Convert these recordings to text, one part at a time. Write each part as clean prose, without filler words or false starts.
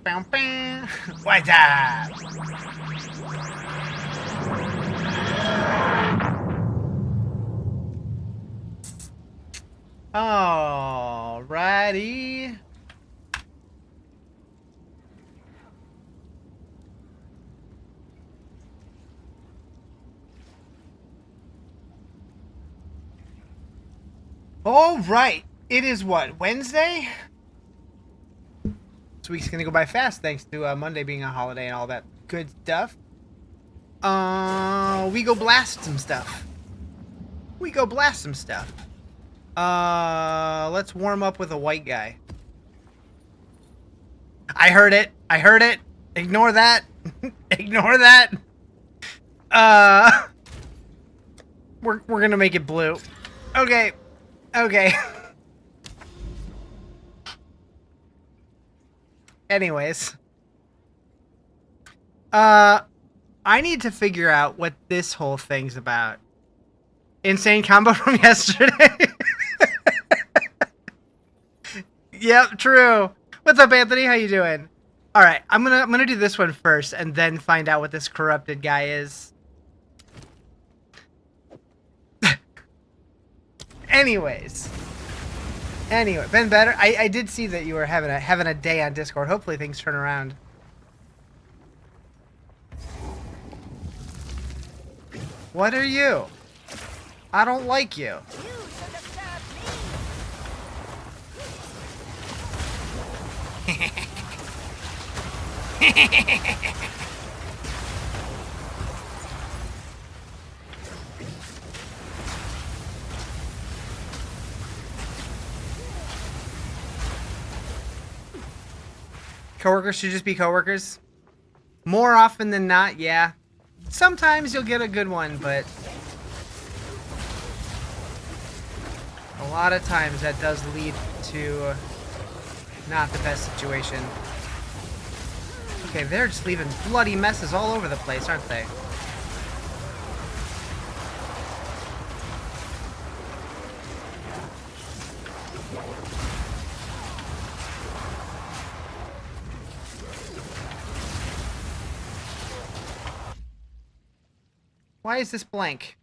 Bow, bow. What's up? Alrighty. All right. It is what, Wednesday? This week's gonna go by fast thanks to Monday being a holiday and all that good stuff. We go blast some stuff. Let's warm up with a white guy. I heard it. Ignore that. Ignore that. We're gonna make it blue. Okay. Anyways. I need to figure out what this whole thing's about. Insane combo from yesterday. Yep, true. What's up, Anthony? How you doing? All right, I'm gonna do this one first, and then find out what this corrupted guy is. Anyway, been better. I did see that you were having a day on Discord. Hopefully things turn around. What are you? I don't like you. Coworkers should just be coworkers. More often than not, yeah. Sometimes you'll get a good one, but a lot of times that does lead to not the best situation. Okay, they're just leaving bloody messes all over the place, aren't they? Why is this blank?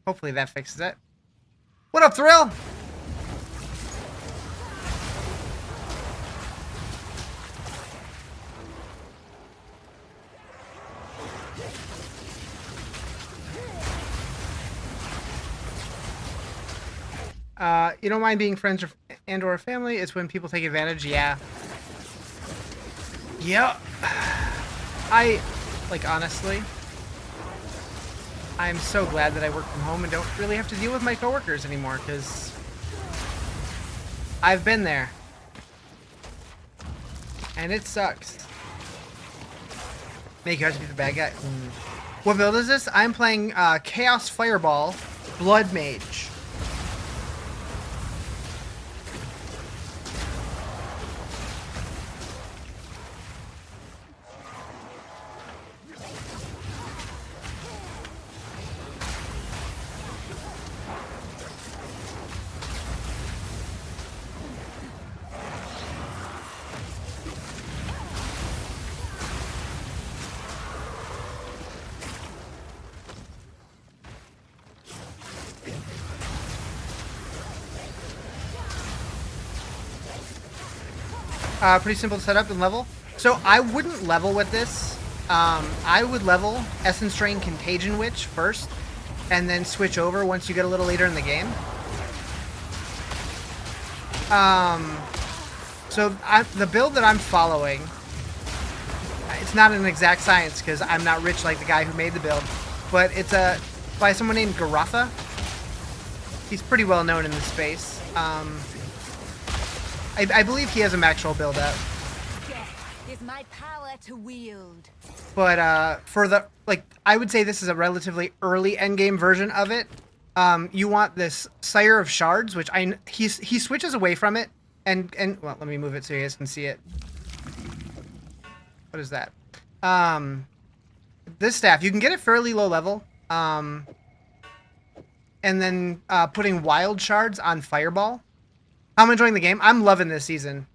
Hopefully that fixes it. What up, Thrill? You don't mind being friends or family? It's when people take advantage, yeah. Yeah. Honestly, I'm so glad that I work from home and don't really have to deal with my coworkers anymore, because I've been there. And it sucks. Make you have to be the bad guy. What build is this? I'm playing Chaos Fireball Blood Mage. Pretty simple setup and level. So I wouldn't level with this. I would level Essence Drain Contagion Witch first, and then switch over once you get a little later in the game. The build that I'm following, it's not an exact science because I'm not rich like the guy who made the build, but it's by someone named Garatha. He's pretty well known in this space. I believe he has a actual build up. Death is my power to wield. But I would say this is a relatively early endgame version of it. You want this Sire of Shards, which he switches away from it, and well, let me move it so you guys can see it. What is that? This staff, you can get it fairly low level. And then putting wild shards on Fireball. I'm enjoying the game. I'm loving this season.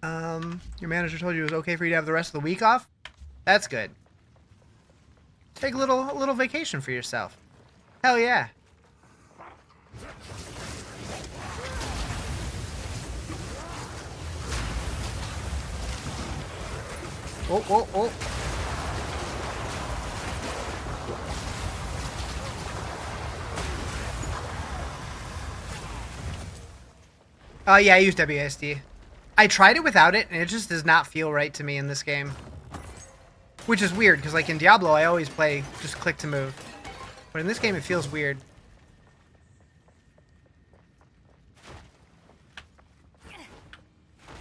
Your manager told you it was okay for you to have the rest of the week off? That's good. Take a little vacation for yourself. Hell yeah. Oh, oh, oh. Yeah, I used WASD. I tried it without it, and it just does not feel right to me in this game. Which is weird, because like in Diablo, I always play just click to move. But in this game, it feels weird.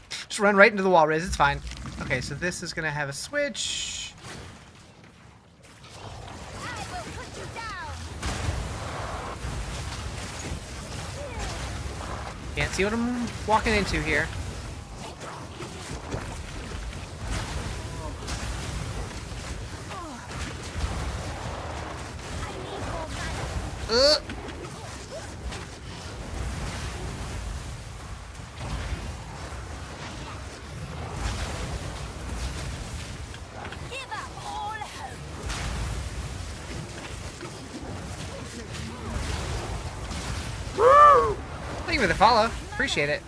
Just run right into the wall, Riz. It's fine. Okay, so this is going to have a switch. Can't see what I'm walking into here. Thank you for the follow. Appreciate it.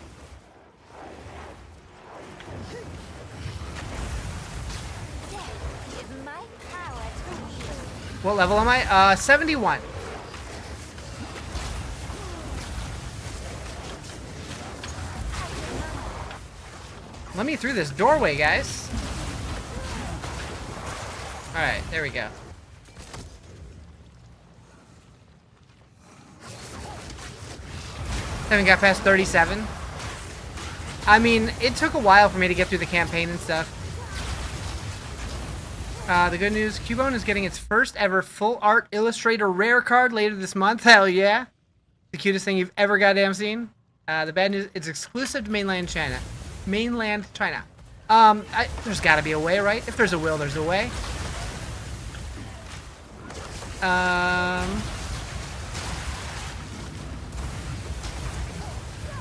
What level am I? 71. Let me through this doorway, guys. Alright, there we go. Haven't got past 37. I mean, it took a while for me to get through the campaign and stuff. The good news, Cubone is getting its first ever full art illustrator rare card later this month. Hell yeah. The cutest thing you've ever goddamn seen. The bad news, it's exclusive to mainland China. Mainland China. There's gotta be a way, right? If there's a will, there's a way.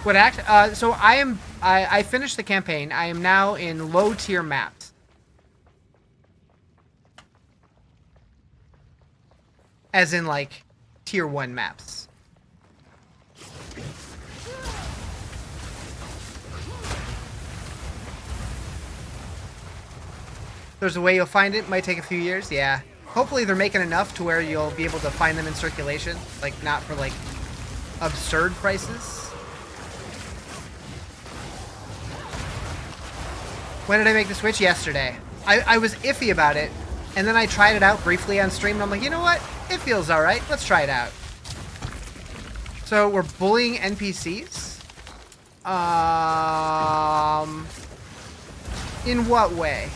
What act? So I finished the campaign. I am now in low tier maps. As in like tier 1 maps. There's a way you'll find it. Might take a few years. Yeah. Hopefully they're making enough to where you'll be able to find them in circulation. Like not for like absurd prices. When did I make the switch? Yesterday. I was iffy about it. And then I tried it out briefly on stream. And I'm like, you know what? It feels alright. Let's try it out. So we're bullying NPCs? In what way?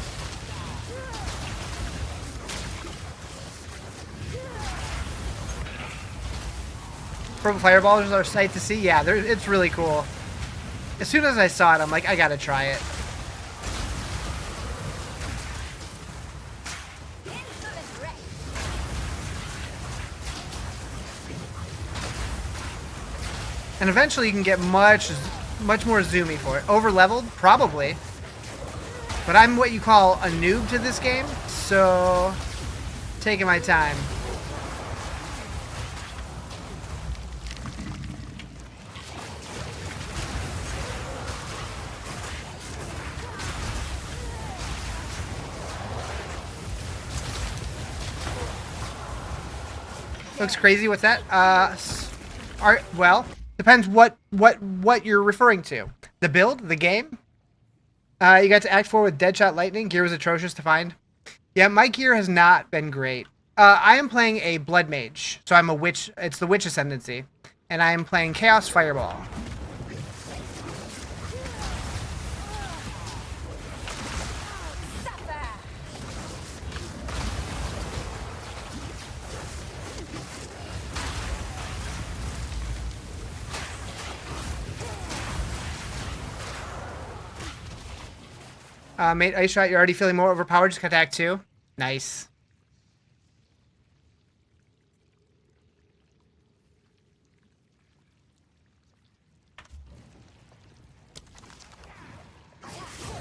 Purple fireballs are a sight to see. Yeah, it's really cool. As soon as I saw it, I'm like, I gotta try it. And eventually you can get much more zoomy for it. Over leveled? Probably. But I'm what you call a noob to this game, so taking my time. Looks crazy. What's that? Well, depends what you're referring to. The build, the game. You got to Act 4 with Deadshot Lightning. Gear was atrocious to find. Yeah, my gear has not been great. I am playing a Blood Mage, so I'm a witch. It's the Witch Ascendancy, and I am playing Chaos Fireball. Mate, Ice Shot, you're already feeling more overpowered. Just attack 2. Nice.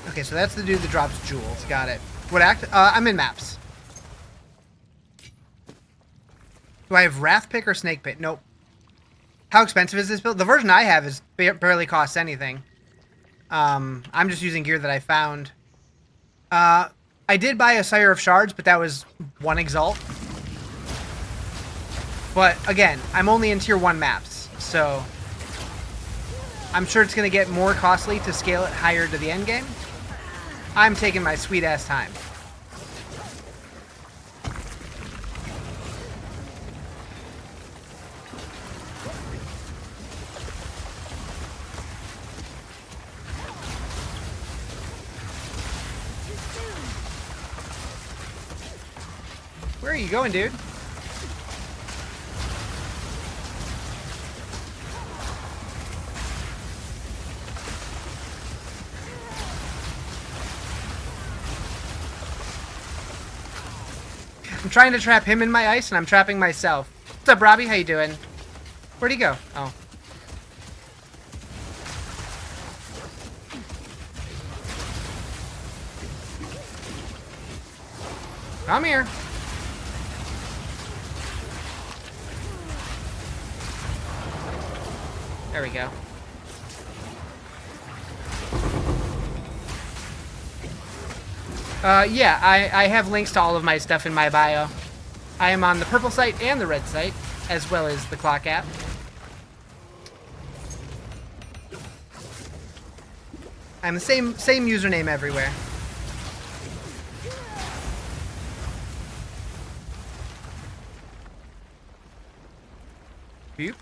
Okay, so that's the dude that drops jewels. Got it. What act? I'm in maps. Do I have Wrath Pick or Snake Pit? Nope. How expensive is this build? The version I have is barely costs anything. I'm just using gear that I found. I did buy a Sire of Shards, but that was 1 Exalt. But again, I'm only in tier 1 maps, so I'm sure it's going to get more costly to scale it higher to the end game. I'm taking my sweet ass time. Where are you going, dude? I'm trying to trap him in my ice, and I'm trapping myself. What's up, Robbie? How you doing? Where'd he go? Oh. Come here. There we go. Yeah, I have links to all of my stuff in my bio. I am on the purple site and the red site, as well as the clock app. I'm the same username everywhere. Boop.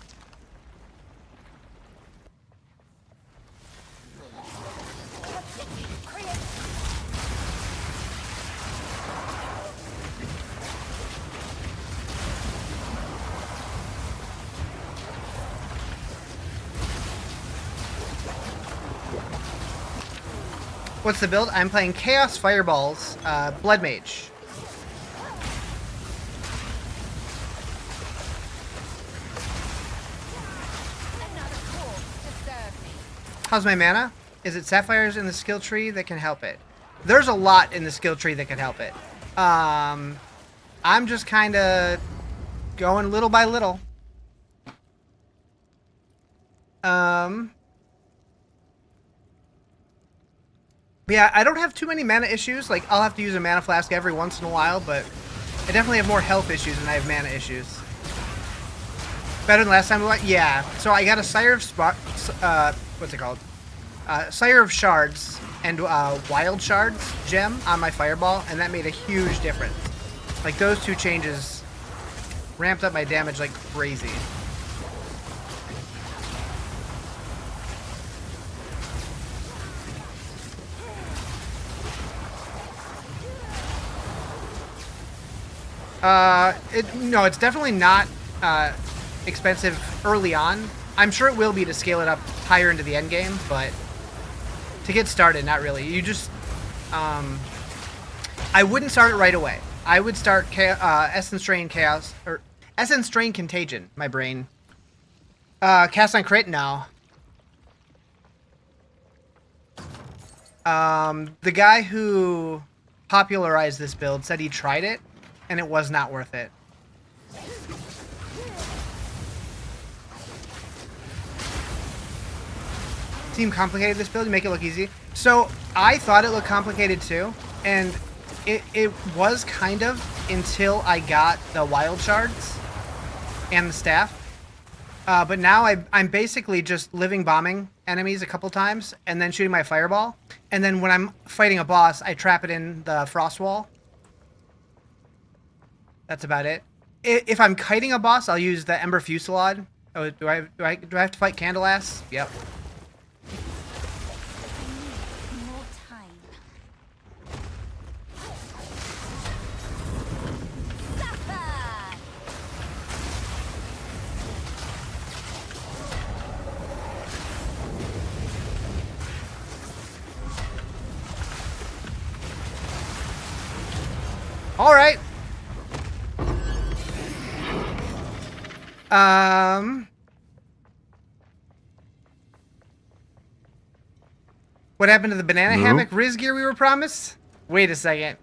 What's the build? I'm playing Chaos Fireballs, Blood Mage. How's my mana? Is it sapphires in the skill tree that can help it? There's a lot in the skill tree that can help it. I'm just kind of going little by little. Yeah, I don't have too many mana issues. Like, I'll have to use a mana flask every once in a while, but I definitely have more health issues than I have mana issues. Better than last time we went? Yeah. So I got a Sire of what's it called? Sire of Shards and Wild Shards gem on my Fireball, and that made a huge difference. Like, those two changes ramped up my damage like crazy. No, it's definitely not expensive early on. I'm sure it will be to scale it up higher into the end game, but to get started, not really. You just, I wouldn't start it right away. I would start Essence Strain Chaos, or Essence Strain Contagion, my brain. Cast on Crit? No. The guy who popularized this build said he tried it, and it was not worth it. Seem complicated, this build? You make it look easy. So I thought it looked complicated too, and it was kind of until I got the wild shards and the staff. But now I'm basically just living bombing enemies a couple times and then shooting my fireball. And then when I'm fighting a boss, I trap it in the frost wall. That's about it. If I'm kiting a boss, I'll use the Ember Fusillade. Oh, do I have to fight Candelass? Yep. More time. All right. What happened to the banana hammock Riz gear we were promised? Wait a second.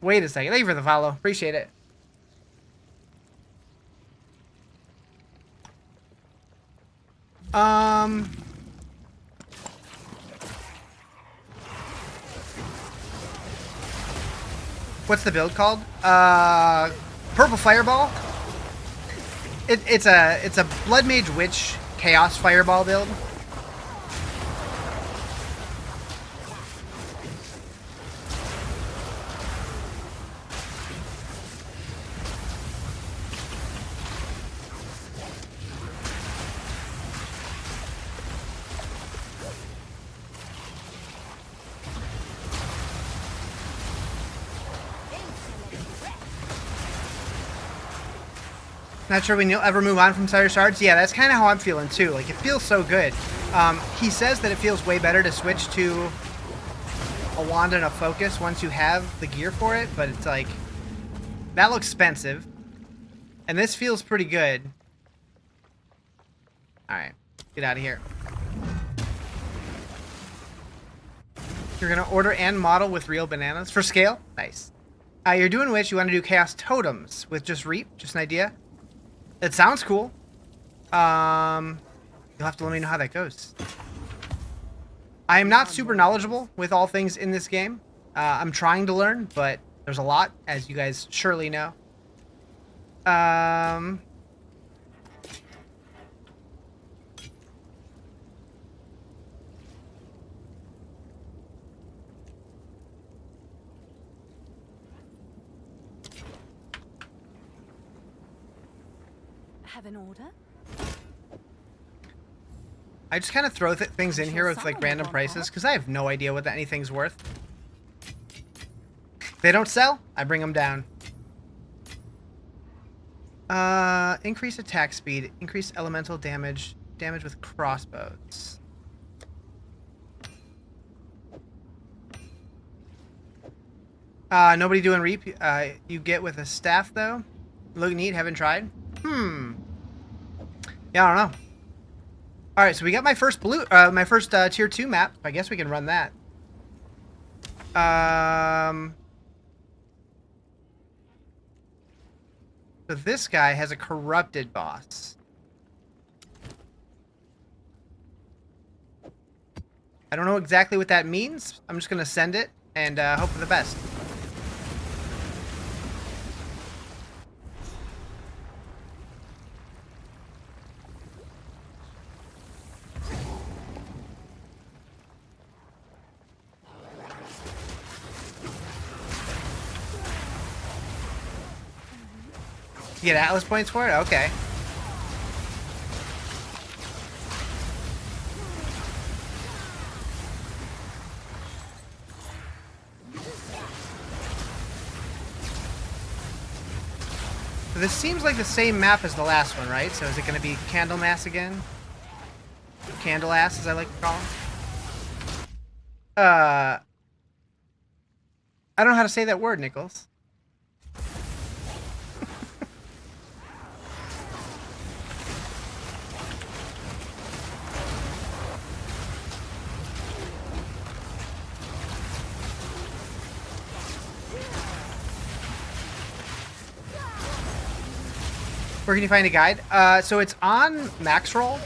Wait a second. Thank you for the follow. Appreciate it. What's the build called? Purple Fireball. It's a Blood Mage Witch Chaos Fireball build. Not sure when you'll ever move on from Sire Shards. Yeah, that's kind of how I'm feeling too. Like, it feels so good. He says that it feels way better to switch to a wand and a focus once you have the gear for it, but it's like, that looks expensive. And this feels pretty good. Alright, get out of here. You're gonna order and model with real bananas for scale? Nice. You're doing which? You want to do Chaos Totems with just Reap? Just an idea? It sounds cool. You'll have to let me know how that goes. I am not super knowledgeable with all things in this game. I'm trying to learn, but there's a lot, as you guys surely know. Have an order? I just kind of throw things in here with like random prices because I have no idea what anything's worth. If they don't sell, I bring them down. Increase attack speed, increase elemental damage, damage with crossbows. Nobody doing Reap. You get with a staff though. Look neat. Haven't tried. Yeah, I don't know. All right, so we got my first tier 2 map. I guess we can run that. So this guy has a corrupted boss. I don't know exactly what that means. I'm just gonna send it and hope for the best. You get Atlas points for it? Okay. So this seems like the same map as the last one, right? So is it going to be Candlemass again? Candleass, as I like to call him. I don't know how to say that word, Nichols. Where can you find a guide? So it's on Max Roll.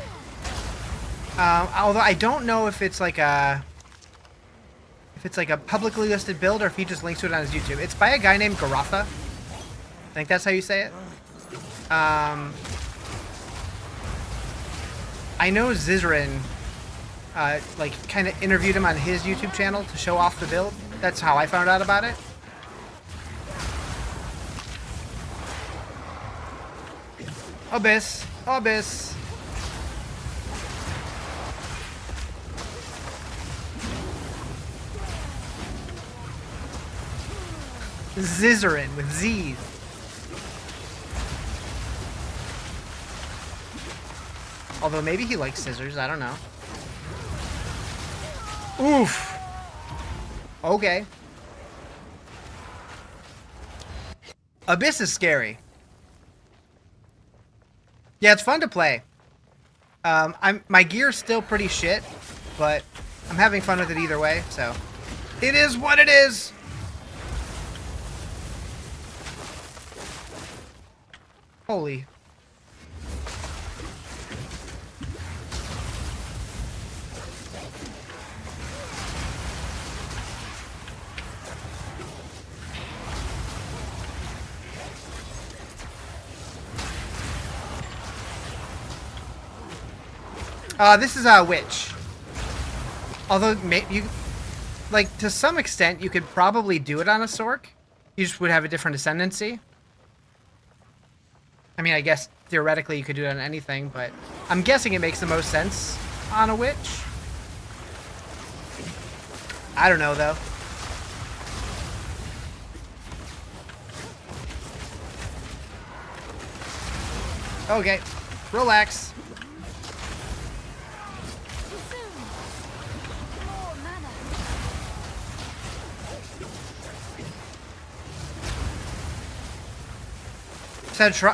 Although I don't know if it's like a publicly listed build or if he just links to it on his YouTube. It's by a guy named Garotha. I think that's how you say it. I know Zizarin like kind of interviewed him on his YouTube channel to show off the build. That's how I found out about it. Abyss. Abyss. Zizarin with Z's. Although maybe he likes scissors, I don't know. Oof. Okay. Abyss is scary. Yeah, it's fun to play. My gear's still pretty shit, but I'm having fun with it either way, so. It is what it is! Holy. This is a witch. Although, you, like, to some extent, you could probably do it on a Sork. You just would have a different ascendancy. I mean, I guess, theoretically, you could do it on anything, but I'm guessing it makes the most sense on a witch. I don't know, though. Okay. Relax.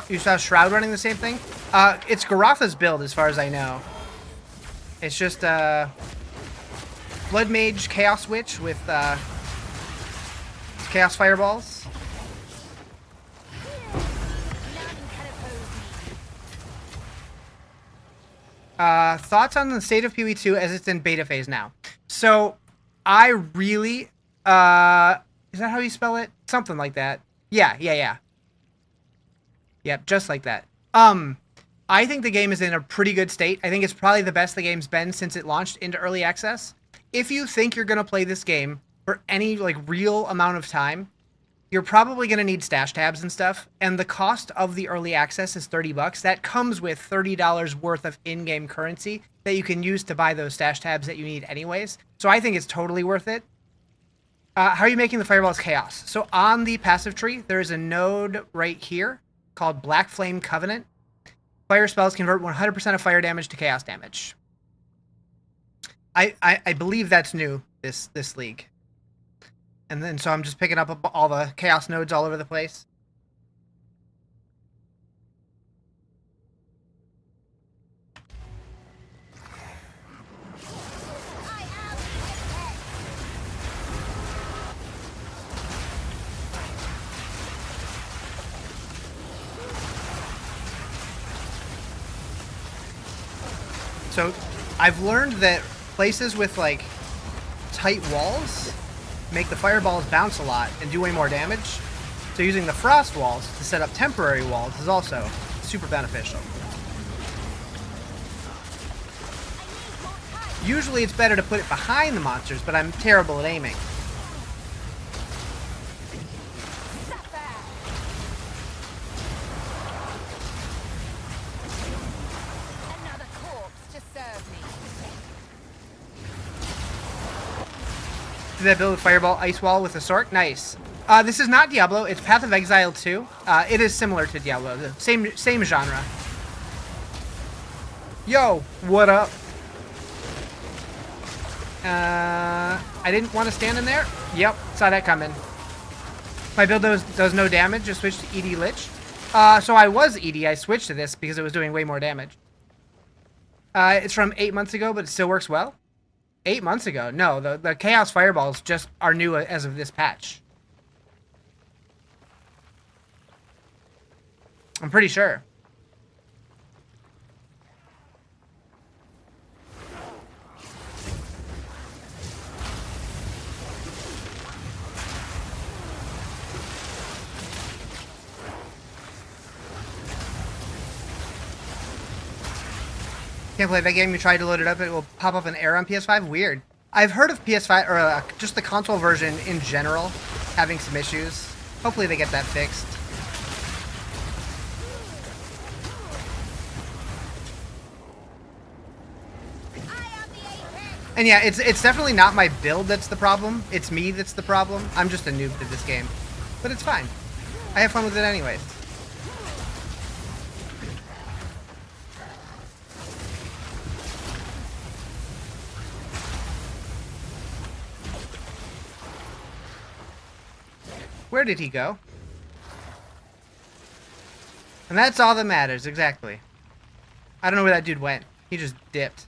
You saw Shroud running the same thing? It's Garotha's build, as far as I know. It's just, Blood Mage Chaos Witch with, Chaos Fireballs. Thoughts on the state of PoE2 as it's in beta phase now? So, I really, is that how you spell it? Something like that. Yeah. Yep, just like that. I think the game is in a pretty good state. I think it's probably the best the game's been since it launched into early access. If you think you're going to play this game for any, like, real amount of time, you're probably going to need stash tabs and stuff. And the cost of the early access is $30. That comes with $30 worth of in-game currency that you can use to buy those stash tabs that you need anyways. So I think it's totally worth it. How are you making the Fireballs Chaos? So on the passive tree, there is a node right here called Black Flame Covenant. Fire spells convert 100% of fire damage to chaos damage. I believe that's new this league. And then so I'm just picking up all the chaos nodes all over the place. So, I've learned that places with, like, tight walls make the fireballs bounce a lot and do way more damage. So using the frost walls to set up temporary walls is also super beneficial. Usually it's better to put it behind the monsters, but I'm terrible at aiming. Did that build with Fireball Ice Wall with a Sork? Nice. This is not Diablo. It's Path of Exile 2. It is similar to Diablo. The same genre. Yo, what up? I didn't want to stand in there. Yep, saw that coming. My build does no damage. Just switched to ED Lich. So I was ED. I switched to this because it was doing way more damage. It's from 8 months ago, but it still works well. 8 months ago? No, the Chaos Fireballs just are new as of this patch. I'm pretty sure. Can't play that game. You tried to load it up, it will pop up an error on PS5. Weird. I've heard of PS5 or just the console version in general having some issues. Hopefully they get that fixed. And yeah, it's definitely not my build that's the problem. It's me that's the problem. I'm just a noob to this game, but it's fine. I have fun with it anyways. Where did he go? And that's all that matters, exactly. I don't know where that dude went. He just dipped.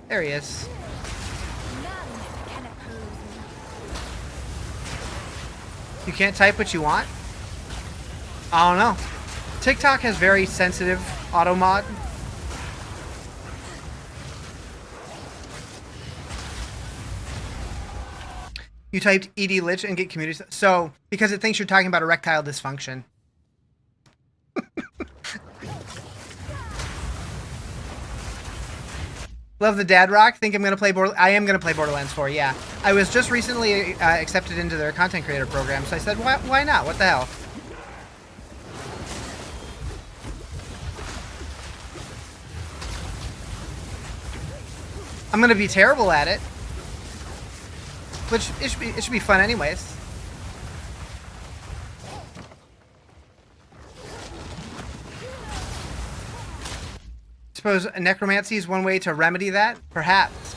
There he is. None can oppose me. You can't type what you want? I don't know. TikTok has very sensitive auto mod. You typed ED Lich and get community. So, because it thinks you're talking about erectile dysfunction. Love the dad rock. Think I'm gonna play I am gonna play Borderlands 4. Yeah, I was just recently accepted into their content creator program, so I said, why not? What the hell? I'm gonna be terrible at it, which it should be fun anyways. Suppose necromancy is one way to remedy that? Perhaps.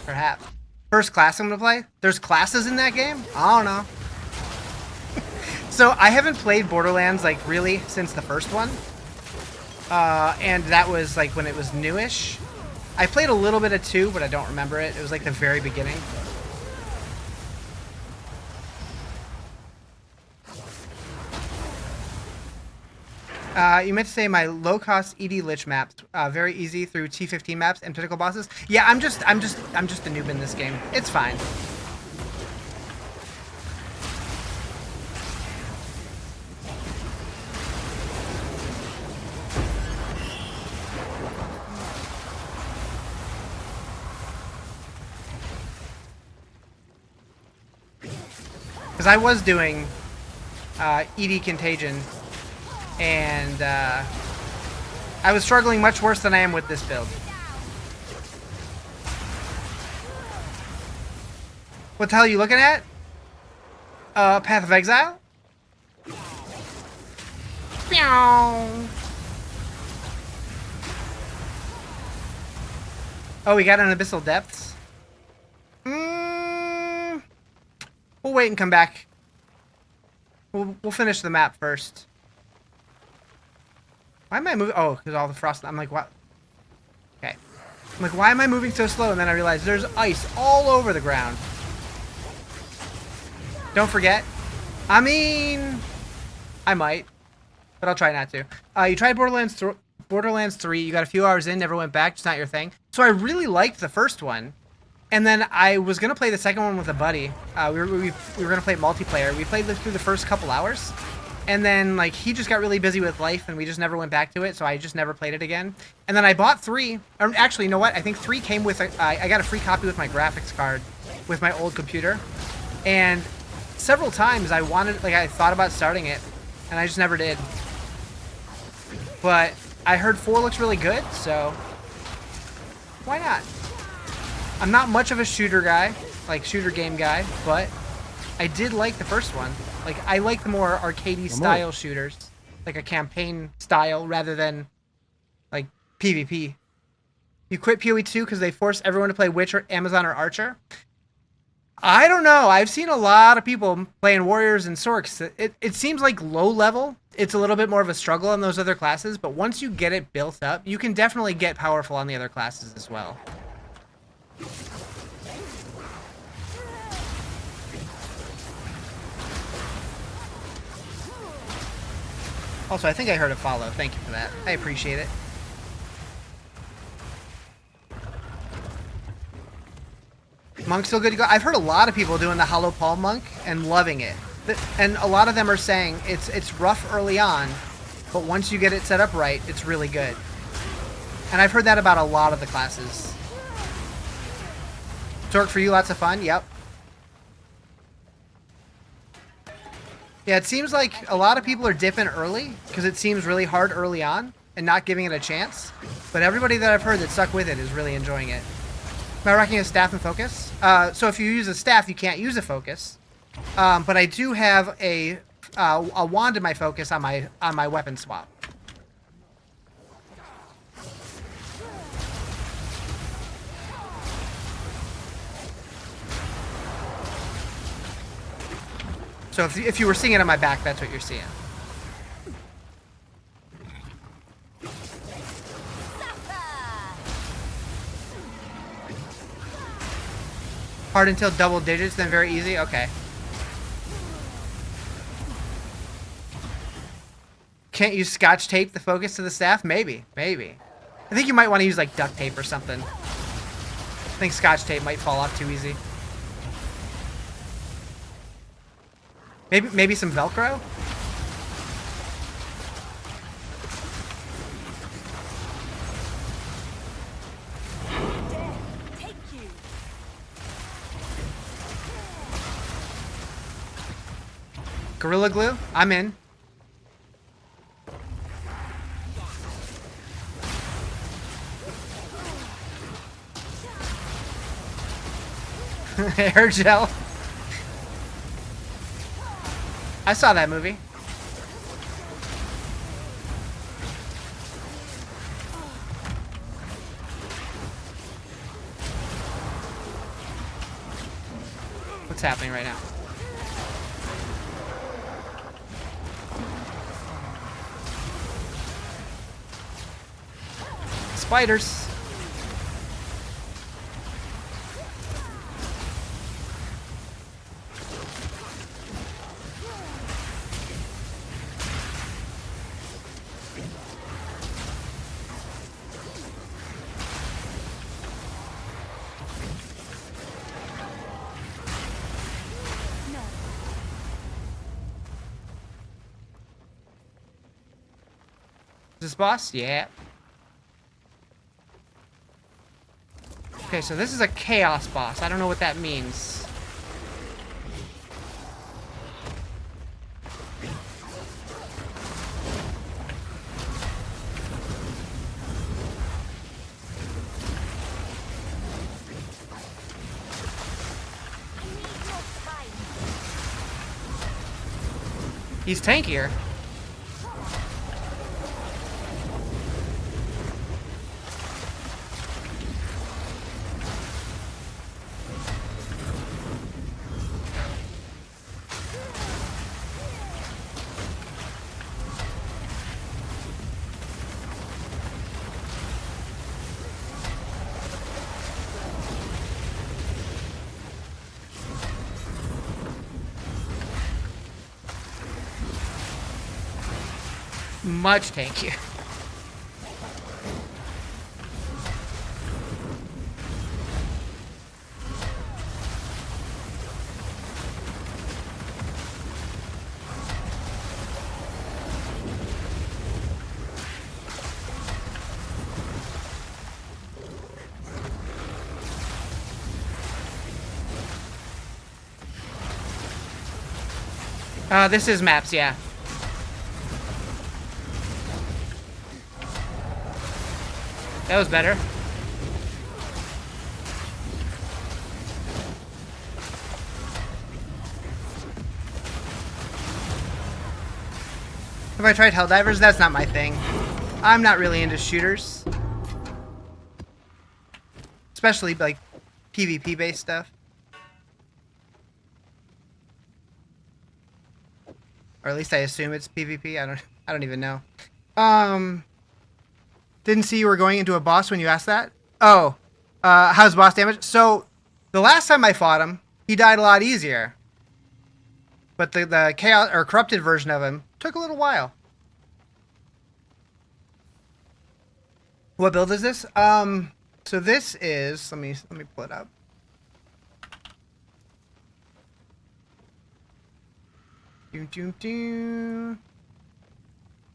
First class I'm gonna play? There's classes in that game? I don't know. So I haven't played Borderlands like really since the first one. And that was like when it was newish. I played a little bit of 2, but I don't remember it. It was like the very beginning. You meant to say my low-cost ED Lich maps, very easy through T15 maps and typical bosses. Yeah, I'm just a noob in this game. It's fine. Because I was doing ED Contagion. And I was struggling much worse than I am with this build. What the hell are you looking at? Path of Exile? Meow. Oh, we got an Abyssal Depths? We'll wait and come back. We'll finish the map first. Why am I moving? Oh, because all the frost. I'm like, what? Okay. I'm like, why am I moving so slow? And then I realized there's ice all over the ground. Don't forget. I mean, I might, but I'll try not to. You tried Borderlands 3. You got a few hours in, never went back. It's not your thing. So I really liked the first one. And then I was going to play the second one with a buddy. We were going to play multiplayer. We played through the first couple hours. And then, like, he just got really busy with life, and we just never went back to it, so I just never played it again. And then I bought 3. Or actually, you know what? I think 3 came with I got a free copy with my graphics card with my old computer. And several times I thought about starting it, and I just never did. But I heard 4 looks really good, so why not? I'm not much of a shooter guy, like shooter game guy, but I did like the first one. Like, I like the more arcadey style shooters, like a campaign style rather than like PvP. You quit PoE 2 because they forced everyone to play Witcher, Amazon, or Archer. I don't know. I've seen a lot of people playing Warriors and Sorks. It seems like low level. It's a little bit more of a struggle on those other classes, but once you get it built up, you can definitely get powerful on the other classes as well. Also, I think I heard a follow. Thank you for that. I appreciate it. Monk's still good to go. I've heard a lot of people doing the Hollow Palm Monk and loving it. And a lot of them are saying it's rough early on, but once you get it set up right, it's really good. And I've heard that about a lot of the classes. Torque for you, lots of fun? Yep. Yeah, it seems like a lot of people are dipping early because it seems really hard early on and not giving it a chance. But everybody that I've heard that stuck with it is really enjoying it. Am I rocking a staff and focus? So if you use a staff, you can't use a focus. But I do have a wand in my focus on my weapon swap. So if you were seeing it on my back, that's what you're seeing. Hard until double digits, then very easy? Okay. Can't use scotch tape to focus to the staff? Maybe. Maybe. I think you might want to use like duct tape or something. I think scotch tape might fall off too easy. Maybe some Velcro? Gorilla Glue? I'm in. Hair gel. I saw that movie. What's happening right now? Spiders. Is this boss? Yeah. Okay, so this is a chaos boss. I don't know what that means. He's tankier. Much tankier. This is maps, yeah. That was better. Have I tried Helldivers? That's not my thing. I'm not really into shooters. Especially like PvP based stuff. Or at least I assume it's PvP. I don't even know. Didn't see you were going into a boss when you asked that. Oh, how's boss damage? So, the last time I fought him, he died a lot easier. But the chaos or corrupted version of him took a little while. What build is this? So this is let me pull it up. So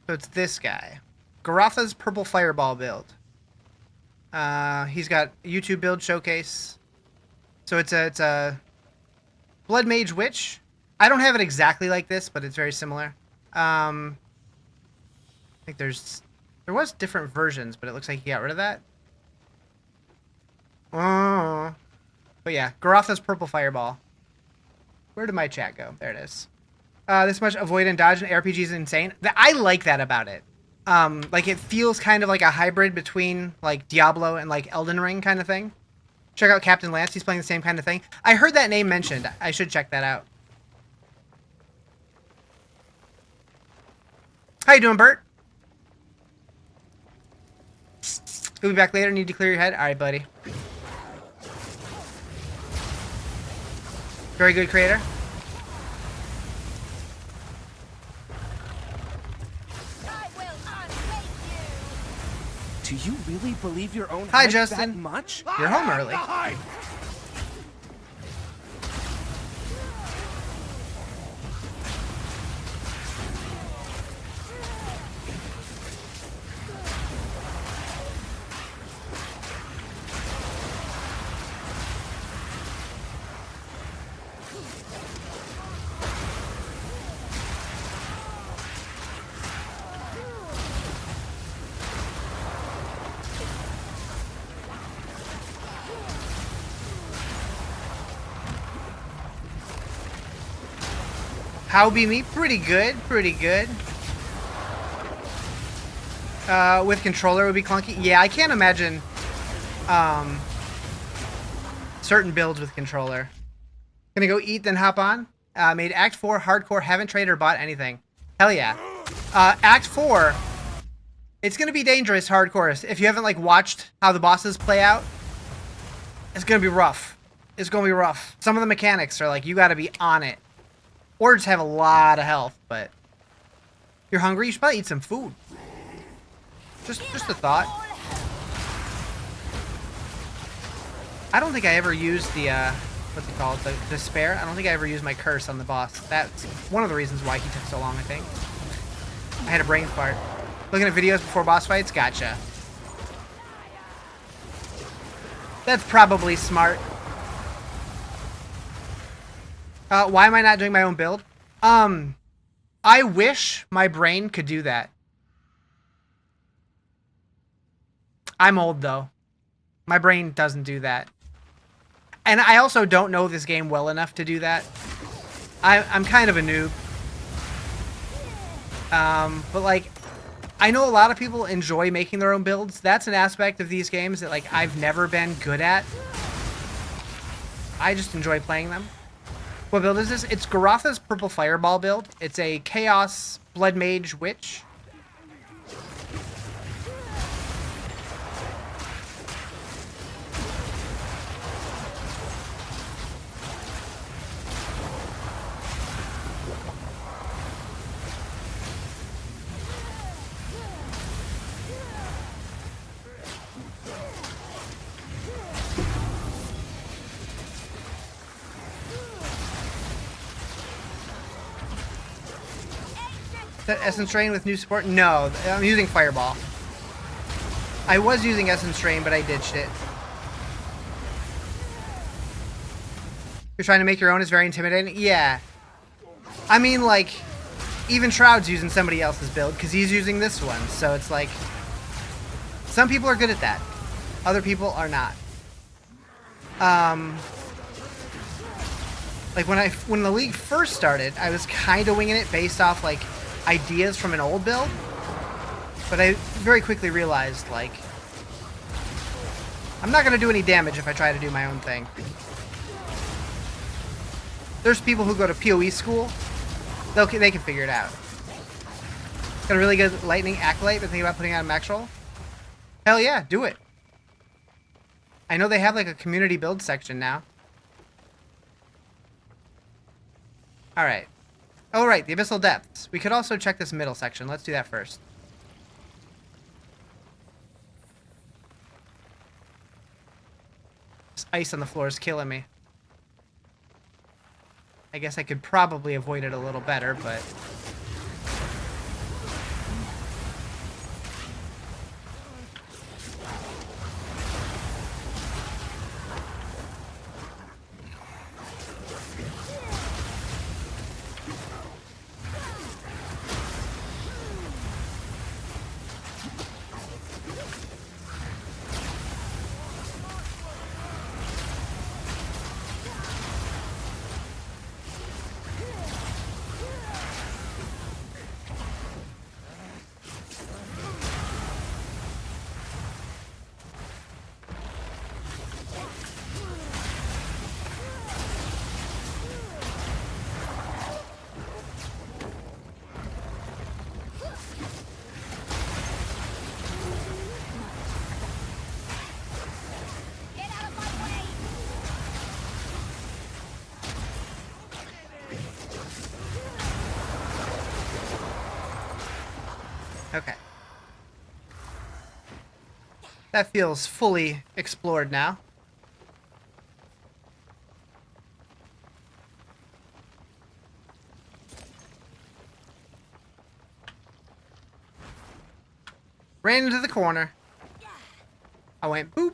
it's this guy. Garotha's Purple Fireball build. He's got YouTube build showcase. So it's a Blood Mage Witch. I don't have it exactly like this, but it's very similar. I think there was different versions, but it looks like he got rid of that. Oh. But yeah, Garotha's Purple Fireball. Where did my chat go? There it is. This much avoid and dodge in RPG is insane. I like that about it. Like it feels kind of like a hybrid between like Diablo and like Elden Ring kind of thing. Check out Captain Lance. He's playing the same kind of thing. I heard that name mentioned. I should check that out. How you doing, Bert? We'll be back later. Need to clear your head? Alright, buddy. Very good, creator. I will unmake you. Do you really believe your own Hi, hype Justin. that much? You're home early. How be me? Pretty good, pretty good. With controller would be clunky. Yeah, I can't imagine certain builds with controller. Gonna go eat, then hop on. Made Act 4 hardcore, haven't traded or bought anything. Hell yeah. Act 4, it's gonna be dangerous hardcore. If you haven't like watched how the bosses play out, it's gonna be rough. It's gonna be rough. Some of the mechanics are like, you gotta be on it. Or just have a lot of health, but you're hungry, you should probably eat some food. Just a thought. I don't think I ever used the what's it called? The despair. I don't think I ever used my curse on the boss. That's one of the reasons why he took so long, I think. I had a brain fart. Looking at videos before boss fights? Gotcha. That's probably smart. Why am I not doing my own build? I wish my brain could do that. I'm old, though. My brain doesn't do that. And I also don't know this game well enough to do that. I'm kind of a noob. But, like, I know a lot of people enjoy making their own builds. That's an aspect of these games that, like, I've never been good at. I just enjoy playing them. What build is this? It's Garotha's Purple Fireball build. It's a Chaos Blood Mage Witch. That Essence Drain with new support? No, I'm using Fireball. I was using Essence Drain, but I ditched it. You're trying to make your own is very intimidating? Yeah. I mean, like, even Shroud's using somebody else's build, because he's using this one, so it's like... Some people are good at that. Other people are not. Like, when the league first started, I was kind of winging it based off, like, ideas from an old build, but I very quickly realized, like, I'm not going to do any damage if I try to do my own thing. There's people who go to PoE school, they can figure it out. Got a really good lightning acolyte, but thinking about putting on a max roll? Hell yeah, do it. I know they have like a community build section now. Alright. Oh, right, the Abyssal Depths. We could also check this middle section. Let's do that first. This ice on the floor is killing me. I guess I could probably avoid it a little better, but... That feels fully explored now. Ran into the corner. I went boop.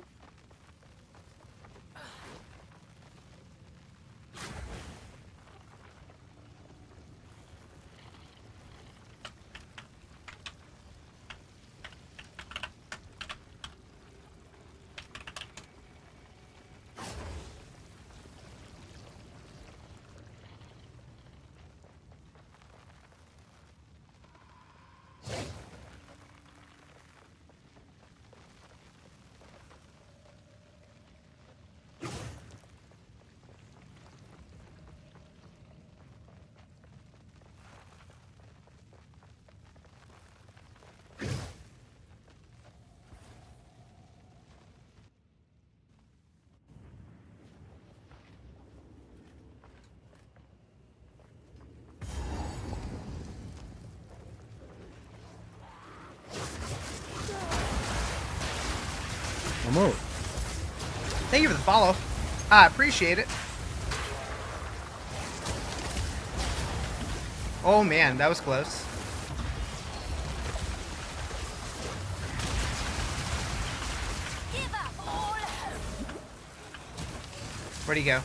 Almost. Thank you for the follow. I appreciate it. Oh man, that was close. Give up all hope. Where'd he go? Out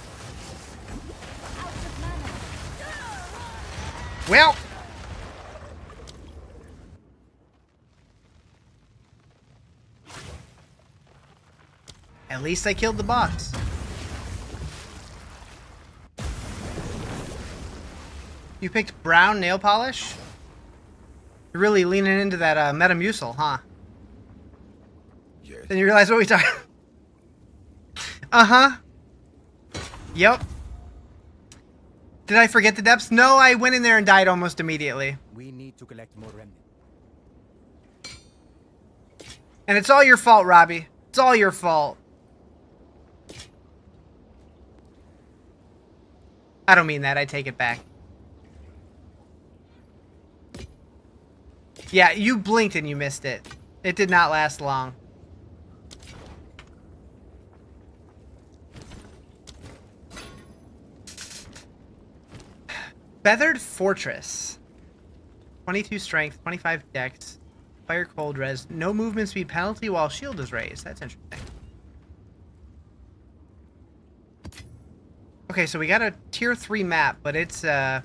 of mana. Well. At least I killed the boss. You picked brown nail polish? You're really leaning into that Metamucil, huh? Yes. Then you realize what we talked. Uh-huh. Yep. Did I forget the depths? No, I went in there and died almost immediately. We need to collect more remnants. And it's all your fault, Robbie. It's all your fault. I don't mean that. I take it back. Yeah, you blinked and you missed it. It did not last long. Feathered Fortress. 22 strength, 25 dex, fire cold res, no movement speed penalty while shield is raised. That's interesting. Okay, so we got a tier 3 map, but it's a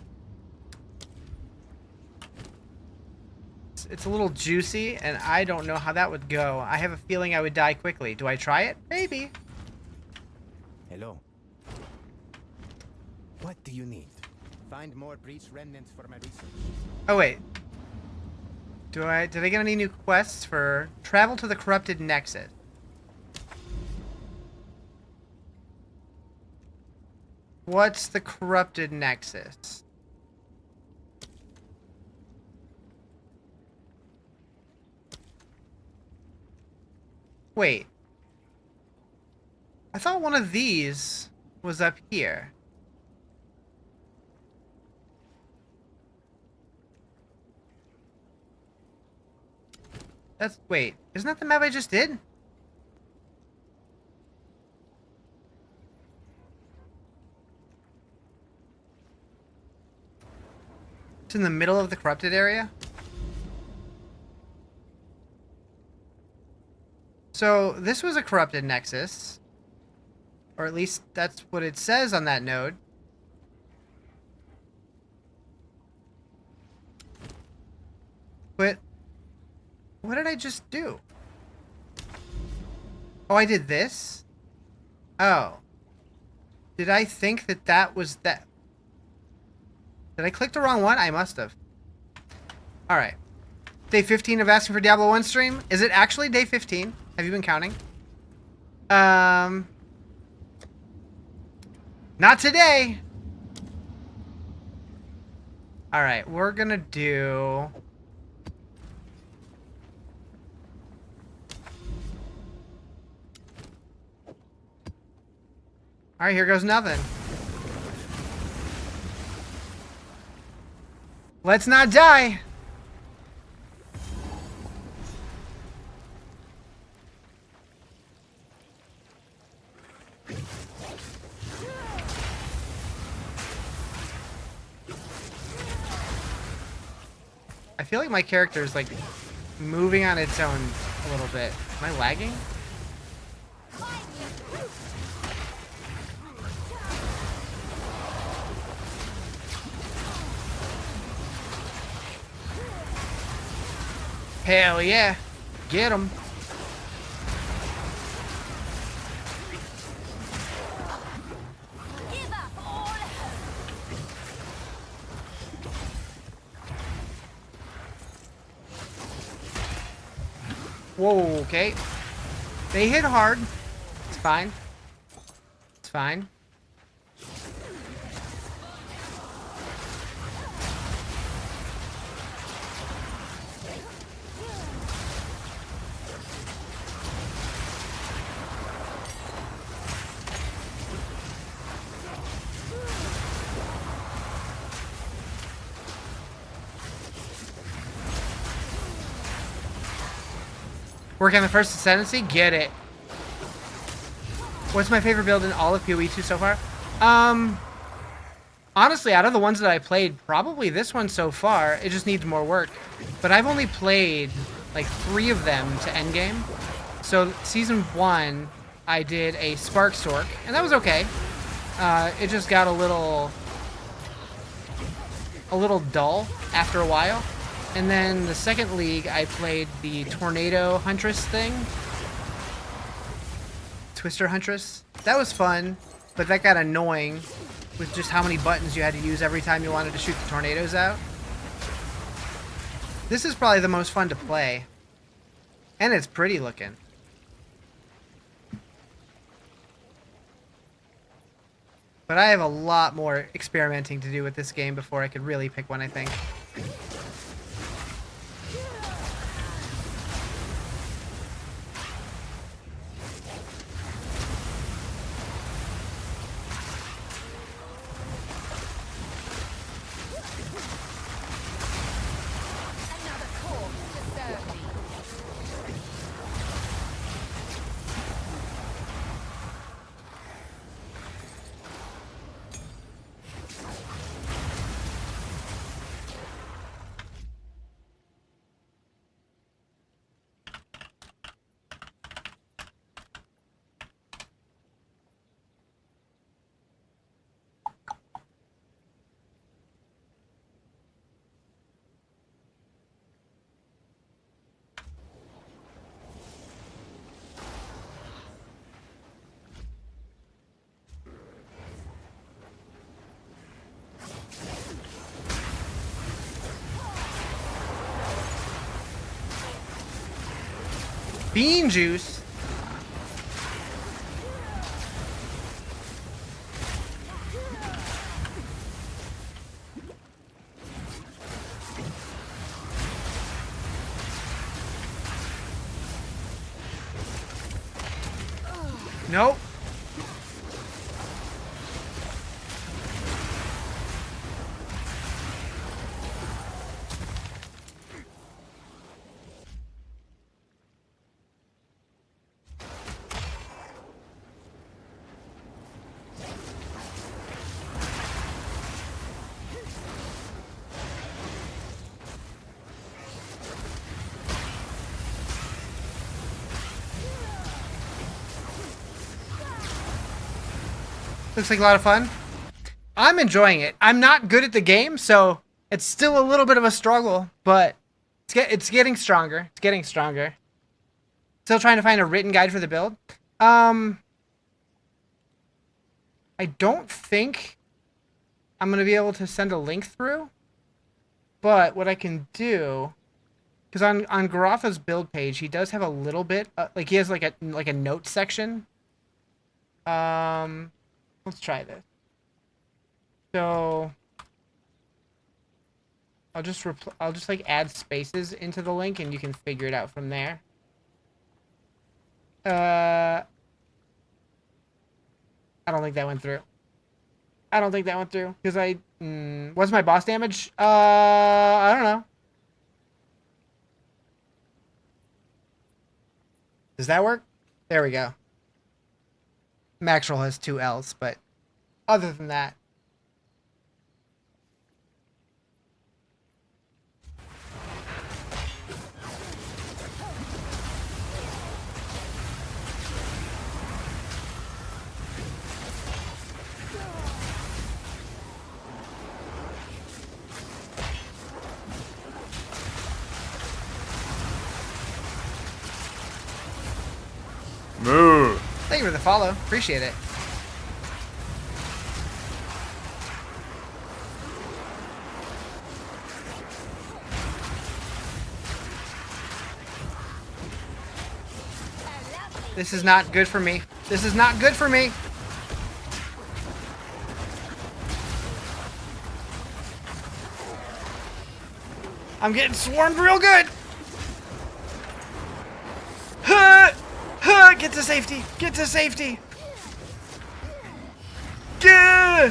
little juicy, and I don't know how that would go. I have a feeling I would die quickly. Do I try it? Maybe. Hello. What do you need? Find more breach remnants for my research. Oh wait. Did I get any new quests for travel to the corrupted nexus? What's the corrupted nexus? Wait. I thought one of these was up here. Wait, isn't that the map I just did? It's in the middle of the corrupted area? So, this was a corrupted nexus. Or at least that's what it says on that node. But what did I just do? Oh, I did this? Oh. Did I think that that was that? Did I click the wrong one? I must have. Alright. Day 15 of asking for Diablo 1 stream? Is it actually day 15? Have you been counting? Not today! Alright, we're gonna do... Alright, here goes nothing. Let's not die! feel like my character is like moving on its own a little bit. Am I lagging? Hell yeah. Get him. Give up all hope. Whoa, okay. They hit hard. It's fine. It's fine. Work on the first ascendancy? Get it. What's my favorite build in all of PoE 2 so far? Honestly, out of the ones that I played, probably this one so far. It just needs more work. But I've only played like 3 of them to endgame. So season 1, I did a Spark Sork, and that was okay. It just got a little dull after a while. And then the second league, I played the Tornado Huntress thing. Twister Huntress. That was fun, but that got annoying with just how many buttons you had to use every time you wanted to shoot the tornadoes out. This is probably the most fun to play. And it's pretty looking. But I have a lot more experimenting to do with this game before I could really pick one, I think. Another corpse to serve me. Bean juice. Nope. Looks like a lot of fun. I'm enjoying it. I'm not good at the game, so it's still a little bit of a struggle, but it's getting stronger. It's getting stronger. Still trying to find a written guide for the build. I don't think I'm going to be able to send a link through, but what I can do, because on Garatha's build page, he does have a little bit, like he has like a note section. Let's try this. So I'll just like add spaces into the link, and you can figure it out from there. I don't think that went through. I don't think that went through because what's my boss damage? I don't know. Does that work? There we go. Max roll has 2 L's, but other than that. Thank you for the follow. Appreciate it. This is not good for me. This is not good for me. I'm getting swarmed real good. Huh! Huh! Get to safety. Get to safety. Gah!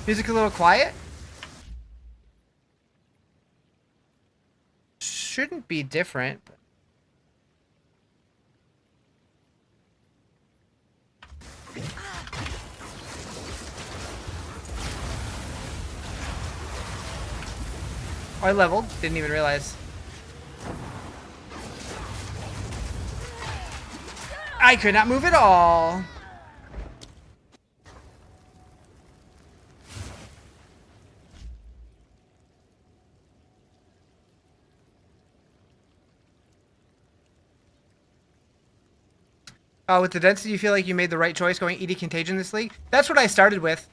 Music a little quiet. Shouldn't be different. Oh, I leveled. Didn't even realize. I could not move at all. With the density, you feel like you made the right choice going ED Contagion this league? That's what I started with.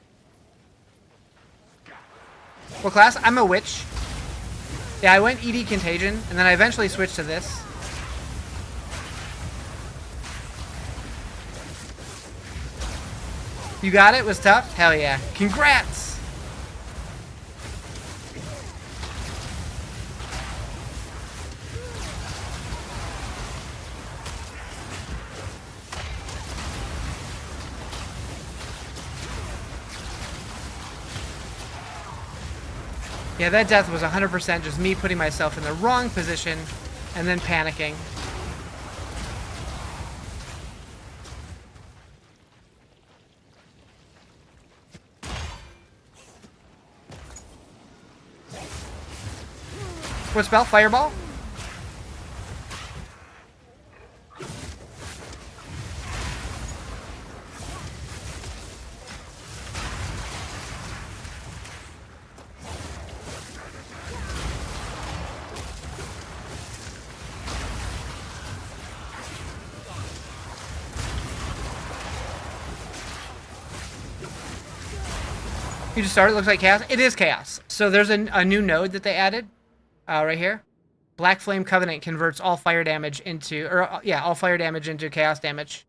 What class? I'm a witch. Yeah, I went ED Contagion, and then I eventually switched to this. You got it? Was tough? Hell yeah. Congrats! Yeah, that death was 100% just me putting myself in the wrong position and then panicking. What spell? Fireball? You just started. It looks like chaos. It is chaos. So there's a new node that they added right here. Black Flame Covenant converts all fire damage into, or yeah, all fire damage into chaos damage.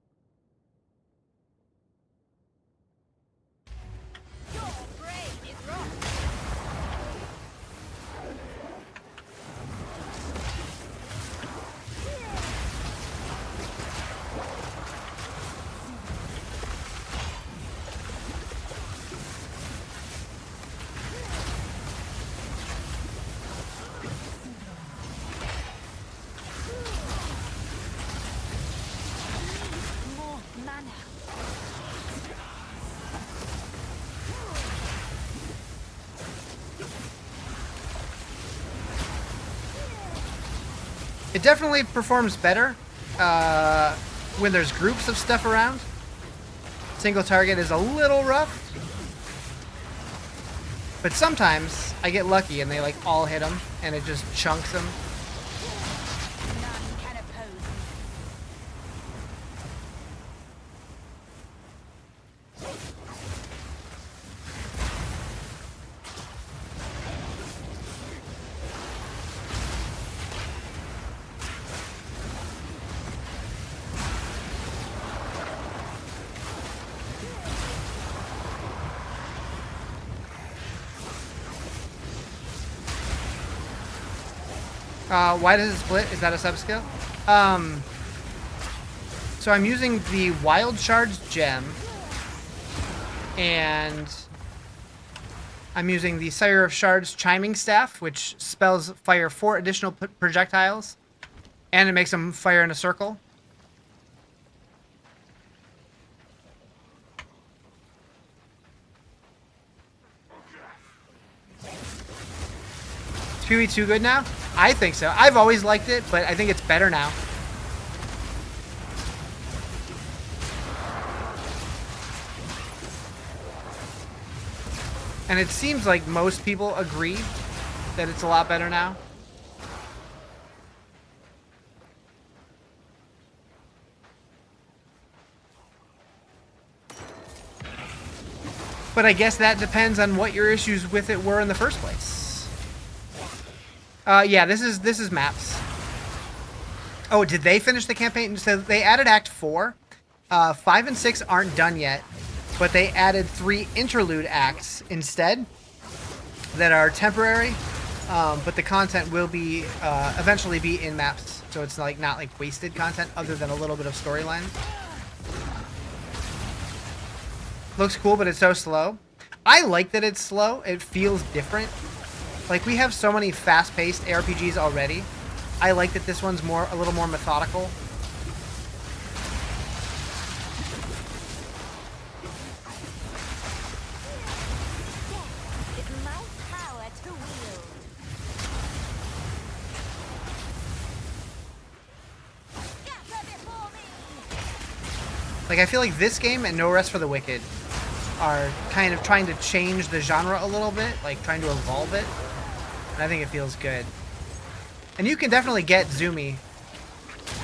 It definitely performs better when there's groups of stuff around. Single target is a little rough. But sometimes I get lucky and they like all hit them and it just chunks them. None can oppose me. Why does it split? Is that a sub-skill? So I'm using the Wild Shards gem. And I'm using the Sire of Shards Chiming Staff, which spells fire 4 additional projectiles. And it makes them fire in a circle. Is PoE2 good now? I think so. I've always liked it, but I think it's better now. And it seems like most people agree that it's a lot better now. But I guess that depends on what your issues with it were in the first place. Yeah, this is maps. Oh, did they finish the campaign? So they added Act 4. 5 and 6 aren't done yet, but they added 3 interlude acts instead that are temporary. But the content will be eventually be in maps, so it's like not like wasted content other than a little bit of storyline. Looks cool, but it's so slow. I like that it's slow. It feels different. Like, we have so many fast-paced ARPGs already. I like that this one's a little more methodical. It's my power to wield. Scatter before me. Like, I feel like this game and No Rest for the Wicked are kind of trying to change the genre a little bit, like trying to evolve it. And I think it feels good. And you can definitely get zoomy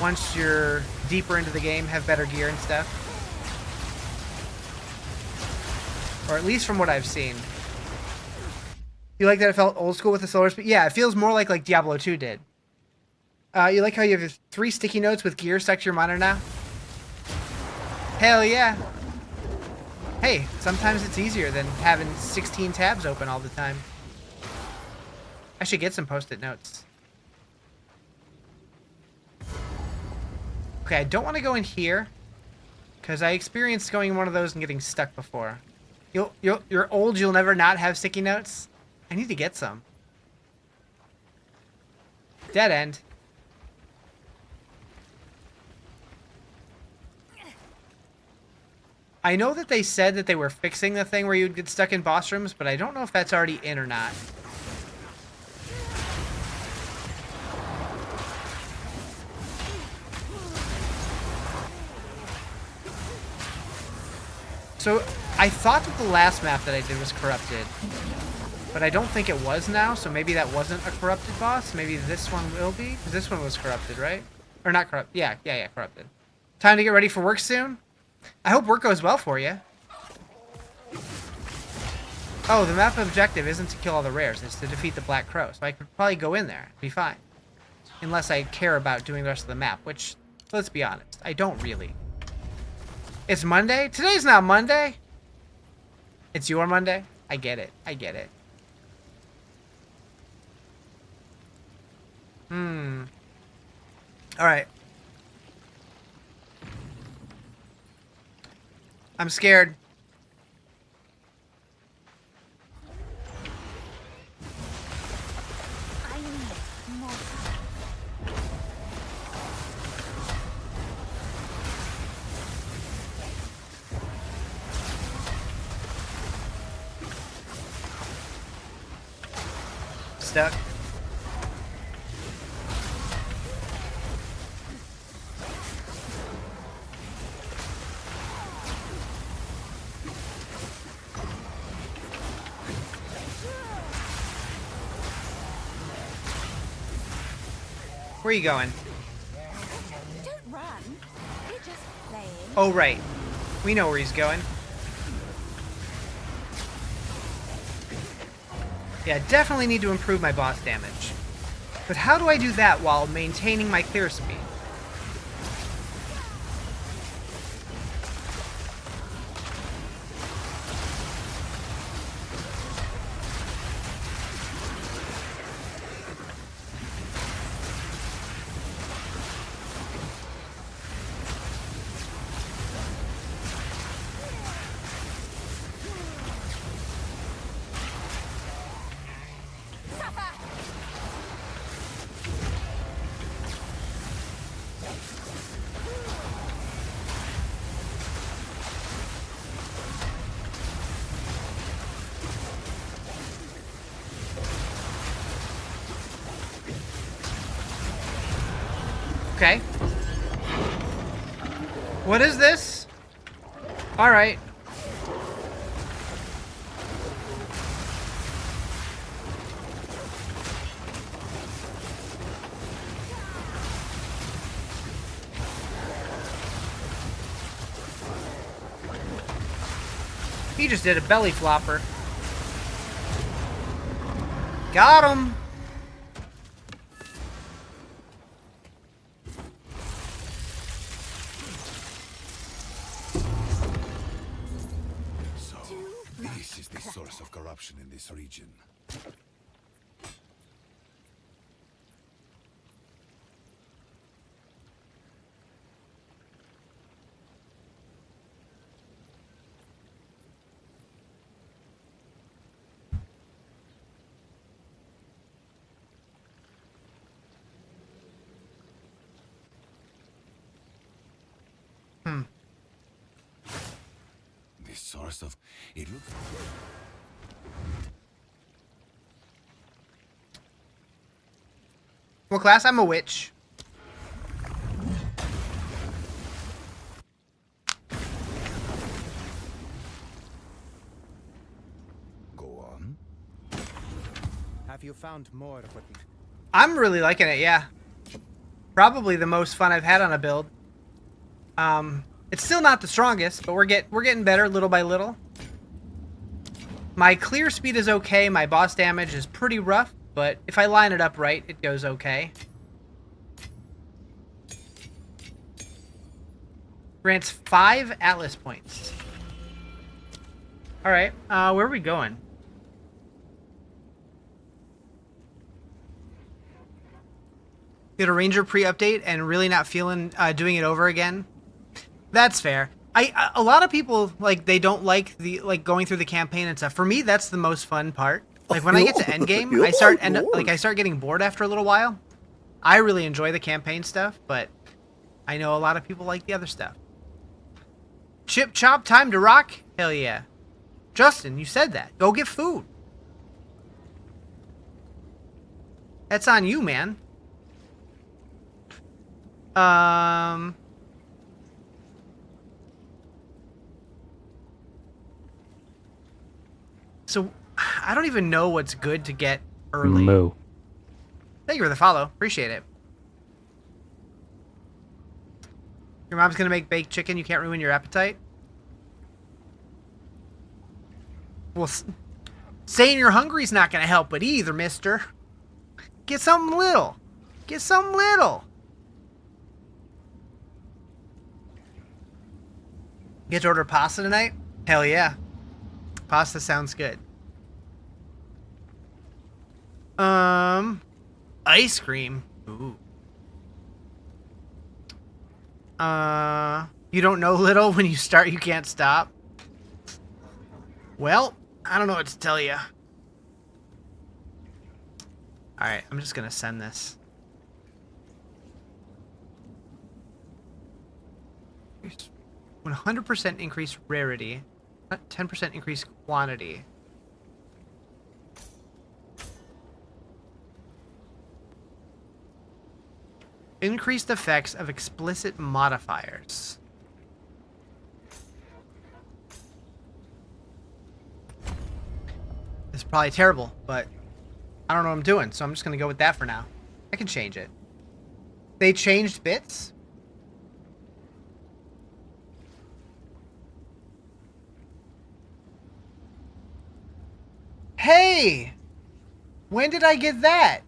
once you're deeper into the game, have better gear and stuff. Or at least from what I've seen. You like that it felt old school with the slower speed? Yeah, it feels more like Diablo 2 did. You like how you have 3 sticky notes with gear stuck to your monitor now? Hell yeah. Hey, sometimes it's easier than having 16 tabs open all the time. I should get some post-it notes. Okay, I don't want to go in here, because I experienced going in one of those and getting stuck before. You're old, you'll never not have sticky notes? I need to get some. Dead end. I know that they said that they were fixing the thing where you'd get stuck in boss rooms, but I don't know if that's already in or not. So, I thought that the last map that I did was corrupted, but I don't think it was now, so maybe that wasn't a corrupted boss. Maybe this one will be, 'cause this one was corrupted, right? Or not corrupted. Yeah, corrupted. Time to get ready for work soon? I hope work goes well for you. Oh, the map objective isn't to kill all the rares, it's to defeat the Black Crow, so I could probably go in there. Be fine. Unless I care about doing the rest of the map, which, let's be honest, I don't really. It's Monday? Today's not Monday! It's your Monday? I get it. I get it. Alright. I'm scared. I need more time. Stuck. Where are you going? Don't run. You're just playing. Oh, right. We know where he's going. Yeah, definitely need to improve my boss damage. But how do I do that while maintaining my clear speed? Okay. What is this? Alright. He just did a belly flopper. Got him. So, this is the source of corruption in this region. The source of it looks. Well, class, I'm a witch. Go on. Have you found more of what we... I'm really liking it, yeah. Probably the most fun I've had on a build. It's still not the strongest, but we're getting better little by little. My clear speed is okay. My boss damage is pretty rough, but if I line it up right, it goes okay. Grants 5 Atlas points. All right, where are we going? Get a Ranger pre-update and really not feeling doing it over again. That's fair. A lot of people like they don't like the going through the campaign and stuff. For me, that's the most fun part. Like when I get to endgame, I start getting bored after a little while. I really enjoy the campaign stuff, but I know a lot of people like the other stuff. Chip chop, time to rock. Hell yeah. Justin, you said that. Go get food. That's on you, man. So, I don't even know what's good to get early. Moo. Thank you for the follow. Appreciate it. Your mom's gonna make baked chicken. You can't ruin your appetite. Well, saying you're hungry is not gonna help it either, mister. Get something little. Get something little. Get to order pasta tonight? Hell yeah. Pasta sounds good. Ice cream. Ooh. You don't know little when you start, you can't stop. Well, I don't know what to tell you. Alright, I'm just gonna send this. 100% increase rarity, 10% increase quantity. Increased effects of explicit modifiers. It's probably terrible, but I don't know what I'm doing, so I'm just gonna go with that for now. I can change it. They changed bits? Hey! When did I get that?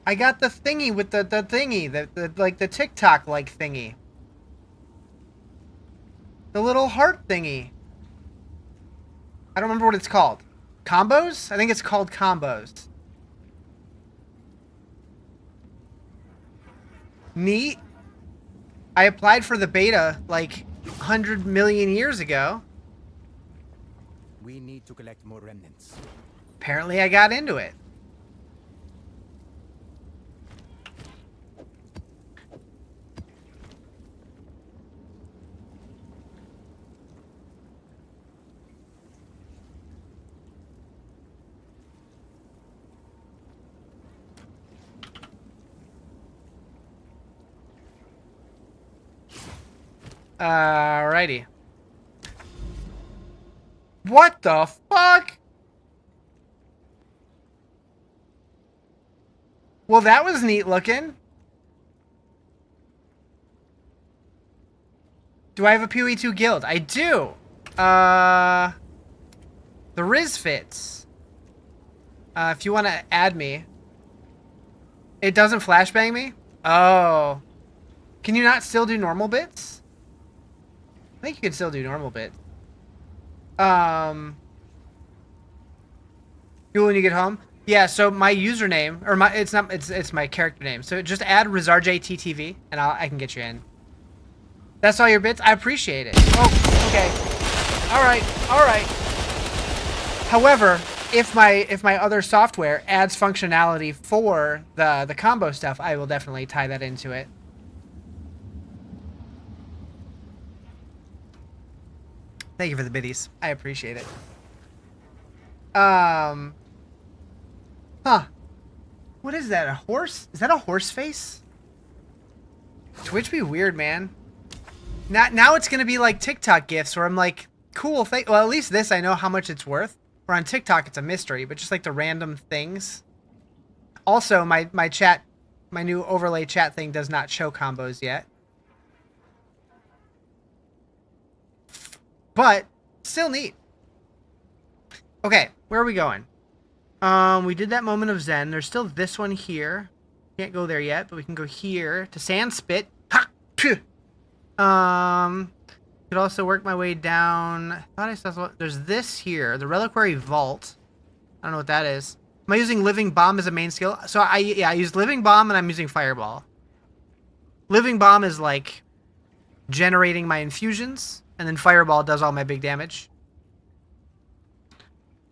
I got the thingy with the thingy, like the TikTok like thingy. The little heart thingy. I don't remember what it's called. Combos? I think it's called combos. Neat. I applied for the beta like 100 million years ago. We need to collect more remnants. Apparently I got into it. Alrighty. What the fuck? Well, that was neat looking. Do I have a PoE2 guild? I do. The Riz fits. If you want to add me. It doesn't flashbang me? Oh. Can you not still do normal bits? I think you can still do normal bits. You when you get home? Yeah, so my username, or it's my character name. So just add RazarJTTV and I can get you in. That's all your bits? I appreciate it. Oh, okay. Alright. However, if my other software adds functionality for the combo stuff, I will definitely tie that into it. Thank you for the biddies. I appreciate it. Huh. What is that? A horse? Is that a horse face? Twitch be weird, man. Now it's gonna be like TikTok gifs where I'm like, cool thing. Well, at least this I know how much it's worth. Where on TikTok it's a mystery, but just like the random things. Also, my new overlay chat thing does not show combos yet. But still neat. Okay, where are we going? We did that moment of Zen. There's still this one here. Can't go there yet, but we can go here to Sandspit. Ha! Phew. Could also work my way down. I thought I saw there's this here, the Reliquary Vault. I don't know what that is. Am I using Living Bomb as a main skill? So I use Living Bomb and I'm using Fireball. Living Bomb is like generating my infusions, and then Fireball does all my big damage.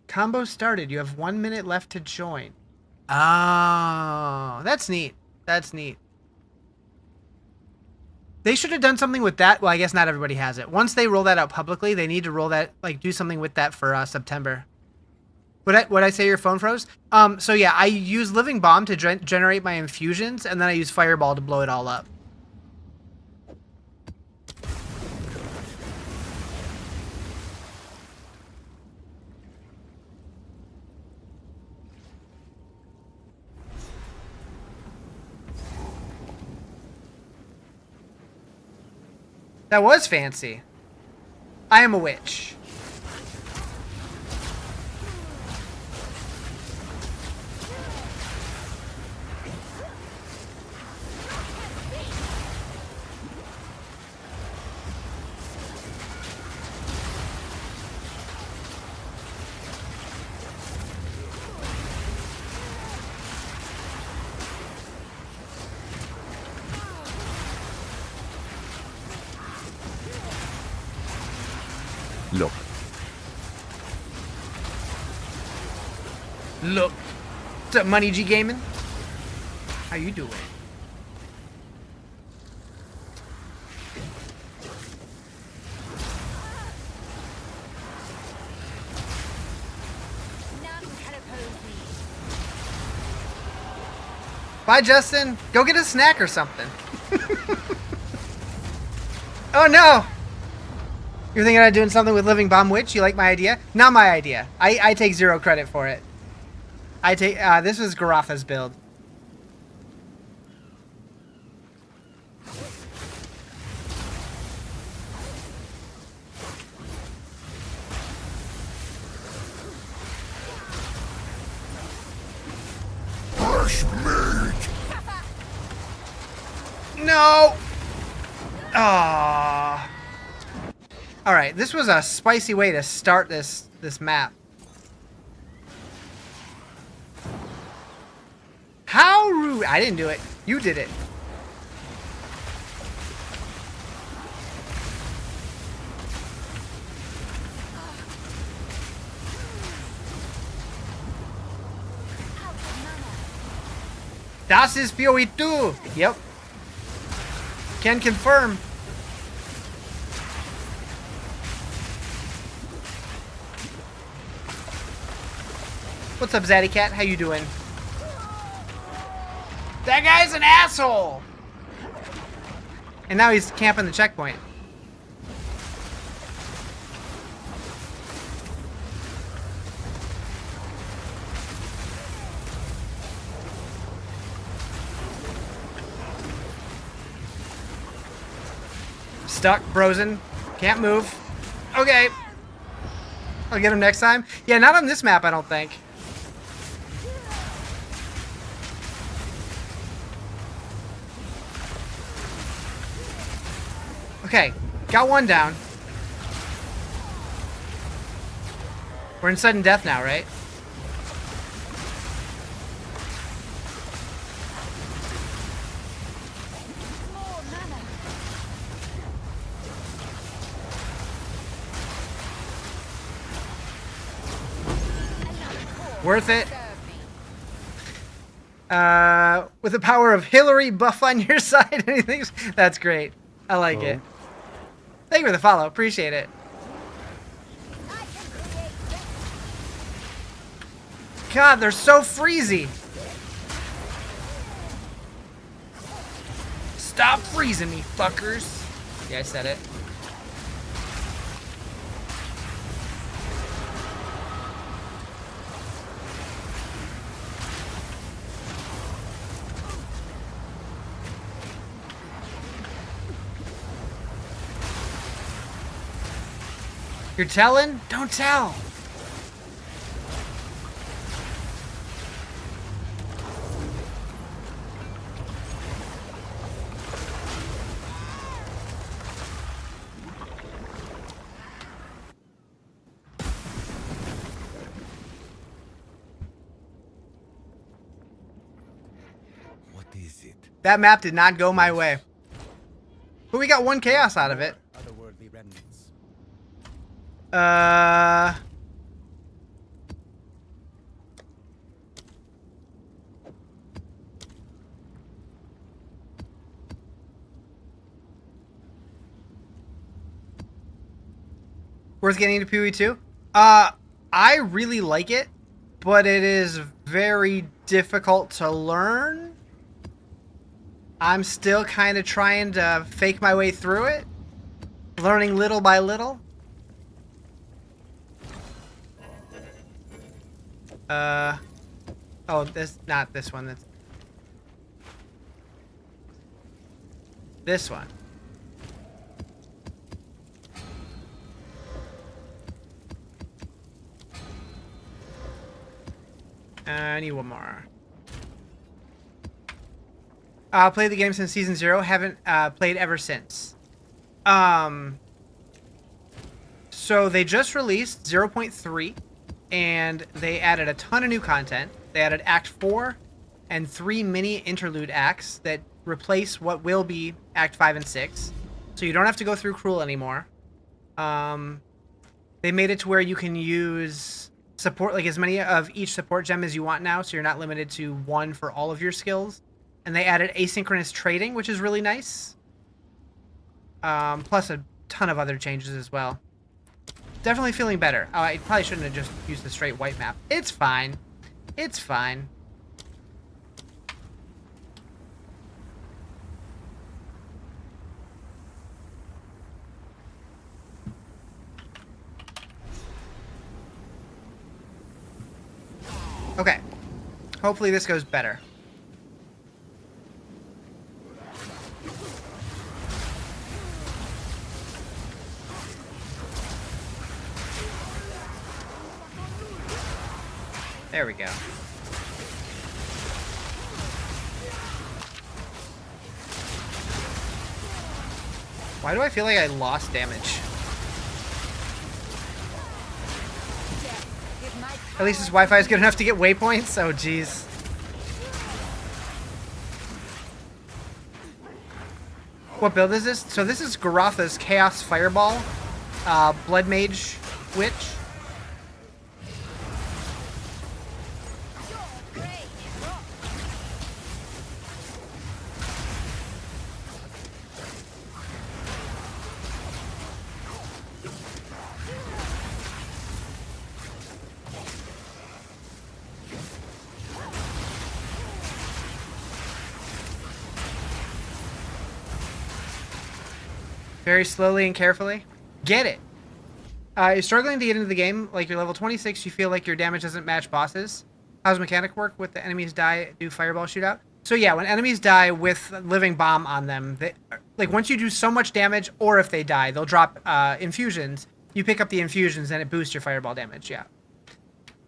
Combo started. You have 1 minute left to join. Oh, that's neat. That's neat. They should have done something with that. Well, I guess not everybody has it. Once they roll that out publicly, they need to roll that, like, do something with that for September. Would I say your phone froze? So yeah, I use Living Bomb to generate my infusions, and then I use Fireball to blow it all up. That was fancy. I am a witch. Look. Look. What's up, Money G Gaming? How you doing? Bye, Justin. Go get a snack or something. Oh, no. You're thinking of doing something with Living Bomb Witch? You like my idea? Not my idea. I take zero credit for it. I take, this was Garotha's build. No! Aww. Alright, this was a spicy way to start this map. How rude! I didn't do it. You did it. Das ist PoE2! Yep. Can confirm. What's up, Zaddy Cat? How you doing? That guy's an asshole! And now he's camping the checkpoint. Stuck, frozen, can't move. Okay, I'll get him next time. Yeah, not on this map, I don't think. Okay, got one down. We're in sudden death now, right? More mana. Worth it. Serve me. With the power of Hillary buff on your side. Anything? That's great. I like it. Thank you for the follow. Appreciate it. I can create death. God, they're so freezy. Stop freezing me, fuckers. Yeah, I said it. You're telling? Don't tell. What is it? That map did not go my way. But we got one chaos out of it. Otherworldly remnants. Worth getting into PoE 2? I really like it, but it is very difficult to learn. I'm still kind of trying to fake my way through it, learning little by little. Oh, not this one. That's this one. I need one more. I'll play the game since season 0. Haven't played ever since. So they just released 0.3, and they added a ton of new content. They added Act 4 and 3 mini interlude acts that replace what will be Act 5 and 6. So you don't have to go through Cruel anymore. They made it to where you can use support, like as many of each support gem as you want now, so you're not limited to one for all of your skills. And they added asynchronous trading, which is really nice. Plus a ton of other changes as well. Definitely feeling better. Oh, I probably shouldn't have just used the straight white map. It's fine. It's fine. Okay. Hopefully this goes better. There we go. Why do I feel like I lost damage? At least this Wi-Fi is good enough to get waypoints. Oh, jeez. What build is this? So this is Garotha's Chaos Fireball, Blood Mage Witch. Very slowly and carefully. Get it. You're struggling to get into the game. Like you're level 26, you feel like your damage doesn't match bosses. How's mechanic work with the enemies die, do fireball shootout? So yeah, when enemies die with living bomb on them, they, like once you do so much damage, or if they die, they'll drop infusions. You pick up the infusions and it boosts your fireball damage, yeah.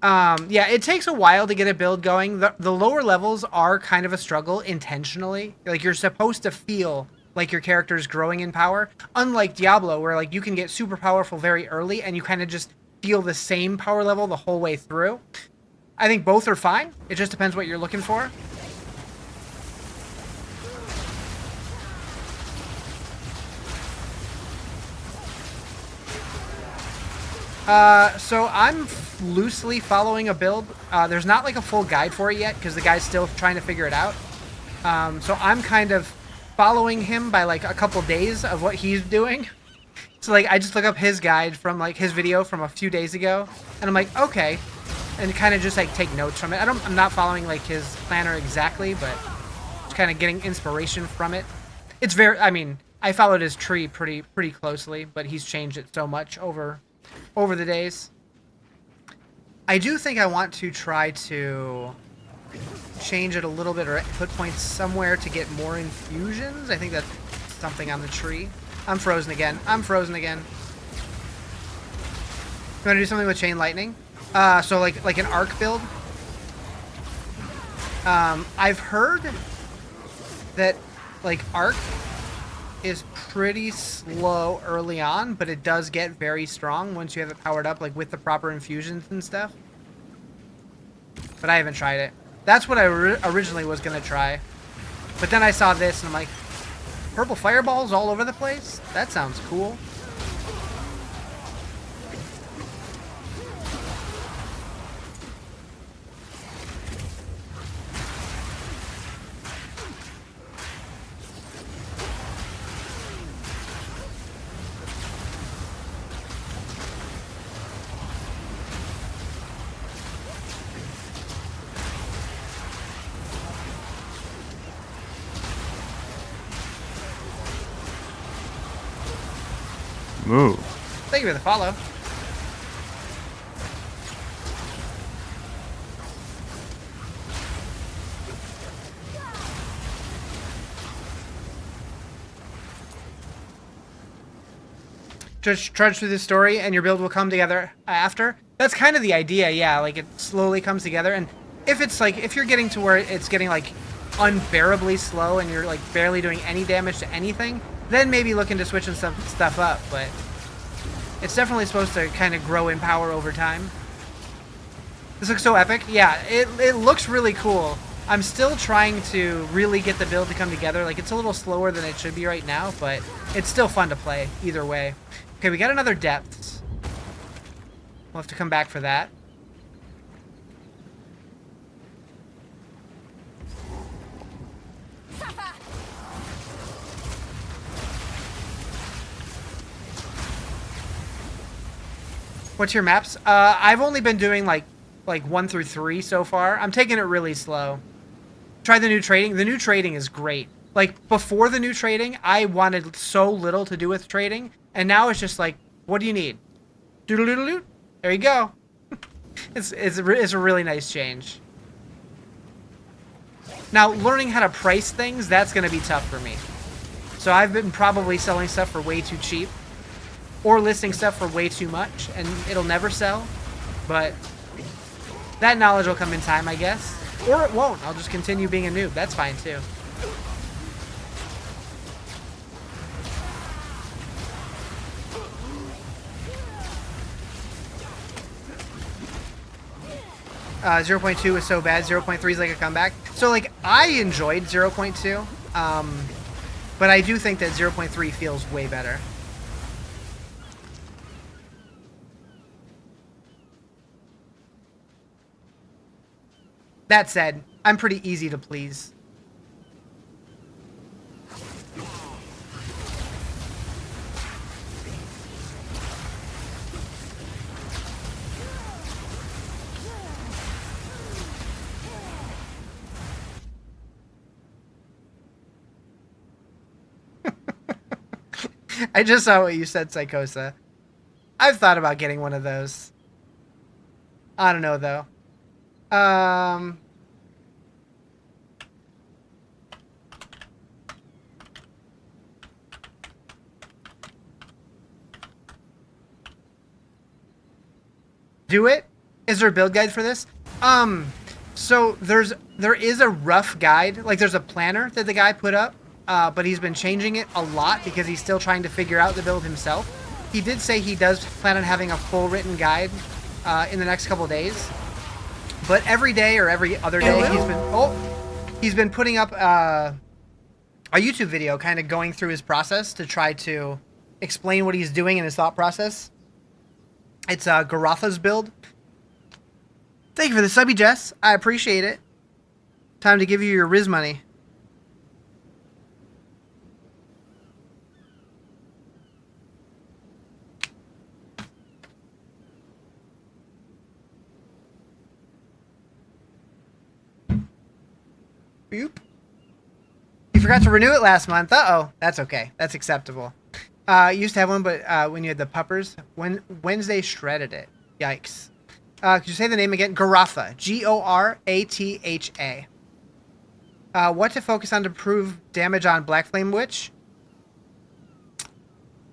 Yeah, it takes a while to get a build going. The lower levels are kind of a struggle intentionally. Like, you're supposed to feel like your character is growing in power. Unlike Diablo, where, like, you can get super powerful very early and you kind of just feel the same power level the whole way through. I think both are fine. It just depends what you're looking for. So I'm loosely following a build. There's not like a full guide for it yet because the guy's still trying to figure it out. So I'm kind of following him by like a couple days of what he's doing. So like I just look up his guide from like his video from a few days ago, and I'm like, okay, and kind of just like take notes from it. I'm not following like his planner exactly, but just kind of getting inspiration from it. It's very, I mean, I followed his tree pretty closely, but he's changed it so much over the days. I do think I want to try to change it a little bit or put points somewhere to get more infusions. I think that's something on the tree. I'm frozen again. I'm frozen again. You want to do something with Chain Lightning? So like an arc build? I've heard that like arc is pretty slow early on, but it does get very strong once you have it powered up, like with the proper infusions and stuff. But I haven't tried it. That's what I originally was gonna try. But then I saw this and I'm like, purple fireballs all over the place? That sounds cool. Move. Thank you for the follow. Just trudge through the story and your build will come together after. That's kind of the idea, yeah. Like, it slowly comes together. And if it's like, if you're getting to where it's getting like unbearably slow and you're like barely doing any damage to anything, then maybe look into switching stuff up. But it's definitely supposed to kind of grow in power over time. This looks so epic. Yeah, it looks really cool. I'm still trying to really get the build to come together. Like, it's a little slower than it should be right now, but it's still fun to play either way. Okay, we got another depths. We'll have to come back for that. What's your maps? I've only been doing like 1 through 3 so far. I'm taking it really slow. Try the new trading. The new trading is great. Like, before the new trading, I wanted so little to do with trading, and now it's just like, what do you need? Doodle-doodle-doo. There you go. It's a really nice change. Now, learning how to price things, that's going to be tough for me. So I've been probably selling stuff for way too cheap, or listing stuff for way too much, and it'll never sell. But that knowledge will come in time, I guess. Or it won't. I'll just continue being a noob. That's fine, too. 0.2 is so bad. 0.3 is like a comeback. So, like, I enjoyed 0.2, but I do think that 0.3 feels way better. That said, I'm pretty easy to please. I just saw what you said, Psychosa. I've thought about getting one of those. I don't know, though. do it. Is there a build guide for this? So there is a rough guide. Like there's a planner that the guy put up, but he's been changing it a lot because he's still trying to figure out the build himself. He did say he does plan on having a full written guide in the next couple of days. But every day or every other day he's been putting up a YouTube video kind of going through his process to try to explain what he's doing in his thought process. It's Garotha's build. Thank you for the subby, Jess. I appreciate it. Time to give you your Riz money. Boop. You forgot to renew it last month. Uh-oh. That's okay. That's acceptable. Used to have one, but when you had the puppers, Wednesday shredded it. Yikes. Could you say the name again? Garotha. G-O-R-A-T-H-A. What to focus on to improve damage on Black Flame Witch?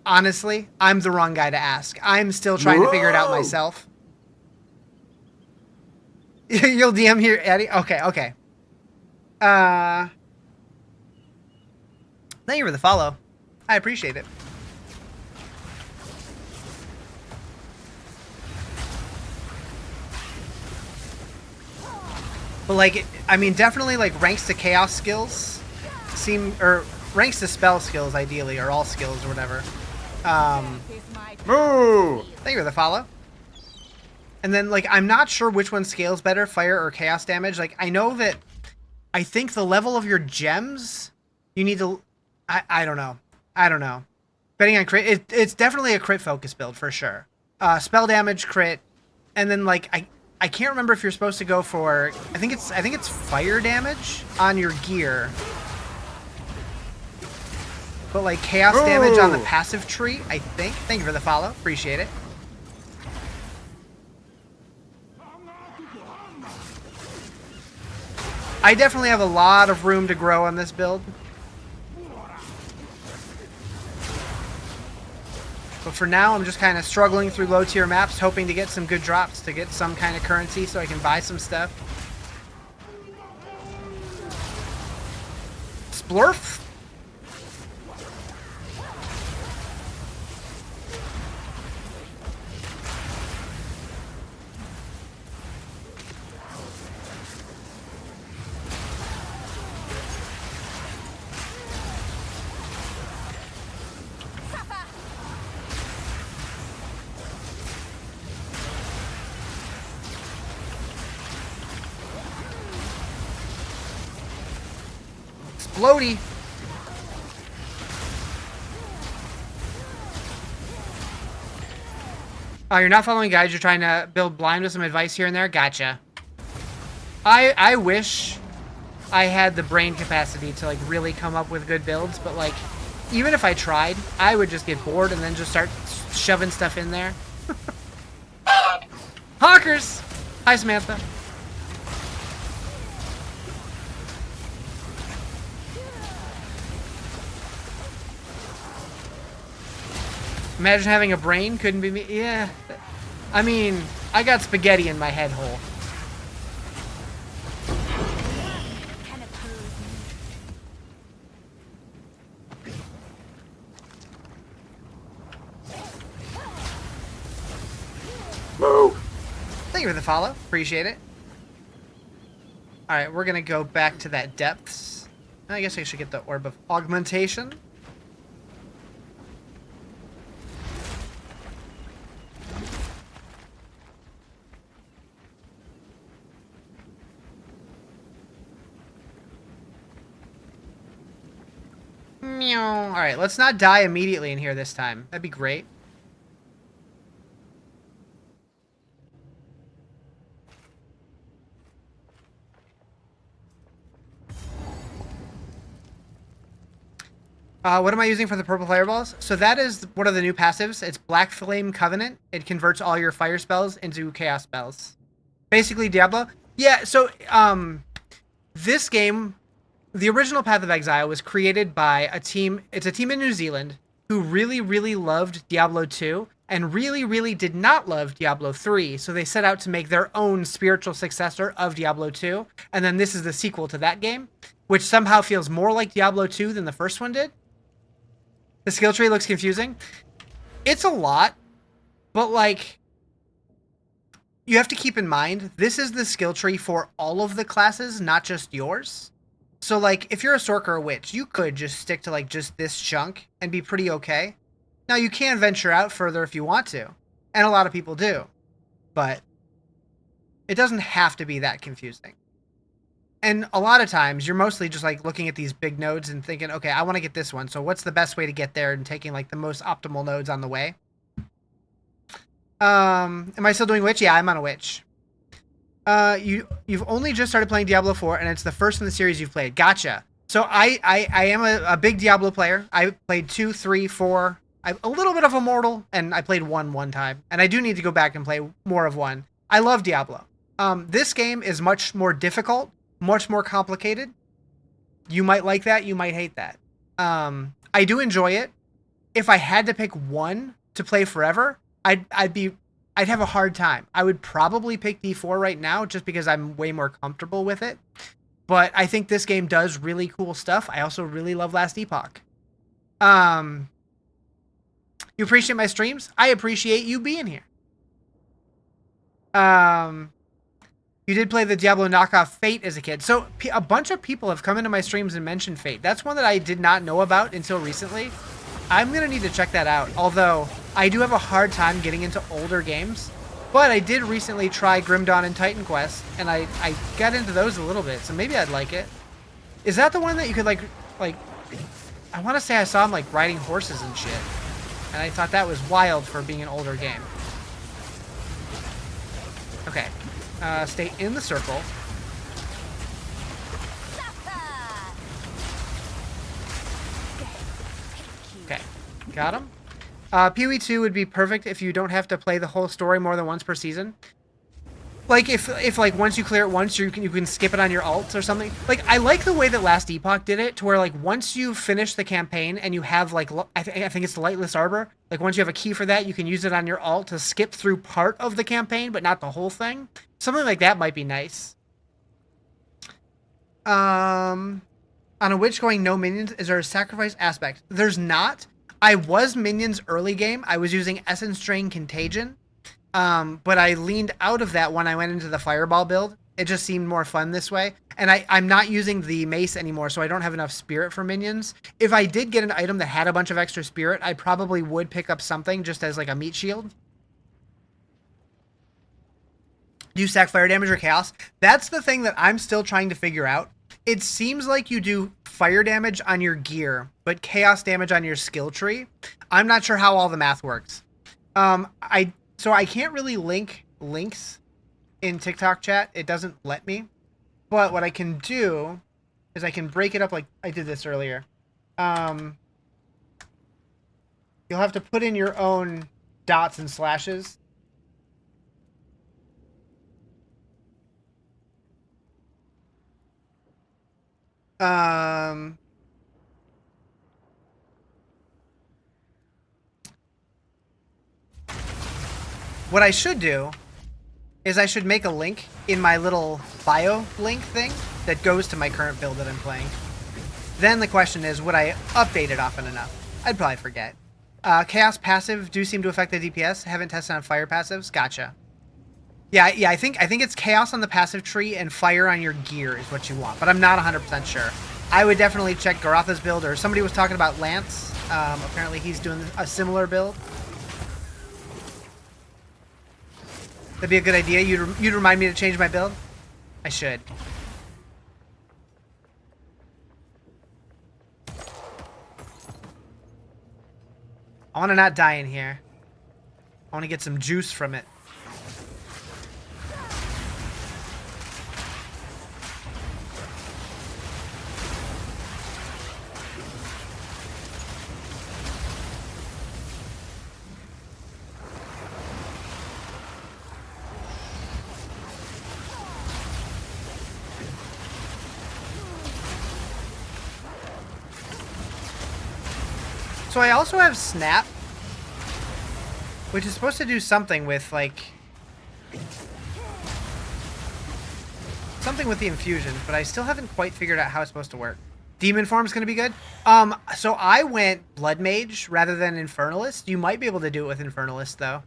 Honestly, I'm the wrong guy to ask. I'm still trying to figure it out myself. You'll DM here, Eddie? Okay, okay. Thank you for the follow. I appreciate it. But like, I mean, definitely like ranks to chaos skills or ranks to spell skills ideally, or all skills or whatever. Moo! Thank you for the follow. And then like, I'm not sure which one scales better, fire or chaos damage. Like, I know that I think the level of your gems, you need to, I don't know. I don't know. Betting on crit, it's definitely a crit focus build for sure. Spell damage, crit, and then like, I can't remember if you're supposed to go for, I think it's fire damage on your gear. But like chaos damage on the passive tree, I think. Thank you for the follow. Appreciate it. I definitely have a lot of room to grow on this build. But for now, I'm just kind of struggling through low-tier maps, hoping to get some good drops, to get some kind of currency so I can buy some stuff. Splurf? Explodey. Oh, you're not following guides. You're trying to build blind with some advice here and there. Gotcha. I wish I had the brain capacity to like really come up with good builds, but like even if I tried, I would just get bored and then just start shoving stuff in there. Hawkers! Hi, Samantha. Imagine having a brain. Couldn't be me. Yeah. I mean, I got spaghetti in my head hole. Moo! Thank you for the follow. Appreciate it. Alright, we're going to go back to that depths. I guess I should get the Orb of Augmentation. Alright, let's not die immediately in here this time. That'd be great. What am I using for the purple fireballs? So that is one of the new passives. It's Black Flame Covenant. It converts all your fire spells into chaos spells. Basically Diablo. Yeah, so this game, the original Path of Exile, was created by a team. It's a team in New Zealand who really, really loved Diablo 2 and really, really did not love Diablo 3, so they set out to make their own spiritual successor of Diablo 2, and then this is the sequel to that game, which somehow feels more like Diablo 2 than the first one did. The skill tree looks confusing. It's a lot, but like, you have to keep in mind, this is the skill tree for all of the classes, not just yours. So like, if you're a sorcerer or a witch, you could just stick to like just this chunk and be pretty okay. Now you can venture out further if you want to, and a lot of people do, but it doesn't have to be that confusing. And a lot of times you're mostly just like looking at these big nodes and thinking, okay, I want to get this one. So what's the best way to get there, and taking like the most optimal nodes on the way. Am I still doing witch? Yeah, I'm on a witch. You've only just started playing Diablo 4, and it's the first in the series you've played. Gotcha. So I am a big Diablo player. I played 2, 3, 4. I'm a little bit of Immortal, and I played 1 one time. And I do need to go back and play more of 1. I love Diablo. This game is much more difficult, much more complicated. You might like that, you might hate that. I do enjoy it. If I had to pick one to play forever, I'd have a hard time. I would probably pick D4 right now just because I'm way more comfortable with it. But I think this game does really cool stuff. I also really love Last Epoch. You appreciate my streams? I appreciate you being here. You did play the Diablo knockoff Fate as a kid. So a bunch of people have come into my streams and mentioned Fate. That's one that I did not know about until recently. I'm going to need to check that out. Although I do have a hard time getting into older games. But I did recently try Grim Dawn and Titan Quest, and I got into those a little bit, so maybe I'd like it. Is that the one that you could like I want to say I saw him like riding horses and shit. And I thought that was wild for being an older game. Okay. Stay in the circle. Okay. Got him. PoE 2 would be perfect if you don't have to play the whole story more than once per season. Like, if like, once you clear it once, you can skip it on your alts or something. Like, I like the way that Last Epoch did it, to where, like, once you finish the campaign and you have, like, I think it's the Lightless Arbor, like, once you have a key for that, you can use it on your alt to skip through part of the campaign, but not the whole thing. Something like that might be nice. On a witch going no minions, is there a sacrifice aspect? There's not. I was minions early game. I was using Essence Drain Contagion. But I leaned out of that when I went into the Fireball build. It just seemed more fun this way. And I'm not using the mace anymore, so I don't have enough spirit for minions. If I did get an item that had a bunch of extra spirit, I probably would pick up something just as like a meat shield. Do you stack fire damage or chaos? That's the thing that I'm still trying to figure out. It seems like you do fire damage on your gear, but chaos damage on your skill tree. I'm not sure how all the math works. So I can't really link links in TikTok chat. It doesn't let me. But what I can do is I can break it up like I did this earlier. You'll have to put in your own dots and slashes. What I should do is I should make a link in my little bio link thing that goes to my current build that I'm playing. Then the question is, would I update it often enough? I'd probably forget. Chaos passive do seem to affect the DPS. Haven't tested on fire passives. Gotcha. Yeah. I think it's chaos on the passive tree and fire on your gear is what you want, but I'm not 100% sure. I would definitely check Garotha's build, or somebody was talking about Lance. Apparently he's doing a similar build. That'd be a good idea. You'd remind me to change my build? I should. I want to not die in here. I want to get some juice from it. So I also have Snap. Which is supposed to do something with, like... something with the infusion, but I still haven't quite figured out how it's supposed to work. Demon form's gonna be good. So I went Blood Mage rather than Infernalist. You might be able to do it with Infernalist, though.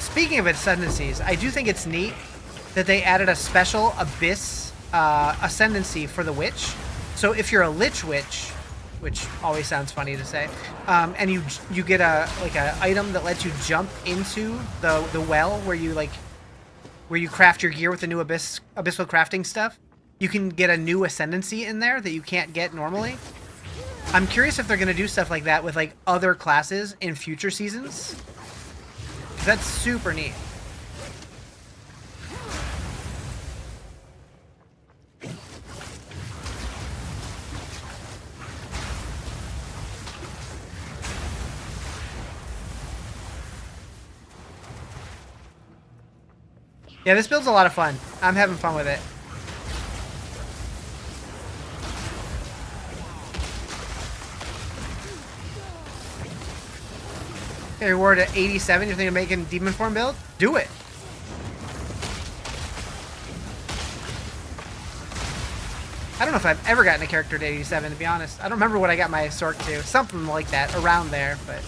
Speaking of ascendancies, I do think it's neat that they added a special Abyss ascendancy for the Witch. So if you're a Lich Witch, which always sounds funny to say, and you get a item that lets you jump into the well where you craft your gear with the new abyssal crafting stuff, you can get a new ascendancy in there that you can't get normally. I'm curious if they're gonna do stuff like that with like other classes in future seasons. 'Cause that's super neat. Yeah, this build's a lot of fun. I'm having fun with it. Okay, reward at 87. You're thinking of making demon form build? Do it. I don't know if I've ever gotten a character to 87, to be honest. I don't remember what I got my Sork to. Something like that, around there, but...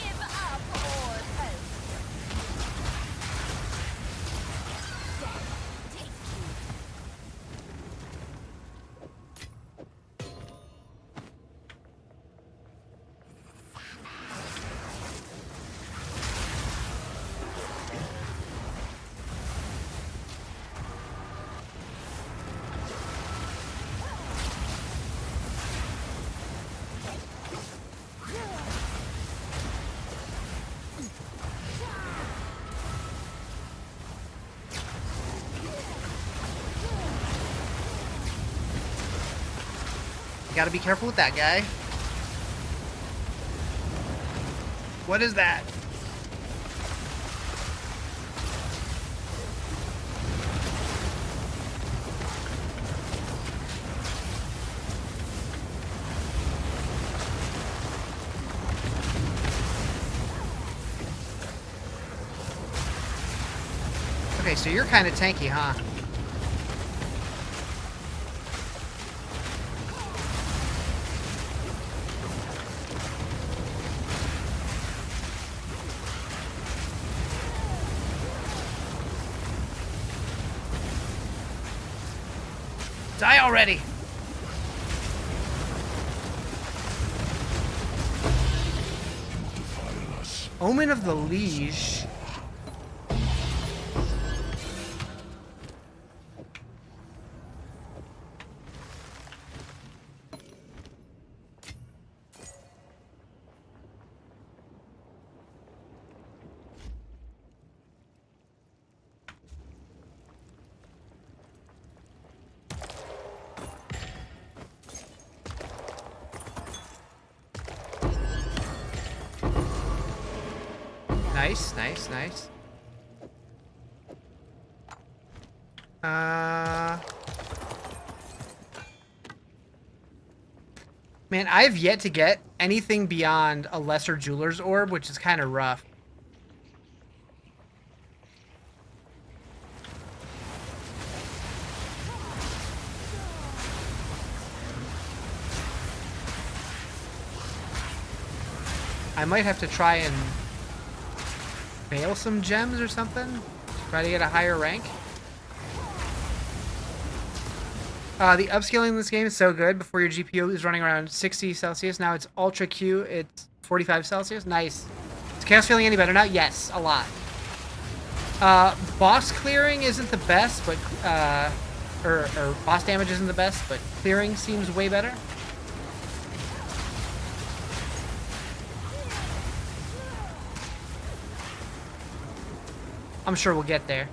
Give up all hope. Death take you. Gotta be careful with that guy. What is that? Okay, so you're kind of tanky, huh? Die already! Omen of the Liege. Nice, nice, nice. Man, I've yet to get anything beyond a lesser jeweler's orb, which is kind of rough. I might have to try and bail some gems or something. Try to get a higher rank. The upscaling in this game is so good. Before your GPU is running around 60 Celsius. Now it's Ultra Q. It's 45 Celsius. Nice. Is Chaos feeling any better now? Yes, a lot. Boss clearing isn't the best, but or boss damage isn't the best, but clearing seems way better. I'm sure we'll get there.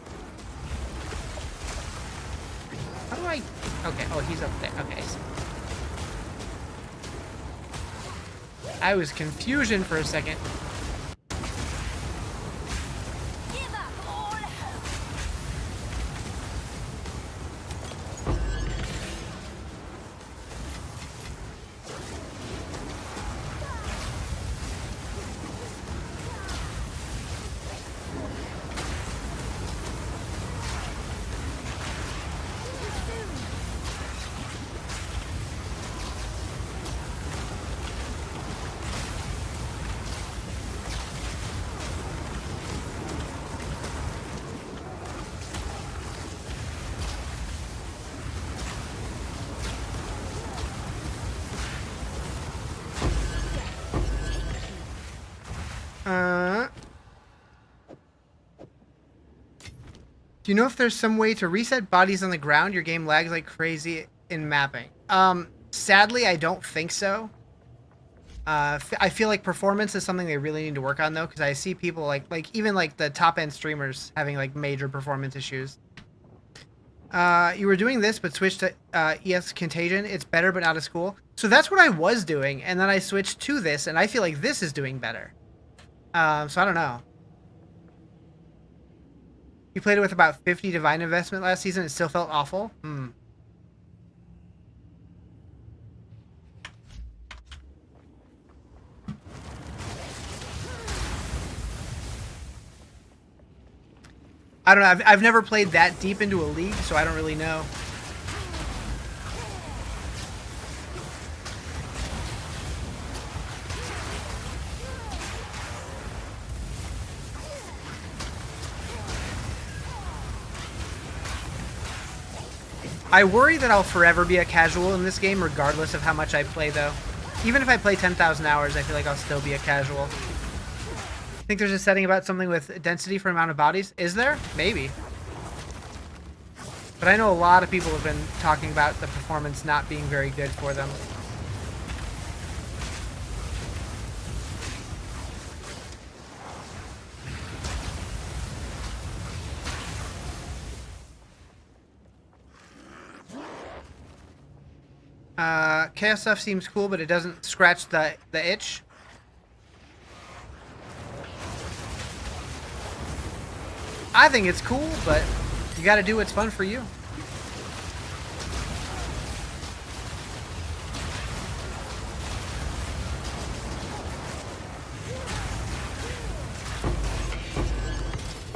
How do I... Okay, oh, he's up there. Okay. I was confusion for a second. Give up all hope. Do you know if there's some way to reset bodies on the ground? Your game lags like crazy in mapping. Sadly, I don't think so. I feel like performance is something they really need to work on though, because I see people like even like the top end streamers having like major performance issues. You were doing this, but switched to ES Contagion. It's better, but not as cool. So that's what I was doing, and then I switched to this, and I feel like this is doing better. So I don't know. You played it with about 50 divine investment last season. It still felt awful. I don't know. I've never played that deep into a league, so I don't really know. I worry that I'll forever be a casual in this game, regardless of how much I play, though. Even if I play 10,000 hours, I feel like I'll still be a casual. I think there's a setting about something with density for amount of bodies. Is there? Maybe. But I know a lot of people have been talking about the performance not being very good for them. Chaos stuff seems cool, but it doesn't scratch the itch. I think it's cool, but you gotta do what's fun for you.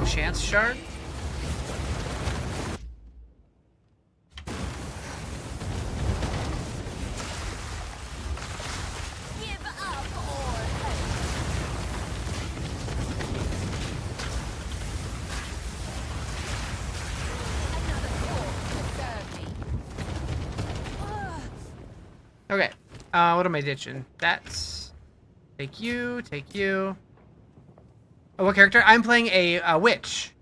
Chance shard? Give up all hope. Another corpse to serve me. Okay. What am I ditching? That's... Take you, take you. Oh, what character? I'm playing a witch.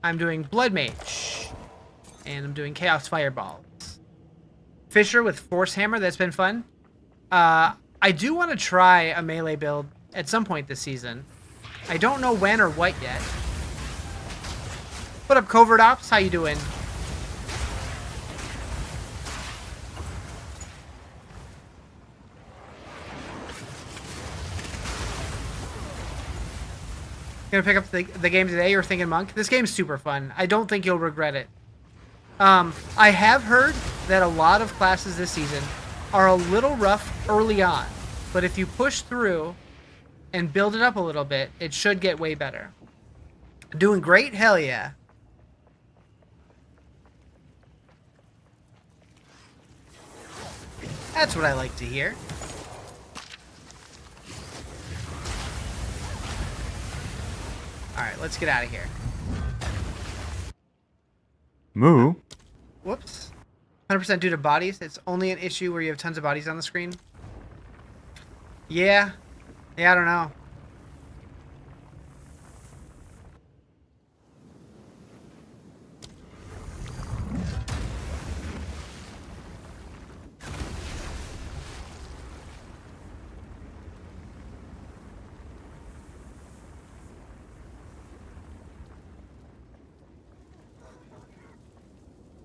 I'm doing Blood Mage. And I'm doing Chaos Fireballs. Fisher with Force Hammer, that's been fun. I do want to try a melee build at some point this season. I don't know when or what yet. What up, Covert Ops? How you doing? Gonna pick up the game today. You're thinking Monk? This game's super fun. I don't think you'll regret it. I have heard that a lot of classes this season are a little rough early on, but if you push through and build it up a little bit, it should get way better. Doing great? Hell yeah. That's what I like to hear. Alright, let's get out of here. Moo? Whoops. 100% due to bodies. It's only an issue where you have tons of bodies on the screen. Yeah. Yeah, I don't know.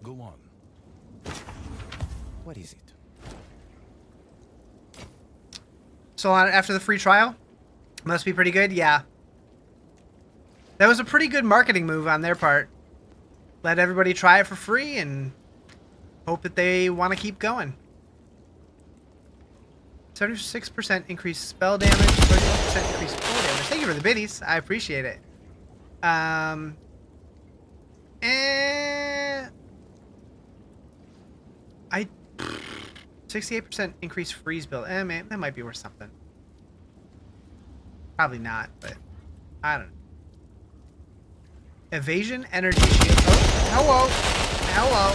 Go on. What is it? So after the free trial? Must be pretty good? Yeah. That was a pretty good marketing move on their part. Let everybody try it for free and hope that they want to keep going. 76% increased spell damage, 31% increased core damage. Thank you for the biddies. I appreciate it. I 68% increased freeze build. Man, that might be worth something. Probably not, but I don't know. Evasion, energy shield. Oh, hello.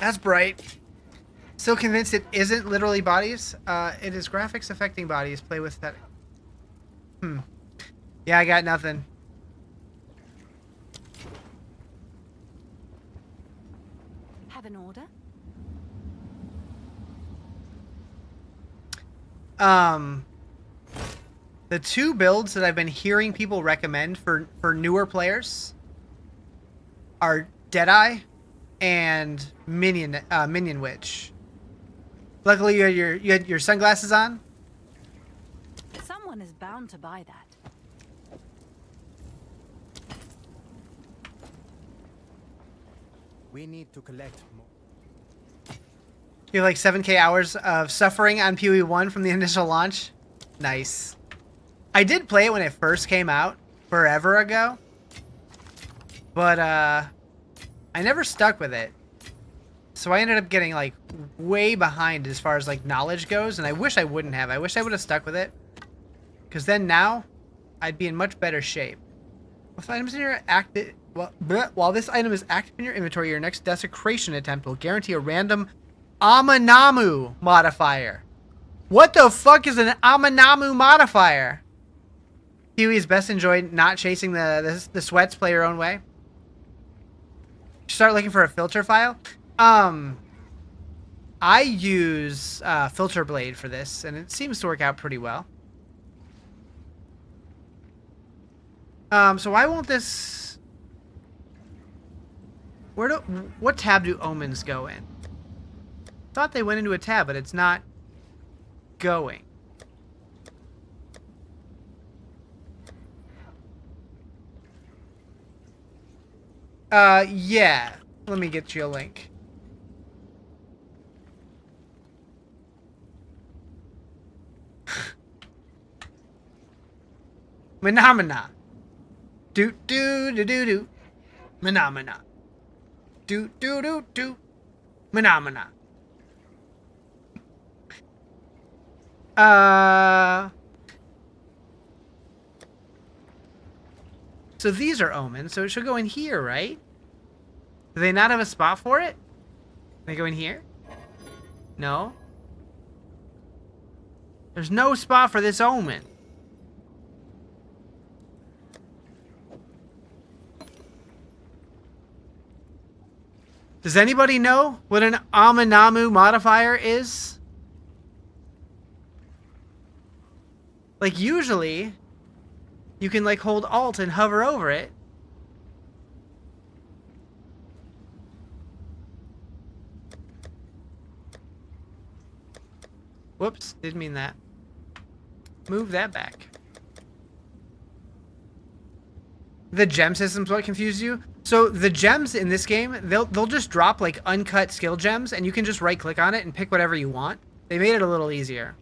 That's bright. Still convinced it isn't literally bodies. It is graphics affecting bodies. Play with that. Yeah, I got nothing. Have an order? The two builds that I've been hearing people recommend for newer players are Deadeye and Minion Witch. Luckily, you had your sunglasses on. Someone is bound to buy that. We need to collect more. You have like 7K hours of suffering on PoE 1 from the initial launch. Nice. I did play it when it first came out forever ago, but I never stuck with it. So I ended up getting like way behind as far as like knowledge goes, and I wish I wouldn't have. I wish I would have stuck with it, because then now I'd be in much better shape. With items in your active, while this item is active in your inventory, your next desecration attempt will guarantee a random Amanamu modifier. What the fuck is an Amanamu modifier? PoE is best enjoyed not chasing the sweats. Play your own way. Start looking for a filter file. I use Filter Blade for this, and it seems to work out pretty well. So why won't this? What tab do omens go in? Thought they went into a tab, but it's not going. Yeah. Let me get you a link. Phenomena. Do do do do do. Phenomena. Do do do do. Phenomena. So these are omens, so it should go in here, right? Do they not have a spot for it? They go in here? No? There's no spot for this omen. Does anybody know what an Amanamu modifier is? Like, usually, you can, like, hold Alt and hover over it. Whoops, didn't mean that. Move that back. The gem system's what confused you? So the gems in this game, they'll just drop like uncut skill gems, and you can just right click on it and pick whatever you want. They made it a little easier.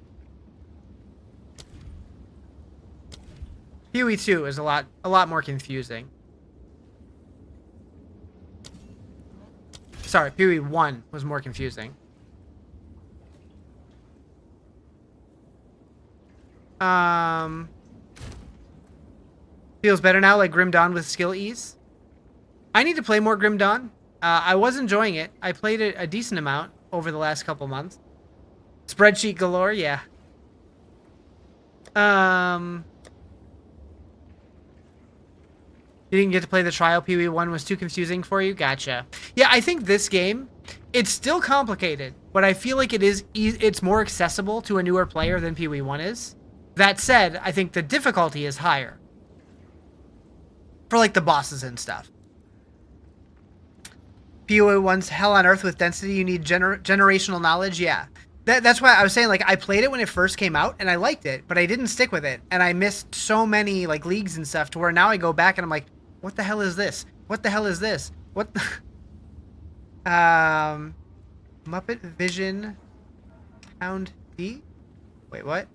PoE 2 is a lot more confusing. Sorry, PoE 1 was more confusing. Feels better now, like Grim Dawn with skill ease. I need to play more Grim Dawn. I was enjoying it. I played it a decent amount over the last couple months. Spreadsheet galore, yeah. You didn't get to play the trial. PoE 1 was too confusing for you? Gotcha. Yeah, I think this game, it's still complicated, but I feel like it's more accessible to a newer player than PoE 1 is. That said, I think the difficulty is higher. For like the bosses and stuff. PoE 1's hell on earth with density. You need generational knowledge. Yeah. That's why I was saying, like, I played it when it first came out and I liked it, but I didn't stick with it. And I missed so many like leagues and stuff to where now I go back and I'm like, what the hell is this? What the hell is this? What the Muppet Vision Hound D? Wait, what?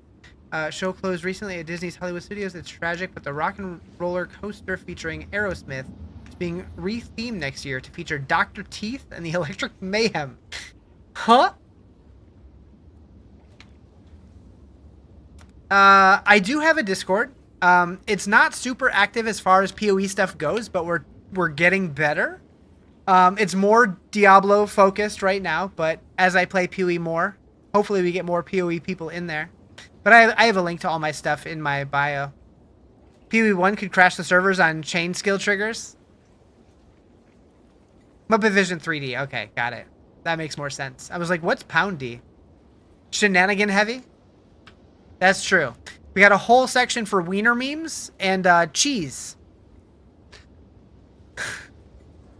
Show closed recently at Disney's Hollywood Studios. It's tragic, but the rock and roller coaster featuring Aerosmith is being rethemed next year to feature Dr. Teeth and the Electric Mayhem. Huh? I do have a Discord. It's not super active as far as PoE stuff goes, but we're getting better. It's more Diablo focused right now, but as I play PoE more, hopefully we get more PoE people in there. But I have a link to all my stuff in my bio. PoE1 could crash the servers on chain skill triggers. Muppet Vision 3D. Okay, got it. That makes more sense. I was like, what's Poundy? Shenanigan heavy? That's true. We got a whole section for wiener memes and cheese.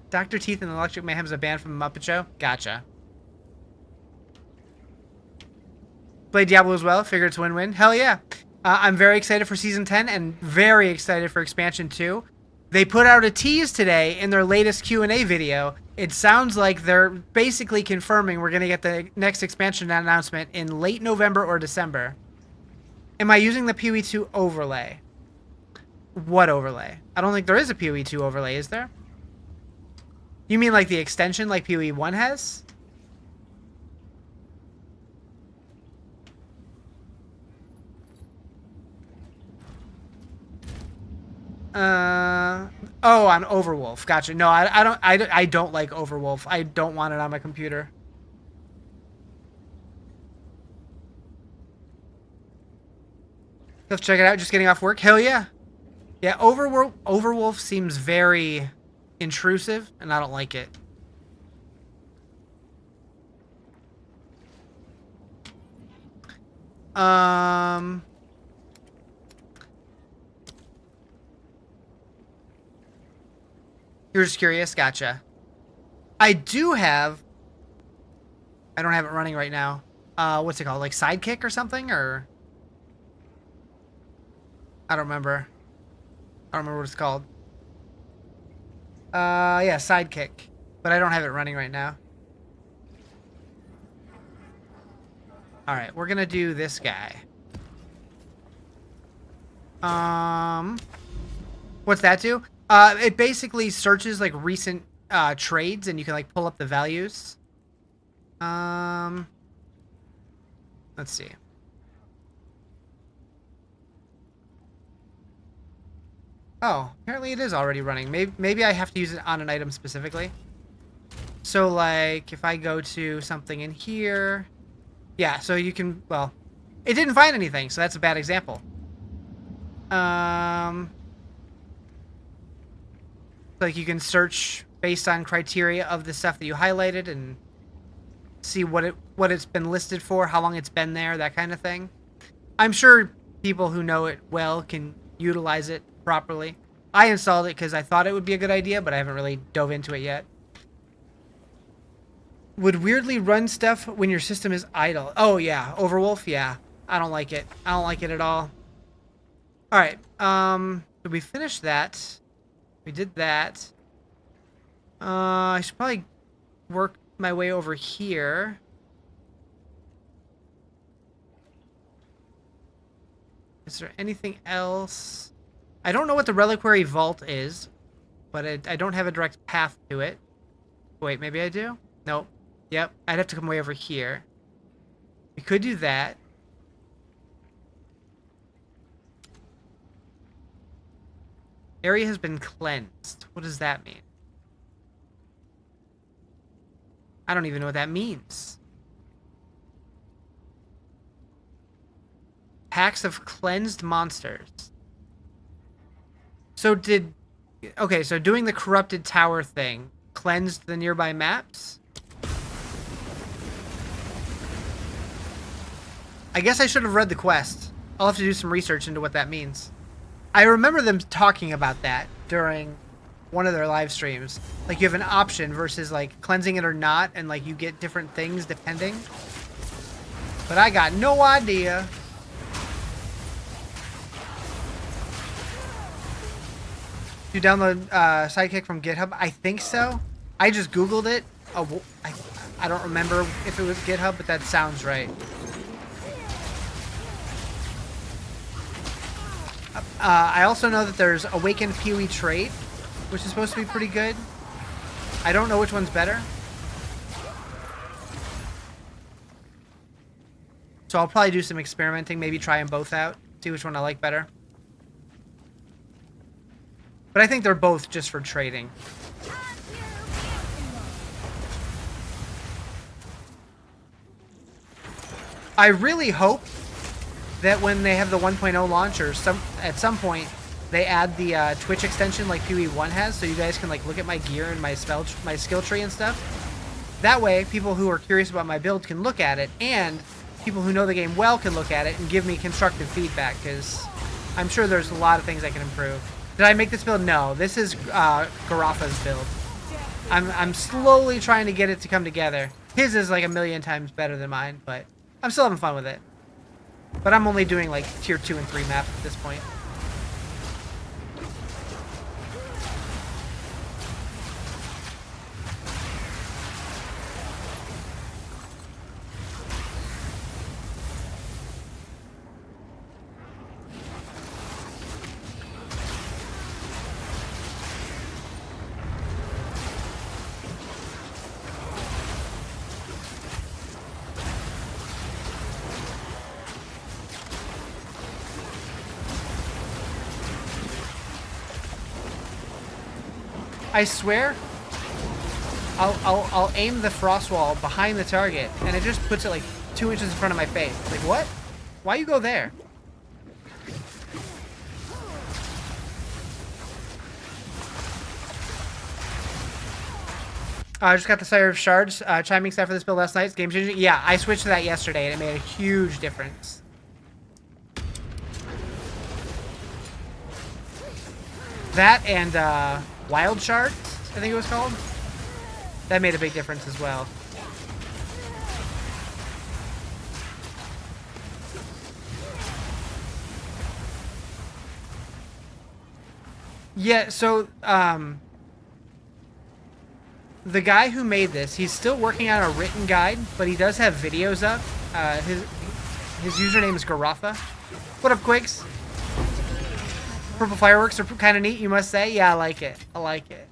Dr. Teeth and Electric Mayhem is a band from the Muppet Show? Gotcha. Played Diablo as well. Figure it's win-win. Hell yeah. I'm very excited for Season 10 and very excited for Expansion 2. They put out a tease today in their latest Q&A video. It sounds like they're basically confirming we're going to get the next expansion announcement in late November or December. Am I using the PoE 2 overlay? What overlay? I don't think there is a PoE 2 overlay, is there? You mean like the extension like PoE 1 has? Oh, on Overwolf. Gotcha. No, I don't like Overwolf. I don't want it on my computer. Let's check it out. Just getting off work. Hell yeah. Yeah, Overwolf seems very intrusive, and I don't like it. You're just curious? Gotcha. I don't have it running right now. What's it called? Like Sidekick or something? Or I don't remember. I don't remember what it's called. Yeah, Sidekick. But I don't have it running right now. Alright, we're gonna do this guy. What's that do? It basically searches like recent trades, and you can like pull up the values. Let's see. Oh, apparently it is already running. Maybe I have to use it on an item specifically. So like if I go to something in here, yeah. So you can, well, it didn't find anything, so that's a bad example. Like you can search based on criteria of the stuff that you highlighted and see what it's been listed for, how long it's been there, that kind of thing. I'm sure people who know it well can utilize it properly. I installed it because I thought it would be a good idea, but I haven't really dove into it yet. Would weirdly run stuff when your system is idle. Oh yeah, Overwolf, yeah. I don't like it. I don't like it at all. Alright, did we finish that? We did that. I should probably work my way over here. Is there anything else? I don't know what the Reliquary Vault is, but I don't have a direct path to it. Wait, maybe I do? Nope. Yep, I'd have to come way over here. We could do that. Area has been cleansed. What does that mean? I don't even know what that means. Packs of cleansed monsters. So okay, so doing the corrupted tower thing cleansed the nearby maps? I guess I should have read the quest. I'll have to do some research into what that means. I remember them talking about that during one of their live streams. Like you have an option versus like cleansing it or not, and like you get different things depending. But I got no idea. You download Sidekick from GitHub? I think so. I just Googled it. Oh, I don't remember if it was GitHub, but that sounds right. I also know that there's Awakened PoE Trade, which is supposed to be pretty good. I don't know which one's better. So I'll probably do some experimenting, maybe try them both out, see which one I like better. But I think they're both just for trading. I really hope that when they have the 1.0 launch or at some point they add the Twitch extension like PoE1 has, so you guys can like look at my gear and my skill tree and stuff. That way, people who are curious about my build can look at it, and people who know the game well can look at it and give me constructive feedback, because I'm sure there's a lot of things I can improve. Did I make this build? No. This is Garafa's build. I'm slowly trying to get it to come together. His is like a million times better than mine, but I'm still having fun with it. But I'm only doing like tier 2 and 3 maps at this point. I swear, I'll aim the frost wall behind the target, and it just puts it like 2 inches in front of my face. Like, what? Why you go there? I just got the Sire of Shards chiming set for this build last night. It's game changing. Yeah, I switched to that yesterday, and it made a huge difference. That and Wild Shards, I think it was called. That made a big difference as well. Yeah, so the guy who made this, he's still working on a written guide, but he does have videos up. His username is Garafa. What up, Quakes? Purple fireworks are kind of neat, you must say. Yeah, I like it. I like it.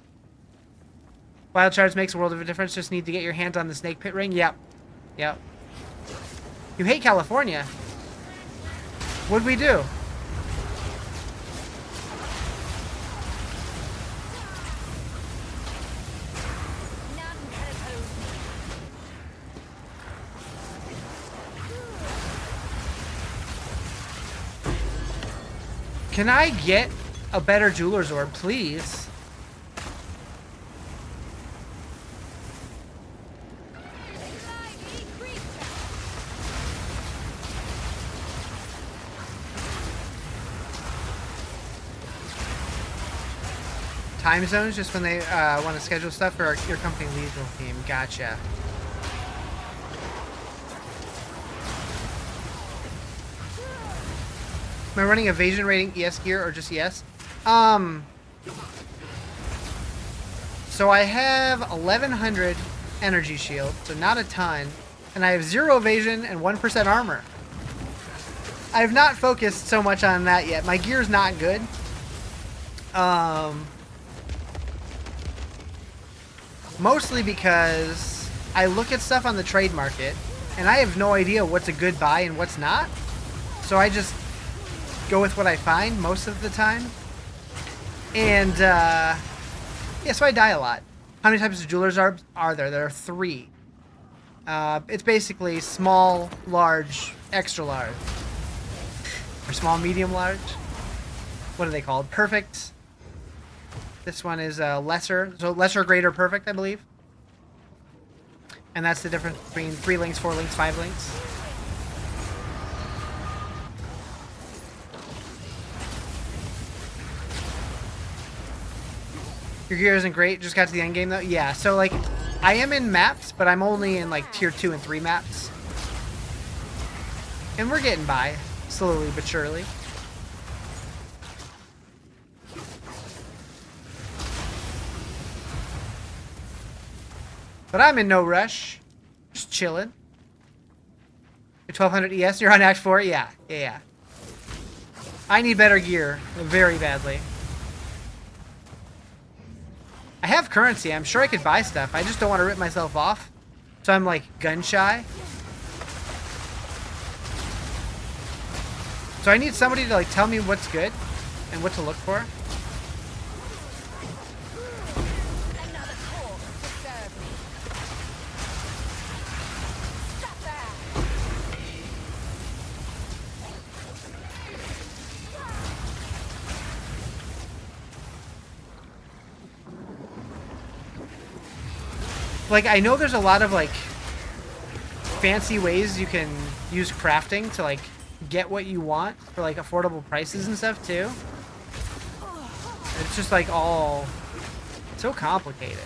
Wild Shards makes a world of a difference. Just need to get your hands on the snake pit ring. Yep. Yep. You hate California. What'd we do? Can I get a better jeweler's orb, please? Time zones, just when they want to schedule stuff for your company legal team. Gotcha. Am I running evasion rating ES gear or just ES? So I have 1100 energy shield, so not a ton, and I have 0 evasion and 1% armor. I have not focused so much on that yet. My gear's not good. Mostly because I look at stuff on the trade market, and I have no idea what's a good buy and what's not. So I just go with what I find most of the time. And, yeah, so I die a lot. How many types of jewelers are there? There are 3. It's basically small, large, extra large. Or small, medium, large. What are they called? Perfect. This one is lesser. So lesser, greater, perfect, I believe. And that's the difference between 3 links, 4 links, 5 links. Your gear isn't great, just got to the end game though? Yeah, so like, I am in maps, but I'm only in like tier 2 and 3 maps. And we're getting by, slowly but surely. But I'm in no rush, just chilling. You're 1200 ES, you're on Act 4? Yeah. I need better gear, very badly. I have currency. I'm sure I could buy stuff. I just don't want to rip myself off. So I'm like gun shy. So I need somebody to like tell me what's good and what to look for. Another corpse to serve me. Stop that. Like, I know there's a lot of, like, fancy ways you can use crafting to, like, get what you want for, like, affordable prices and stuff, too. It's just, like, all so complicated.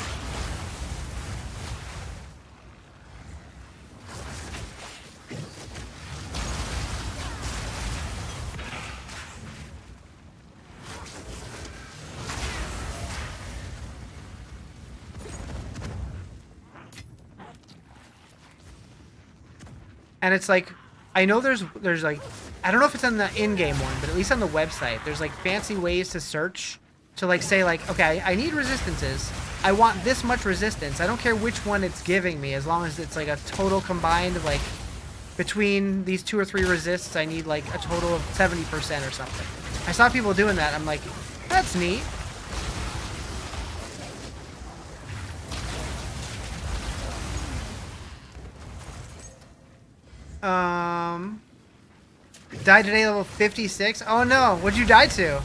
And it's like, I know there's like, I don't know if it's on the in-game one, but at least on the website, there's like fancy ways to search to like say like, okay, I need resistances. I want this much resistance. I don't care which one it's giving me, as long as it's like a total combined like between these 2 or 3 resists, I need like a total of 70% or something. I saw people doing that. I'm like, that's neat. Died today level 56. Oh no, what'd you die to?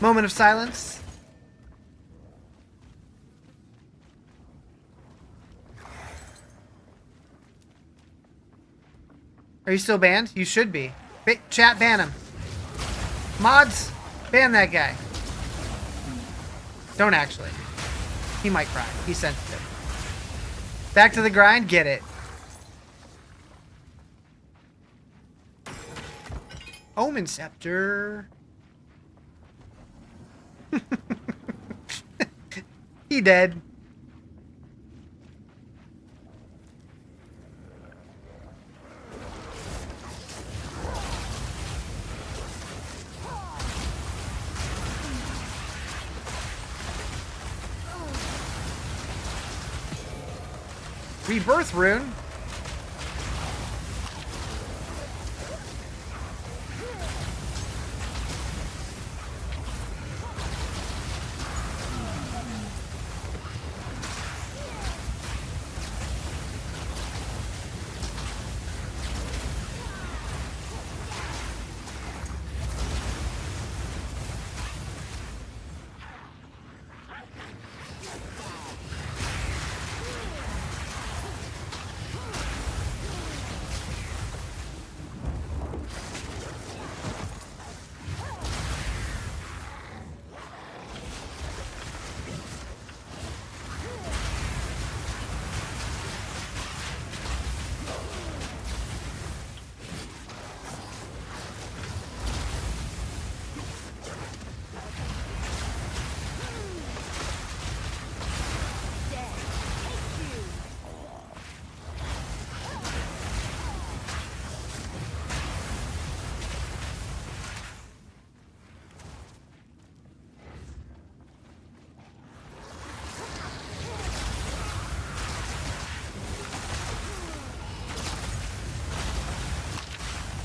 Moment of silence. Are you still banned? You should be. Chat, ban him. Mods, ban that guy. Don't actually. He might cry. He's sensitive. Back to the grind, get it. Omen Scepter. He dead. Rebirth rune.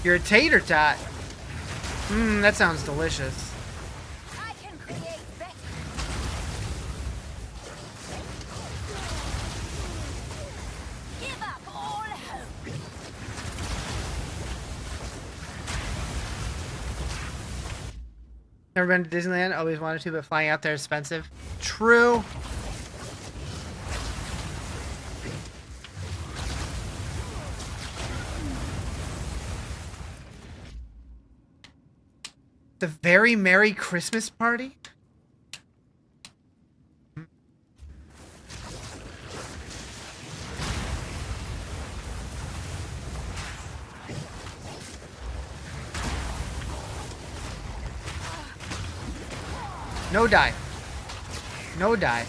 You're a tater tot. Mmm, that sounds delicious. I can create better. Give up all hope. Never been to Disneyland? Always wanted to, but flying out there is expensive. True. The Very Merry Christmas Party? No die. No die.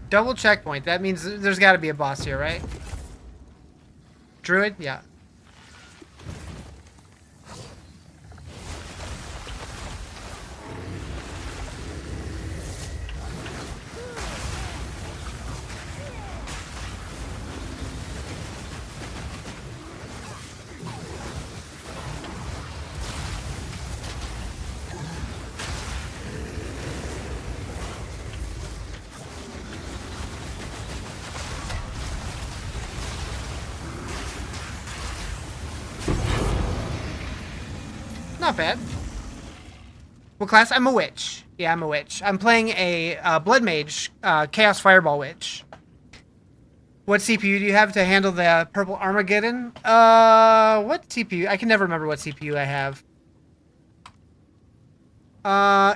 Double checkpoint. That means there's got to be a boss here, right? Druid? Yeah. Not bad. What class? I'm a witch. Yeah, I'm a witch. I'm playing a blood mage, Chaos Fireball witch. What CPU do you have to handle the purple Armageddon? What CPU? I can never remember what CPU I have.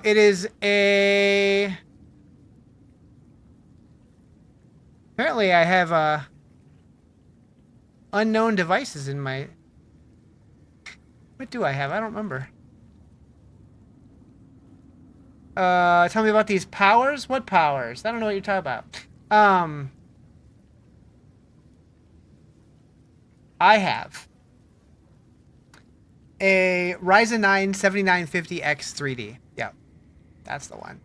It is a... Apparently I have, unknown devices in my... What do I have? I don't remember. Tell me about these powers? What powers? I don't know what you're talking about. I have a Ryzen 9 7950X 3D. Yep. That's the one.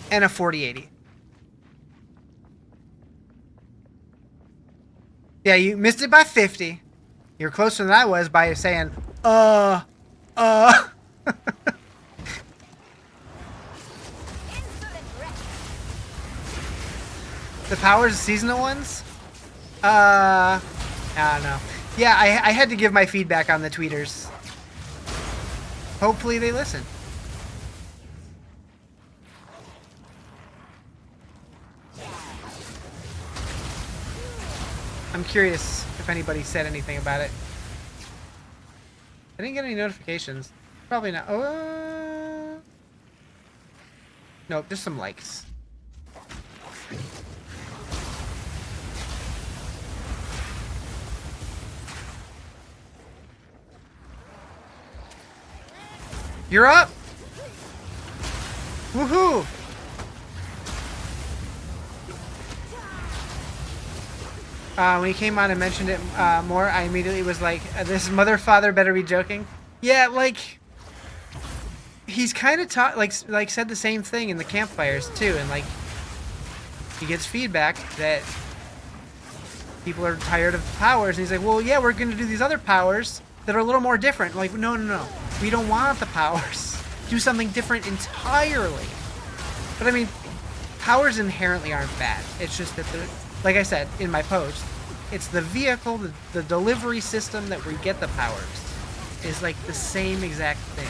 And a 4080. Yeah, you missed it by 50. You're closer than I was by saying, The powers, seasonal ones? I don't know. Yeah, I had to give my feedback on the tweeters. Hopefully they listen. I'm curious if anybody said anything about it. I didn't get any notifications. Probably not. Oh. Nope, just some likes. You're up! Woohoo! When he came on and mentioned it more, I immediately was like, this mother father better be joking. Yeah, like, he's kind of taught, like said the same thing in the campfires too, and like, he gets feedback that people are tired of powers, and he's like, well, yeah, we're going to do these other powers that are a little more different. Like, no. We don't want the powers. Do something different entirely. But I mean, powers inherently aren't bad. It's just that, like I said in my post, it's the vehicle, the delivery system that we get the powers is like the same exact thing.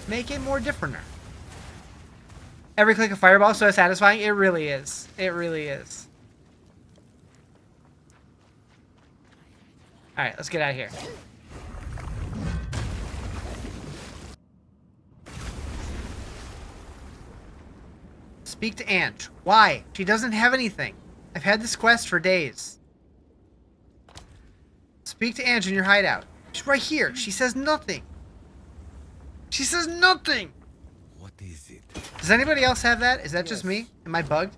Make it more differenter. Every click of fireball is so satisfying. It really is. It really is. All right, let's get out of here. Speak to Ant. Why? She doesn't have anything. I've had this quest for days. Speak to Ant in your hideout. She's right here. She says nothing. She says nothing. What is it? Does anybody else have that? Is that just me? Am I bugged?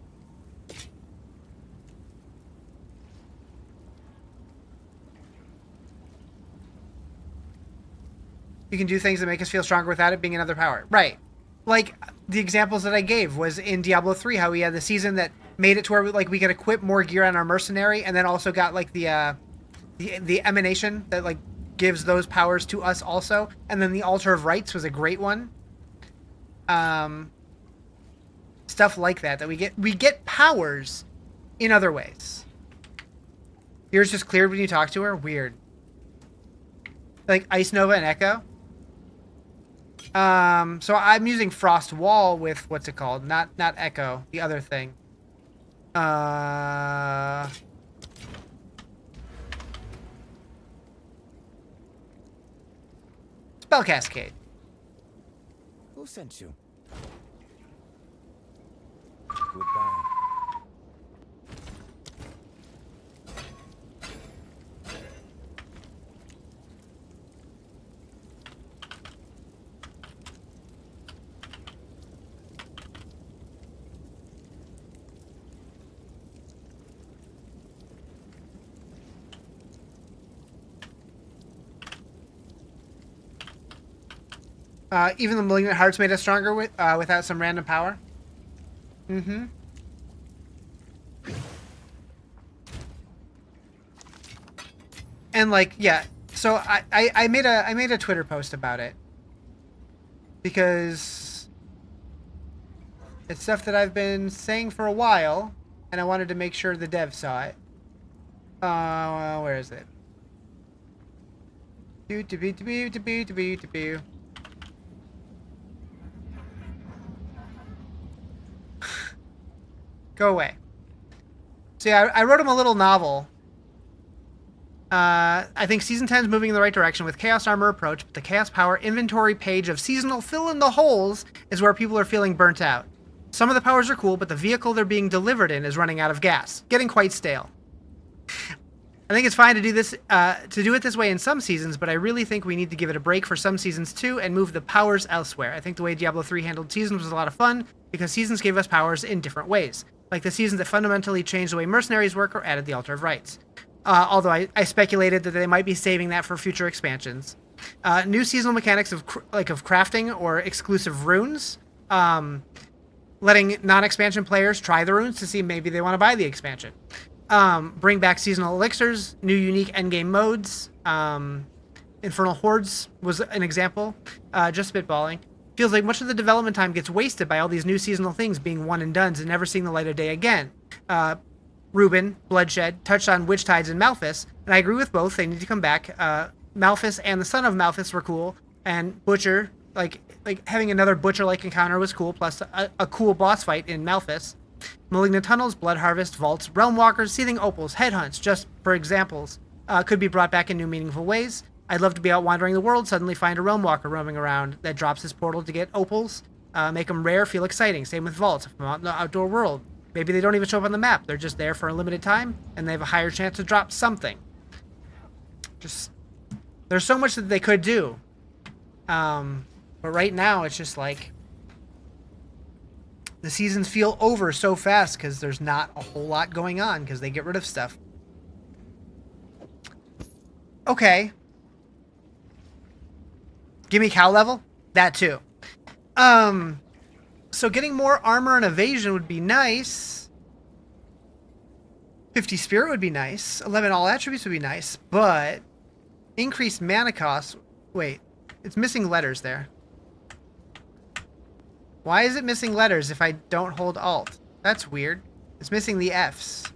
You can do things that make us feel stronger without it being another power. Right. Like, the examples that I gave was in Diablo 3, how we had the season that made it to where we could equip more gear on our mercenary, and then also got, like, the emanation that, like, gives those powers to us also. And then the Altar of Rights was a great one. Stuff like that we get powers in other ways. Yours just cleared when you talk to her? Weird. Like Ice Nova and Echo? So I'm using Frost Wall with, what's it called? Not Echo, the other thing. Spell Cascade. Who sent you? Goodbye. Even the Malignant Hearts made us stronger without some random power. Mm-hmm. And like, yeah. So I made a Twitter post about it because it's stuff that I've been saying for a while, and I wanted to make sure the devs saw it. Where is it? Do do do do do do do do do. Go away. So yeah, I wrote him a little novel. I think Season 10 is moving in the right direction with Chaos Armor approach, but the Chaos Power inventory page of seasonal fill-in-the-holes is where people are feeling burnt out. Some of the powers are cool, but the vehicle they're being delivered in is running out of gas, getting quite stale. I think it's fine to do this, to do it this way in some seasons, but I really think we need to give it a break for some seasons too and move the powers elsewhere. I think the way Diablo 3 handled seasons was a lot of fun because seasons gave us powers in different ways, like the seasons that fundamentally changed the way mercenaries work or added the Altar of Rights. Although I speculated that they might be saving that for future expansions. New seasonal mechanics of crafting or exclusive runes. Letting non-expansion players try the runes to see maybe they want to buy the expansion. Bring back seasonal elixirs, new unique endgame modes. Infernal Hordes was an example. Just spitballing. Feels like much of the development time gets wasted by all these new seasonal things being one and dones and never seeing the light of day again. Reuben, Bloodshed, touched on Witch Tides and Malphus, and I agree with both. They need to come back. Malphus and the son of Malphus were cool, and Butcher, like having another Butcher-like encounter was cool, plus a cool boss fight in Malphus. Malignant Tunnels, Blood Harvest, Vaults, Realm Walkers, Seething Opals, Headhunts, just for examples, could be brought back in new meaningful ways. I'd love to be out wandering the world, suddenly find a Realm Walker roaming around that drops his portal to get Opals, make them rare, feel exciting. Same with Vaults, if I'm out in the outdoor world. Maybe they don't even show up on the map. They're just there for a limited time, and they have a higher chance to drop something. Just, there's so much that they could do. But right now, it's just like, the seasons feel over so fast because there's not a whole lot going on because they get rid of stuff. Okay. Give me cow level? That too. So getting more armor and evasion would be nice. 50 spirit would be nice. 11 all attributes would be nice. But increased mana cost. Wait, it's missing letters there. Why is it missing letters if I don't hold alt? That's weird. It's missing the Fs.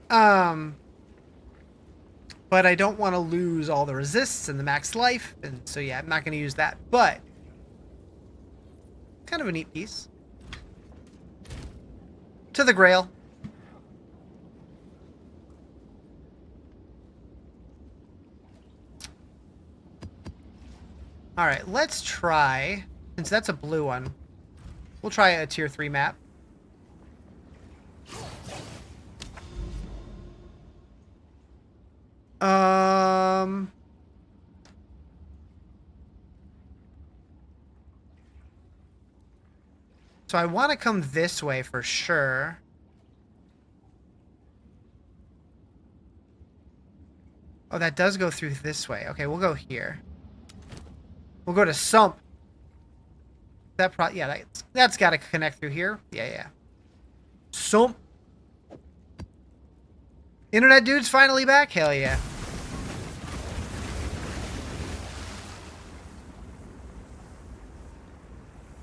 But I don't want to lose all the resists and the max life. And so yeah, I'm not going to use that. But kind of a neat piece. To the Grail. Alright, let's try, since that's a blue one, we'll try a tier 3 map. So I want to come this way for sure. Oh, that does go through this way. Okay, we'll go here. We'll go to Sump. Yeah, that's got to connect through here. Yeah. Sump. Internet dude's finally back? Hell yeah.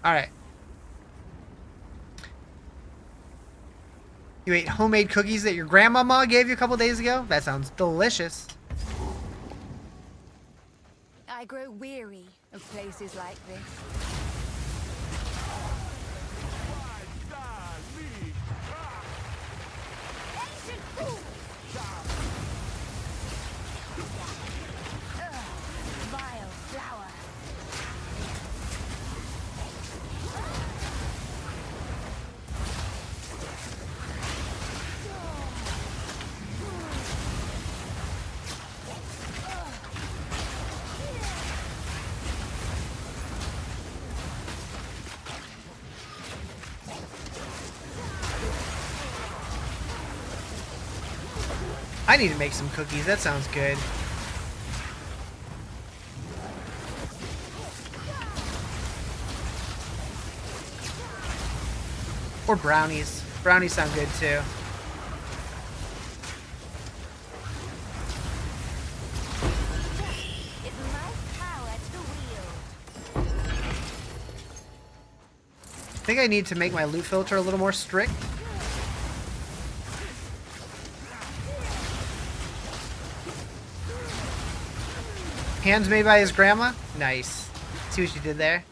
Alright. You ate homemade cookies that your grandmama gave you a couple days ago? That sounds delicious. I grow weary of places like this. Ancient fool! Vile flower. I need to make some cookies. That sounds good. Or brownies. Brownies sound good too. It's my power to wield. I think I need to make my loot filter a little more strict. Hands made by his grandma? Nice. See what you did there?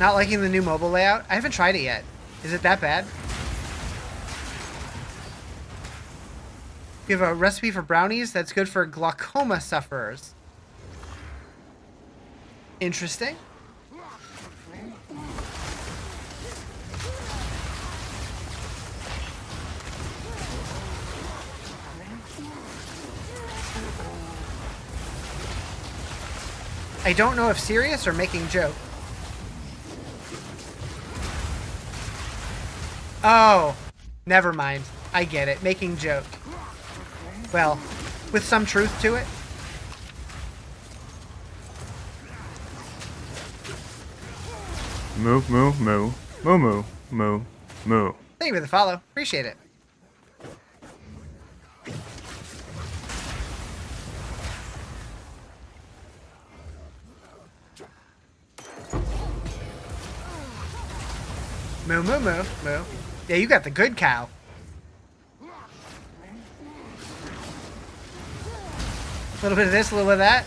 Not liking the new mobile layout? I haven't tried it yet. Is it that bad? You have a recipe for brownies that's good for glaucoma sufferers. Interesting. I don't know if serious or making joke. Oh, never mind. I get it. Making joke. Well, with some truth to it. Moo, moo, moo. Moo, moo, moo, moo. Thank you for the follow. Appreciate it. Moo, moo, moo, moo. Yeah, you got the good cow. A little bit of this, a little bit of that.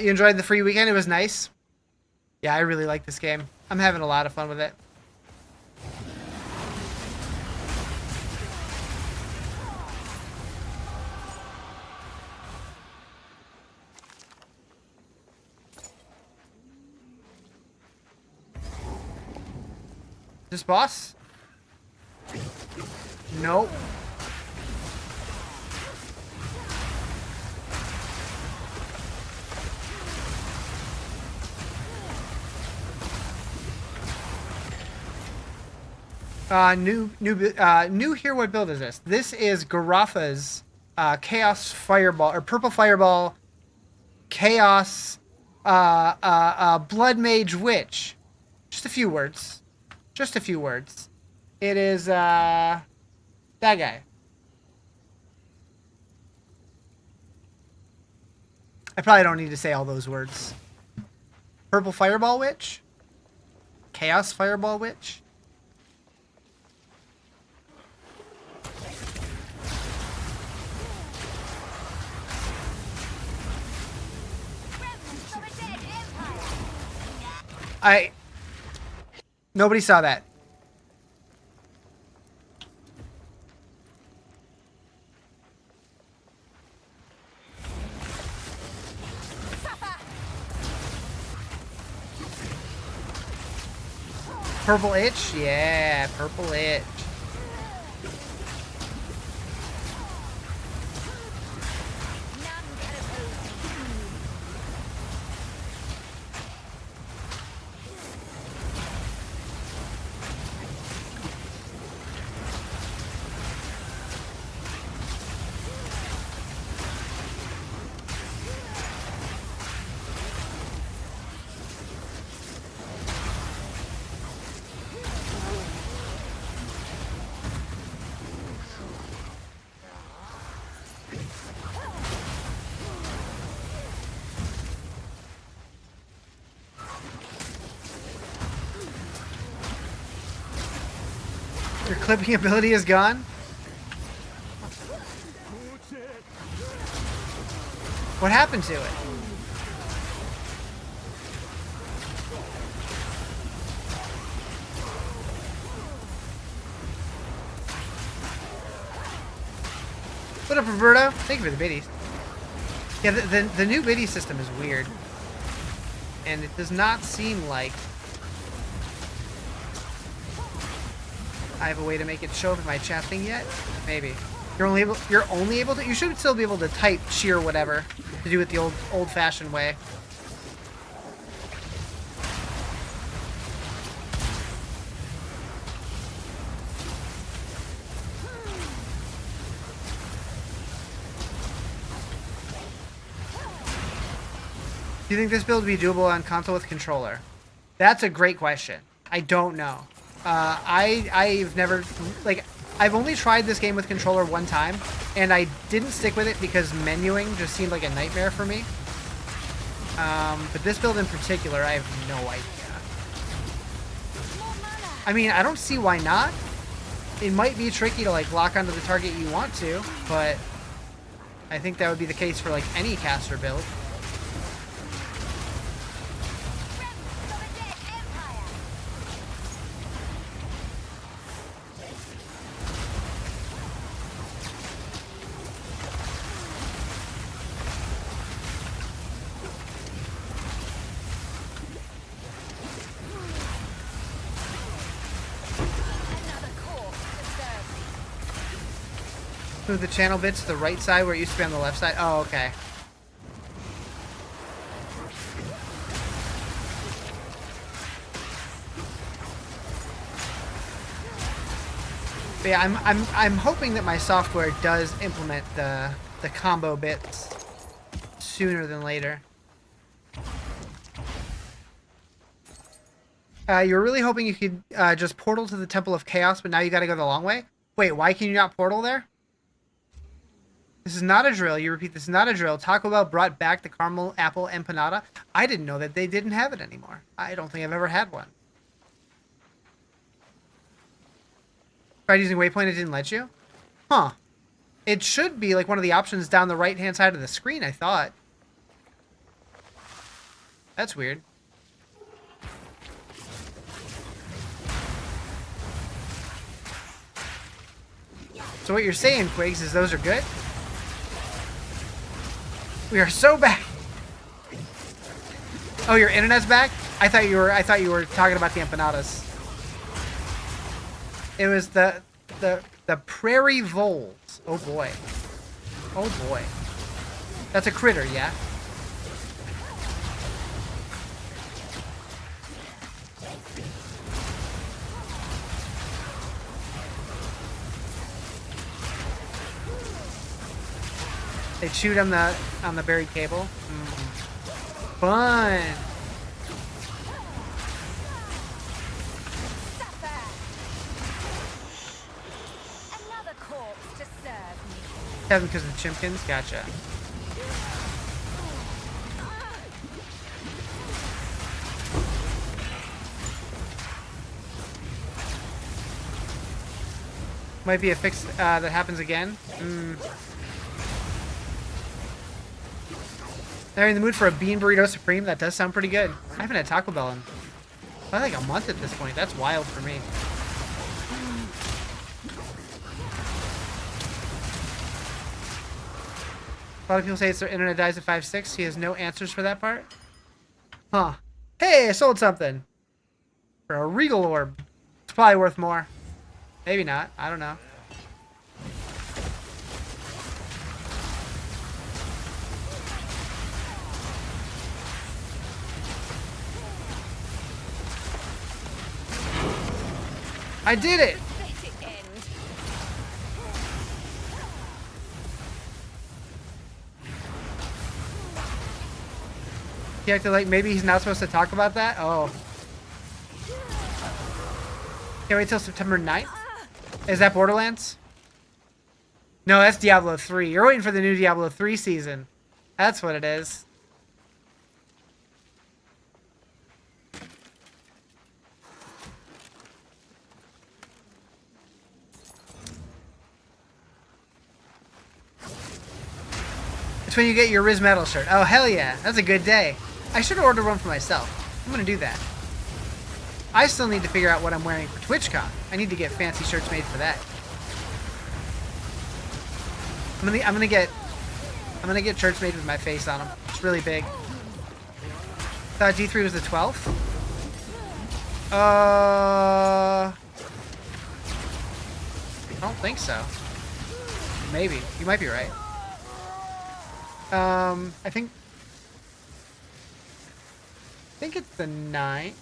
You enjoyed the free weekend? It was nice. Yeah, I really like this game. I'm having a lot of fun with it. This boss? Nope. New here. What build is this? This is Garotha's Chaos Fireball or Purple Fireball Chaos Blood Mage Witch. Just a few words. Just a few words. It is that guy. I probably don't need to say all those words. Purple Fireball Witch? Chaos Fireball Witch? Nobody saw that. Purple itch? Yeah, purple itch. Your clipping ability is gone? What happened to it? What up, Roberto? Thank you for the biddies. Yeah, the new biddy system is weird. And it does not seem like I have a way to make it show up in my chat thing yet. Maybe. You're only able to, you should still be able to type cheer whatever to do it the old-fashioned way. Do you think this build would be doable on console with controller? That's a great question. I don't know. I've never, like, I've only tried this game with controller one time, and I didn't stick with it because menuing just seemed like a nightmare for me. But this build in particular, I have no idea. I mean, I don't see why not. It might be tricky to, like, lock onto the target you want to, but I think that would be the case for, like, any caster build. Move the channel bits to the right side where it used to be on the left side. Oh, okay. But yeah, I'm hoping that my software does implement the combo bits sooner than later. You're really hoping you could just portal to the Temple of Chaos, but now you got to go the long way? Wait, why can you not portal there? This is not a drill. You repeat, this is not a drill. Taco Bell brought back the caramel apple empanada. I didn't know that they didn't have it anymore. I don't think I've ever had one. Tried using Waypoint, it didn't let you? Huh. It should be like one of the options down the right-hand side of the screen, I thought. That's weird. So what you're saying, Quigs, is those are good? We are so back. Oh, your internet's back? I thought you were talking about the empanadas. It was the prairie voles. Oh boy. Oh boy. That's a critter, yeah? They chewed on the buried cable. Fun. Another corpse to serve me. Kevin, because of the Chimkins? Gotcha. Might be a fix that happens again. They're in the mood for a bean burrito supreme. That does sound pretty good. I haven't had Taco Bell in probably like a month at this point. That's wild for me. A lot of people say it's their internet dies at 5.6. He has no answers for that part. Huh. Hey, I sold something. For a Regal Orb. It's probably worth more. Maybe not. I don't know. I did it! He acted like maybe he's not supposed to talk about that? Oh. Can't wait till September 9th? Is that Borderlands? No, that's Diablo 3. You're waiting for the new Diablo 3 season. That's what it is. It's when you get your Riz Metal shirt. Oh, hell yeah. That's a good day. I should have ordered one for myself. I'm going to do that. I still need to figure out what I'm wearing for TwitchCon. I need to get fancy shirts made for that. I'm gonna get Church Mage with my face on him. It's really big. Thought D3 was the 12th. I don't think so. Maybe. You might be right. I think it's the 9th.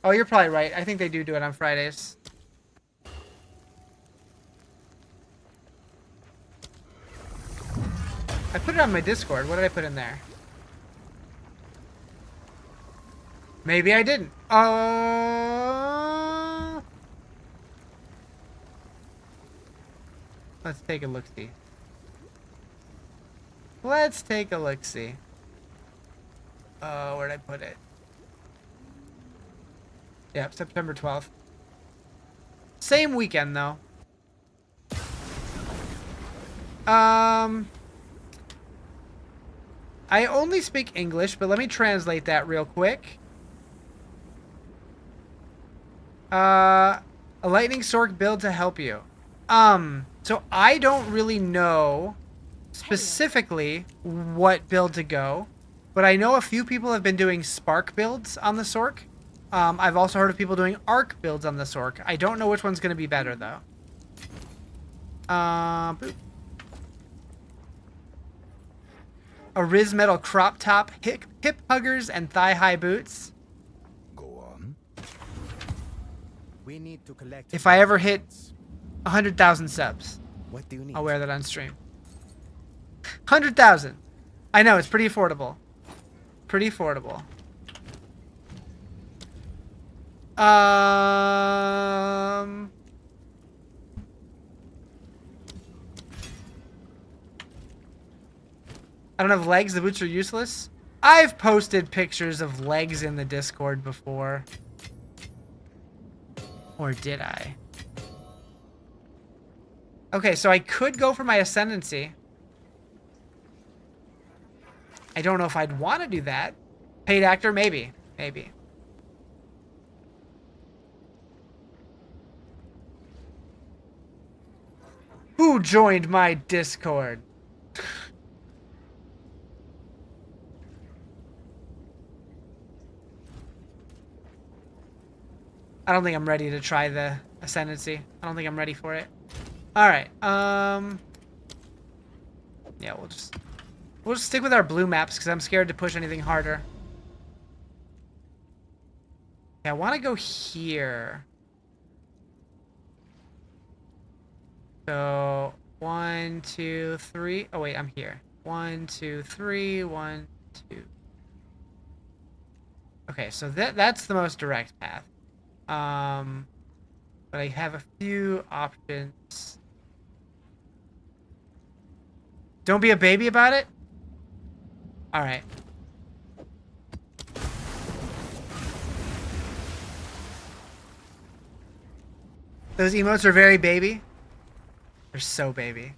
Oh, you're probably right. I think they do it on Fridays. I put it on my Discord. What did I put in there? Maybe I didn't. Let's take a look-see. Let's take a look-see. Where'd I put it? Yep, September 12th. Same weekend, though. I only speak English, but let me translate that real quick. A lightning sork build to help you. So I don't really know specifically what build to go, but I know a few people have been doing spark builds on the sork. I've also heard of people doing arc builds on the sork. I don't know which one's going to be better, though. Boop. A Riz Metal crop top, hip huggers, and thigh-high boots. Go on. We need to collect. If I ever hit 100,000 subs, What do you need? I'll wear that on stream. 100,000. I know, it's pretty affordable. Pretty affordable. I don't have legs. The boots are useless. I've posted pictures of legs in the Discord before. Or did I? Okay, so I could go for my Ascendancy. I don't know if I'd want to do that. Paid actor? Maybe. Maybe. Who joined my Discord? I don't think I'm ready to try the Ascendancy. I don't think I'm ready for it. Alright, yeah, we'll just stick with our blue maps because I'm scared to push anything harder. Yeah, I want to go here. So, 1, 2, 3. Oh, wait, I'm here. 1, 2, 3. 1, 2. Okay, so that's the most direct path. But I have a few options. Don't be a baby about it? Alright. Those emotes are very baby. They're so baby.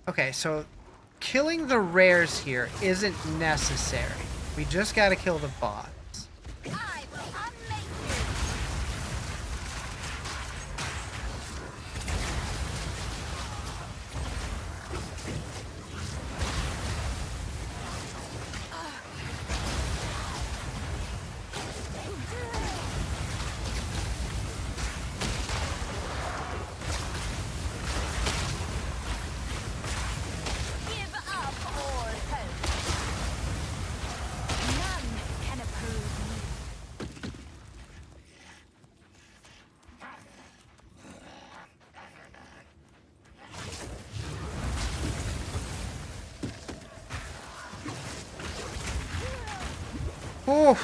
Okay, so killing the rares here isn't necessary. We just gotta kill the boss. I will unmake you. Give up all hope. None can oppose me. Oof.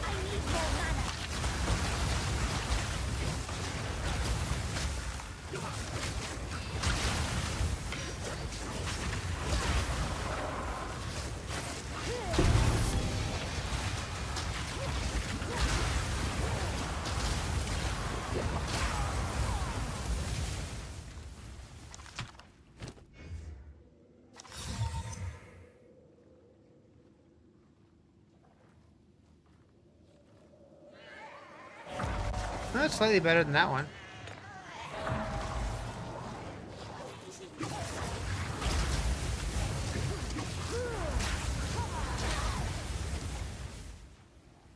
I need more mana. Well, that's slightly better than that one.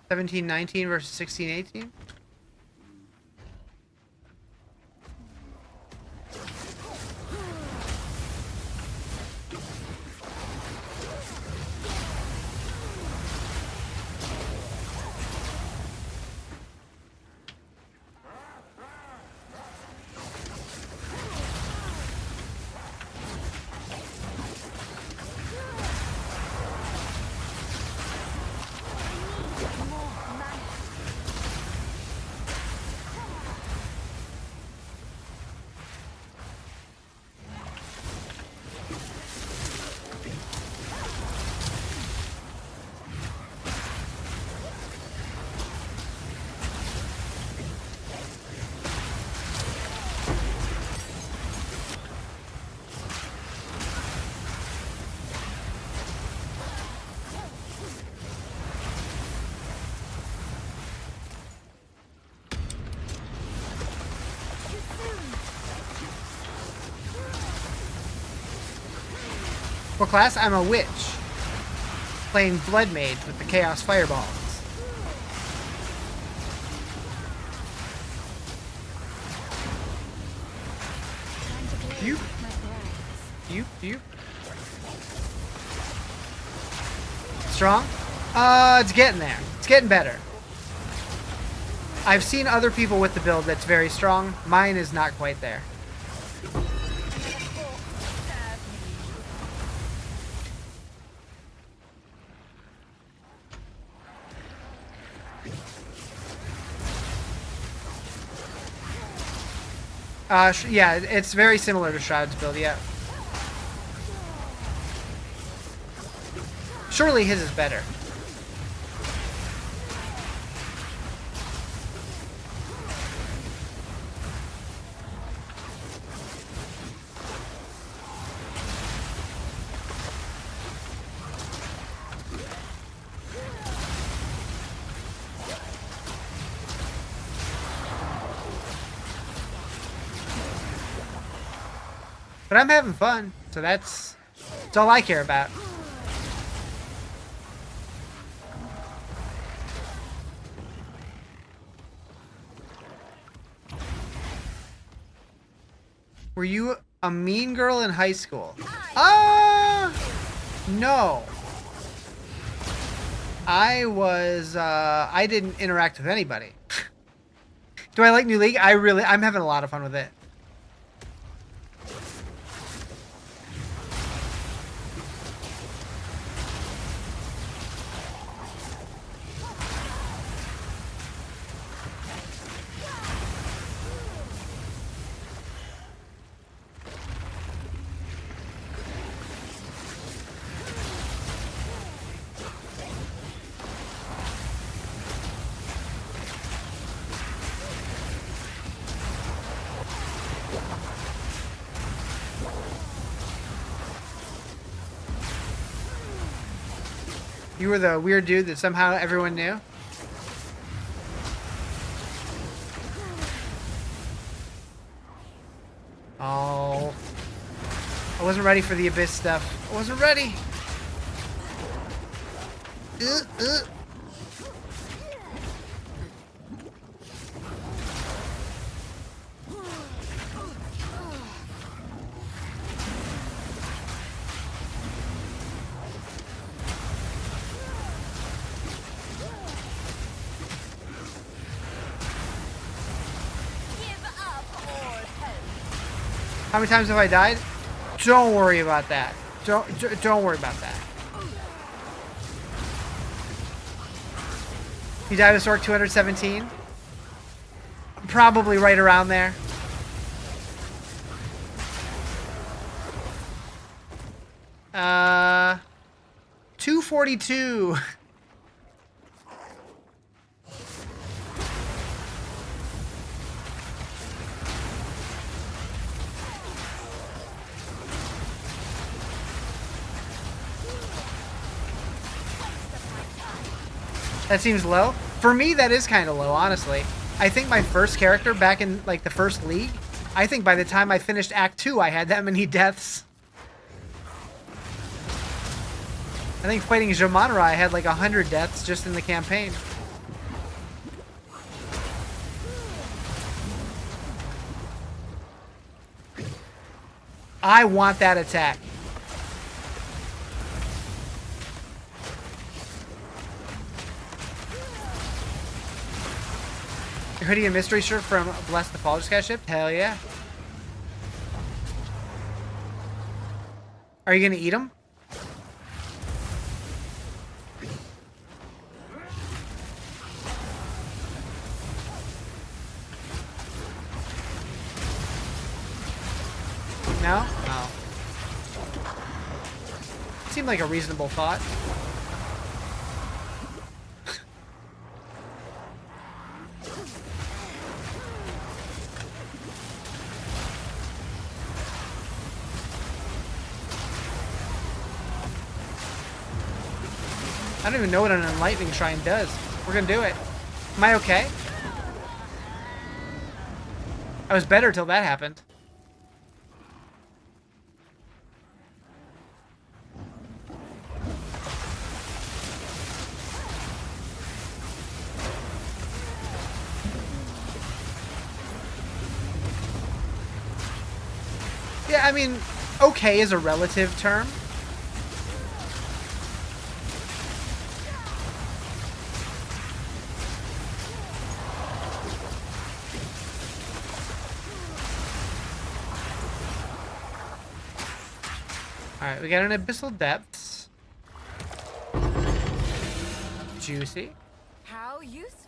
$17.19 versus $16.18. What class? I'm a witch. Playing Blood Mage with the Chaos Fireballs. You. Strong? It's getting there. It's getting better. I've seen other people with the build that's very strong. Mine is not quite there. Yeah, it's very similar to Shroud's build, yeah. Surely his is better. But I'm having fun, so that's all I care about. Were you a mean girl in high school? No. I didn't interact with anybody. Do I like New League? I'm having a lot of fun with it. You were the weird dude that somehow everyone knew? Oh. I wasn't ready for the Abyss stuff. I wasn't ready. How many times have I died? Don't worry about that. Don't worry about that. You died with Sork 217? Probably right around there. Uh, 242. That seems low. For me, that is kind of low, honestly. I think my first character back in like the first league, I think by the time I finished Act 2, I had that many deaths. I think fighting Jamanra, I had like 100 deaths just in the campaign. I want that attack. Your hoodie and mystery shirt from Bless the Fall just got shipped? Hell yeah. Are you gonna eat them? No? Oh. Seemed like a reasonable thought. I don't even know what an Enlightening Shrine does. We're gonna do it. Am I okay? I was better till that happened. Yeah, I mean, okay is a relative term. Alright, we got an Abyssal Depths. Juicy. How useful.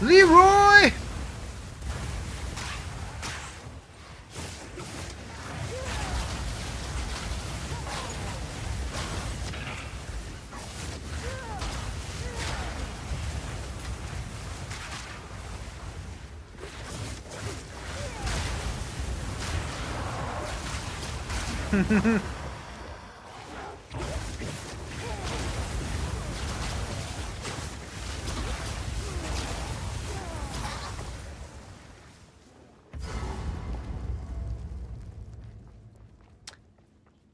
Leroy!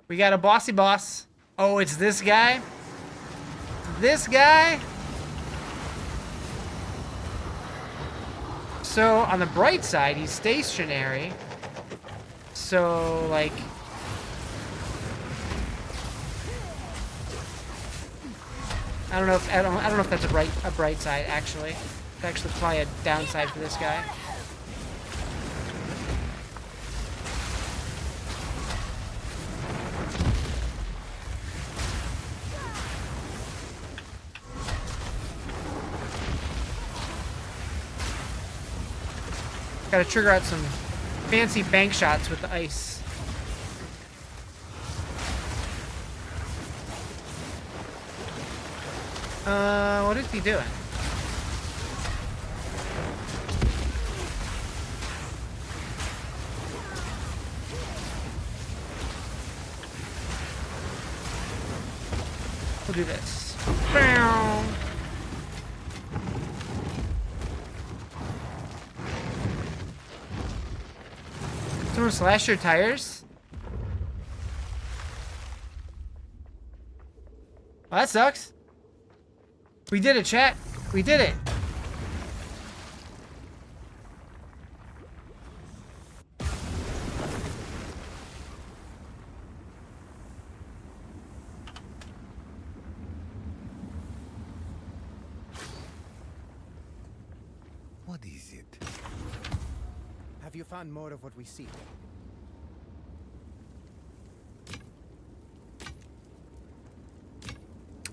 We got a bossy boss. Oh, it's this guy? This guy? So, on the bright side, he's stationary. So, like... I don't know if that's a bright side, actually. It's actually probably a downside for this guy. Gotta trigger out some fancy bank shots with the ice. What is he doing? We'll do this. Bow. Someone slash your tires? Well, that sucks. We did it, chat. We did it. What is it? Have you found more of what we seek?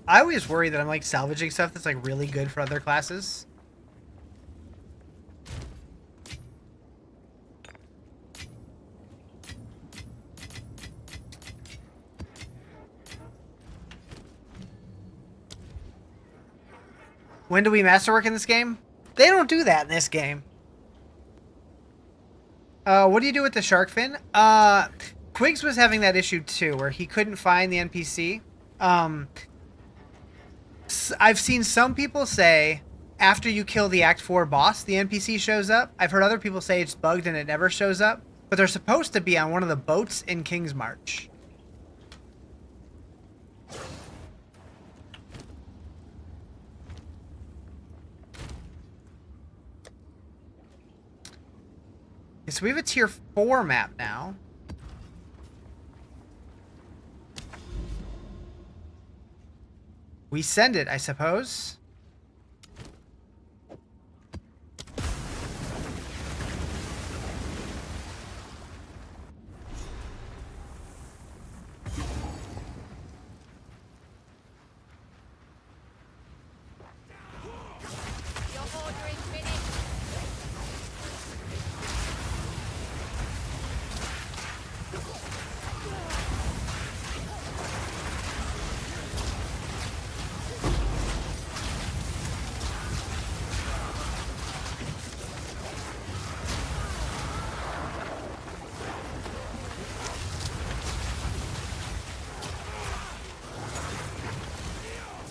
I always worry that I'm like salvaging stuff that's like really good for other classes. When do we masterwork in this game? They don't do that in this game. What do you do with the shark fin? Quigs was having that issue too, where he couldn't find the NPC. I've seen some people say after you kill the Act 4 boss, the NPC shows up. I've heard other people say it's bugged and it never shows up. But they're supposed to be on one of the boats in King's March. Okay, so we have a tier 4 map now. We send it, I suppose.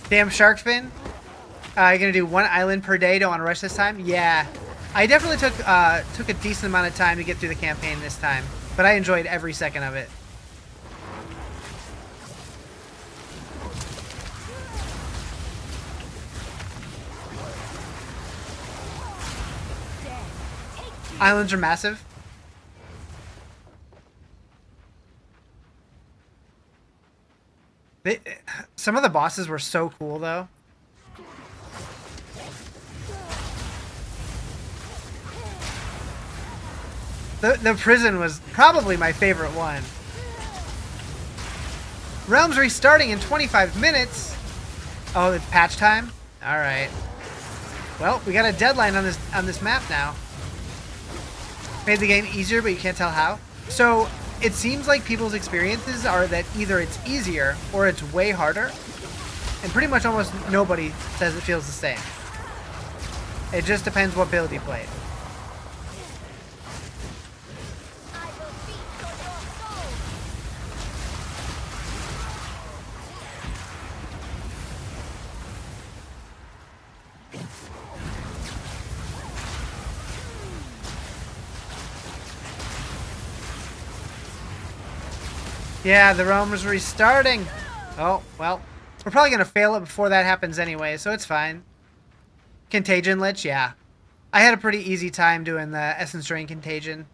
Damn shark fin. You're gonna do 1 island per day. Don't want to rush this time. Yeah, I definitely took a decent amount of time to get through the campaign this time, but I enjoyed every second of it. Islands are massive. Some of the bosses were so cool, though. The prison was probably my favorite one. Realm's restarting in 25 minutes. Oh, it's patch time? Alright. Well, we got a deadline on this map now. Made the game easier, but you can't tell how. So, it seems like people's experiences are that either it's easier or it's way harder. And pretty much almost nobody says it feels the same. It just depends what build you played. Yeah, the realm is restarting. Oh, well. We're probably going to fail it before that happens anyway, so it's fine. Contagion Lich, yeah. I had a pretty easy time doing the Essence Drain Contagion.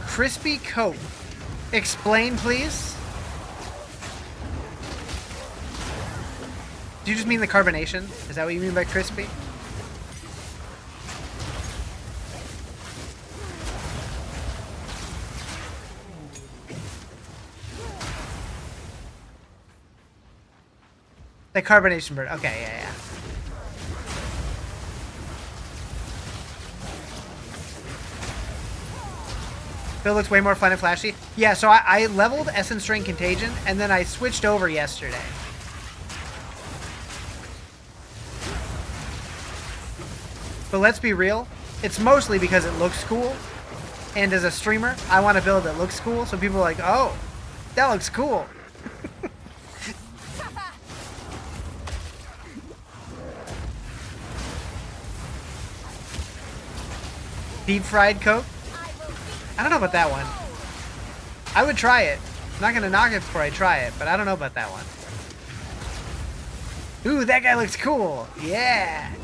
Crispy coat. Explain, please. Do you just mean the carbonation? Is that what you mean by crispy? The carbonation bird. Okay, yeah. Bill looks way more fun and flashy. Yeah, so I leveled Essence Drain Contagion, and then I switched over yesterday. But let's be real, it's mostly because it looks cool. And as a streamer, I want to build that looks cool, so people are like, oh, that looks cool. Deep fried Coke? I don't know about that one. I would try it. I'm not going to knock it before I try it, but I don't know about that one. Ooh, that guy looks cool. Yeah.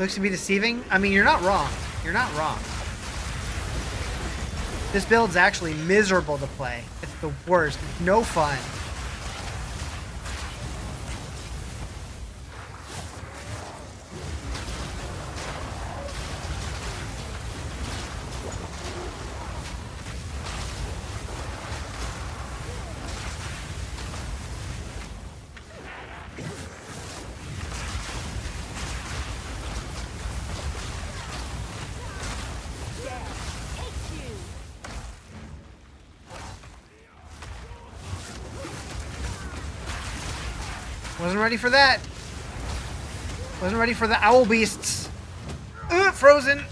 Looks to be deceiving. I mean, you're not wrong. You're not wrong. This build's actually miserable to play. It's the worst. It's no fun. Wasn't ready for that. Wasn't ready for the owl beasts. Frozen.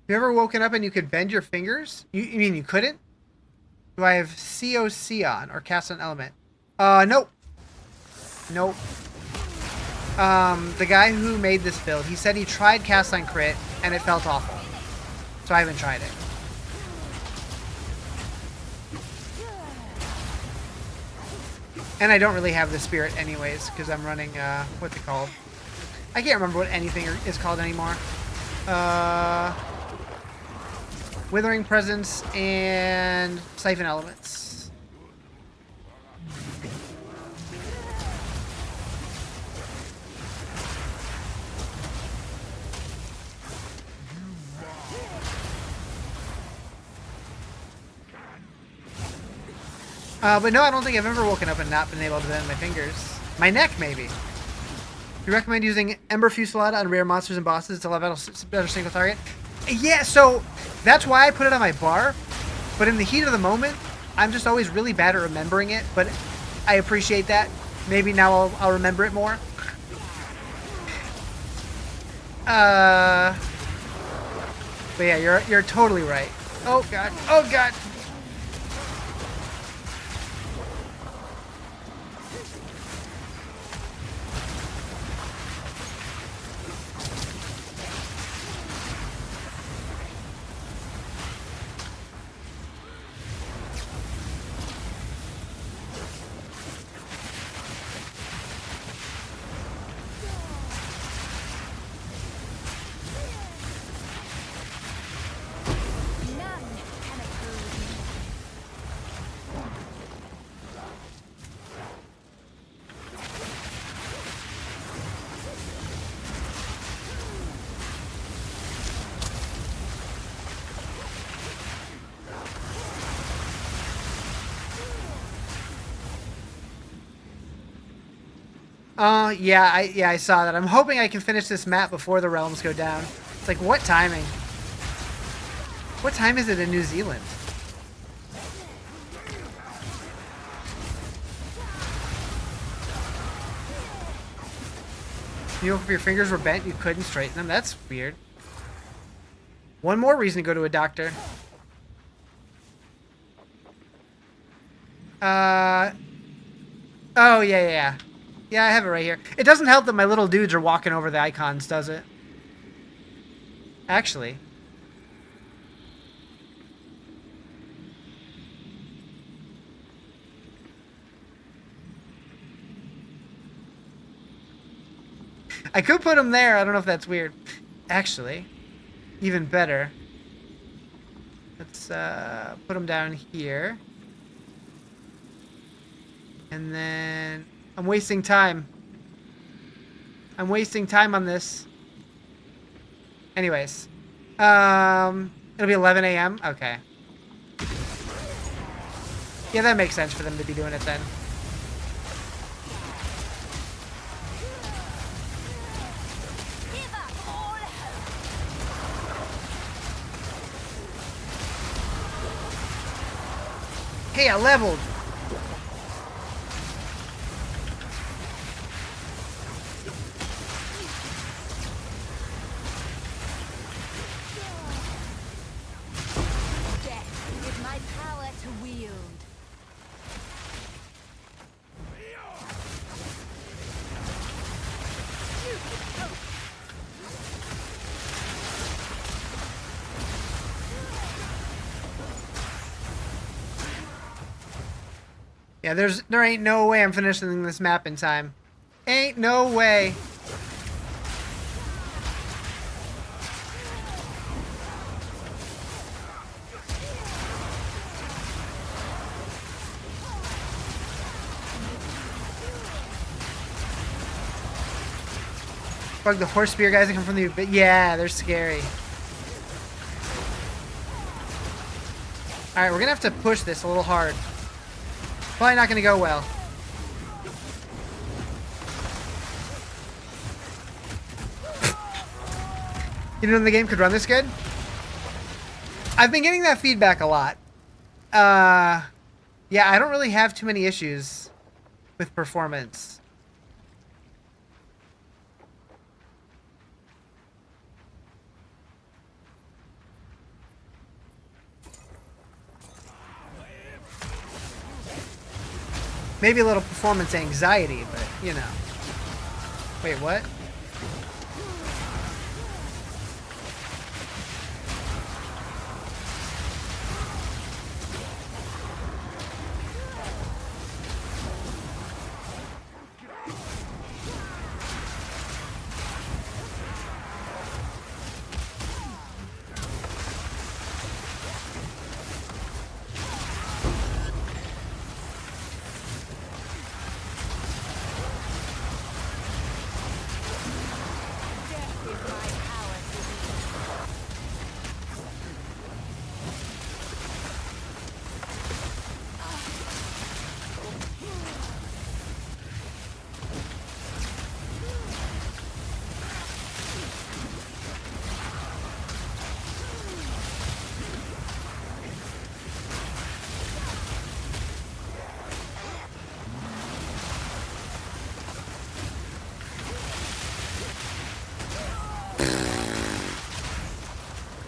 You ever woken up and you could bend your fingers? You mean you couldn't? Do I have COC on or cast an element? Nope. Nope. The guy who made this build, he said he tried cast on crit and it felt awful. So I haven't tried it. And I don't really have the spirit anyways, because I'm running, what's it called? I can't remember what anything is called anymore. Withering Presence and Siphon Elements. But no, I don't think I've ever woken up and not been able to bend my fingers. My neck, maybe. You recommend using Ember Fusillade on rare monsters and bosses to level better single target? Yeah, so that's why I put it on my bar. But in the heat of the moment, I'm just always really bad at remembering it. But I appreciate that. Maybe now I'll remember it more. But yeah, you're totally right. Oh god. Oh god. Yeah, I saw that. I'm hoping I can finish this map before the realms go down. It's like, what timing? What time is it in New Zealand? You know, if your fingers were bent, you couldn't straighten them. That's weird. One more reason to go to a doctor. Oh, yeah. Yeah, I have it right here. It doesn't help that my little dudes are walking over the icons, does it? Actually. I could put them there. I don't know if that's weird. Actually, even better. Let's put them down here. And then... I'm wasting time. I'm wasting time on this. Anyways. It'll be 11 a.m.? Okay. Yeah, that makes sense for them to be doing it then. Hey, I leveled! Yeah, there ain't no way I'm finishing this map in time. Ain't no way. Fuck, the horse spear guys that come from the... Yeah, they're scary. Alright, we're gonna have to push this a little hard. Probably not gonna go well. You know, the game could run this good? I've been getting that feedback a lot. Yeah, I don't really have too many issues with performance. Maybe a little performance anxiety, but, you know. Wait, what?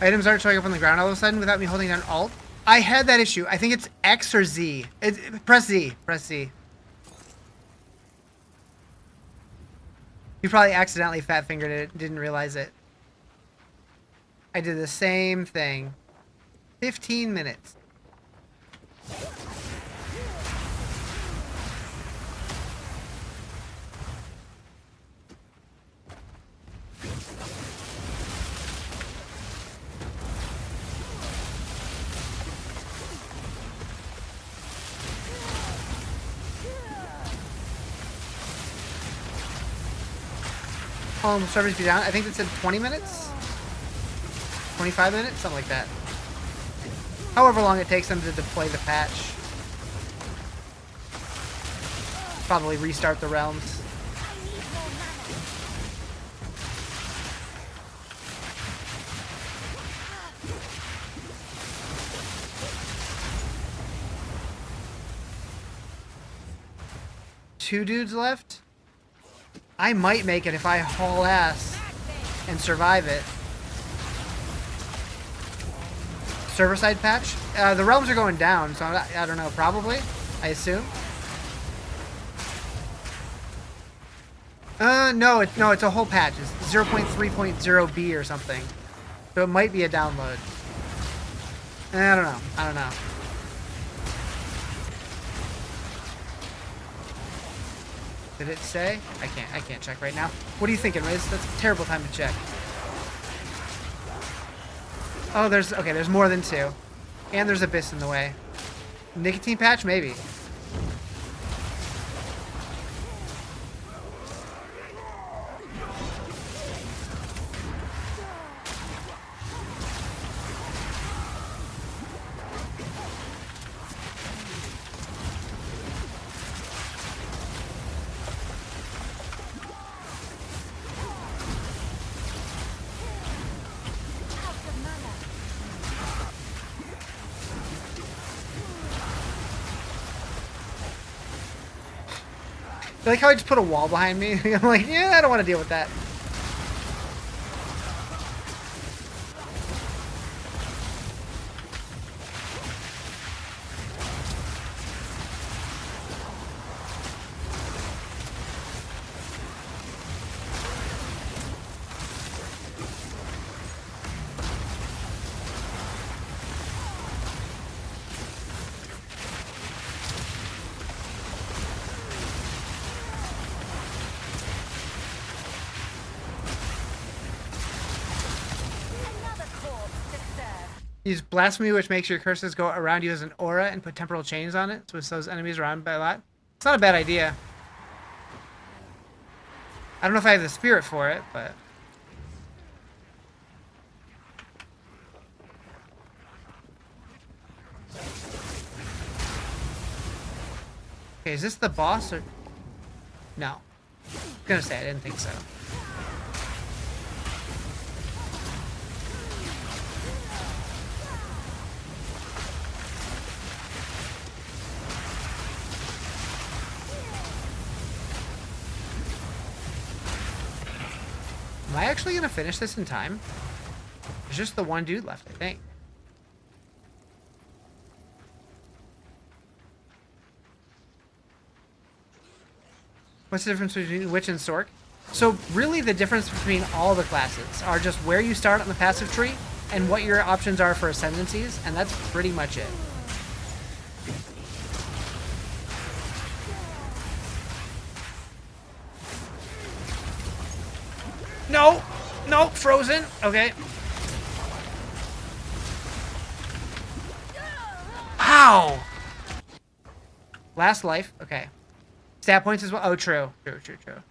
Items aren't showing up on the ground all of a sudden without me holding down Alt. I had that issue. I think it's X or Z. Press Z. Press Z. You probably accidentally fat fingered it, didn't realize it. I did the same thing. 15 minutes. How long will servers be down? I think it said 20 minutes? 25 minutes? Something like that. However long it takes them to deploy the patch. Probably restart the realms. Two dudes left? I might make it if I haul ass and survive it. Server side patch? The realms are going down, so I don't know, probably, I assume. No, it's a whole patch. It's 0.3.0b or something. So it might be a download. I don't know. Did it say? I can't check right now. What are you thinking, Riz? That's a terrible time to check. Oh, there's more than two. And there's Abyss in the way. Nicotine patch? Maybe. I like how I just put a wall behind me. I'm like, yeah, I don't want to deal with that. Use Blasphemy, which makes your curses go around you as an aura, and put temporal chains on it, so it slows enemies around by a lot. It's not a bad idea. I don't know if I have the spirit for it, but... Okay, is this the boss, or... No. I was gonna say, I didn't think so. Am I actually gonna finish this in time? There's just the one dude left, I think. What's the difference between Witch and Sork? So really the difference between all the classes are just where you start on the passive tree and what your options are for ascendancies, and that's pretty much it. No! No! Frozen! Okay. Ow! Last life. Okay. Stat points as well. Oh, true. True, true, true.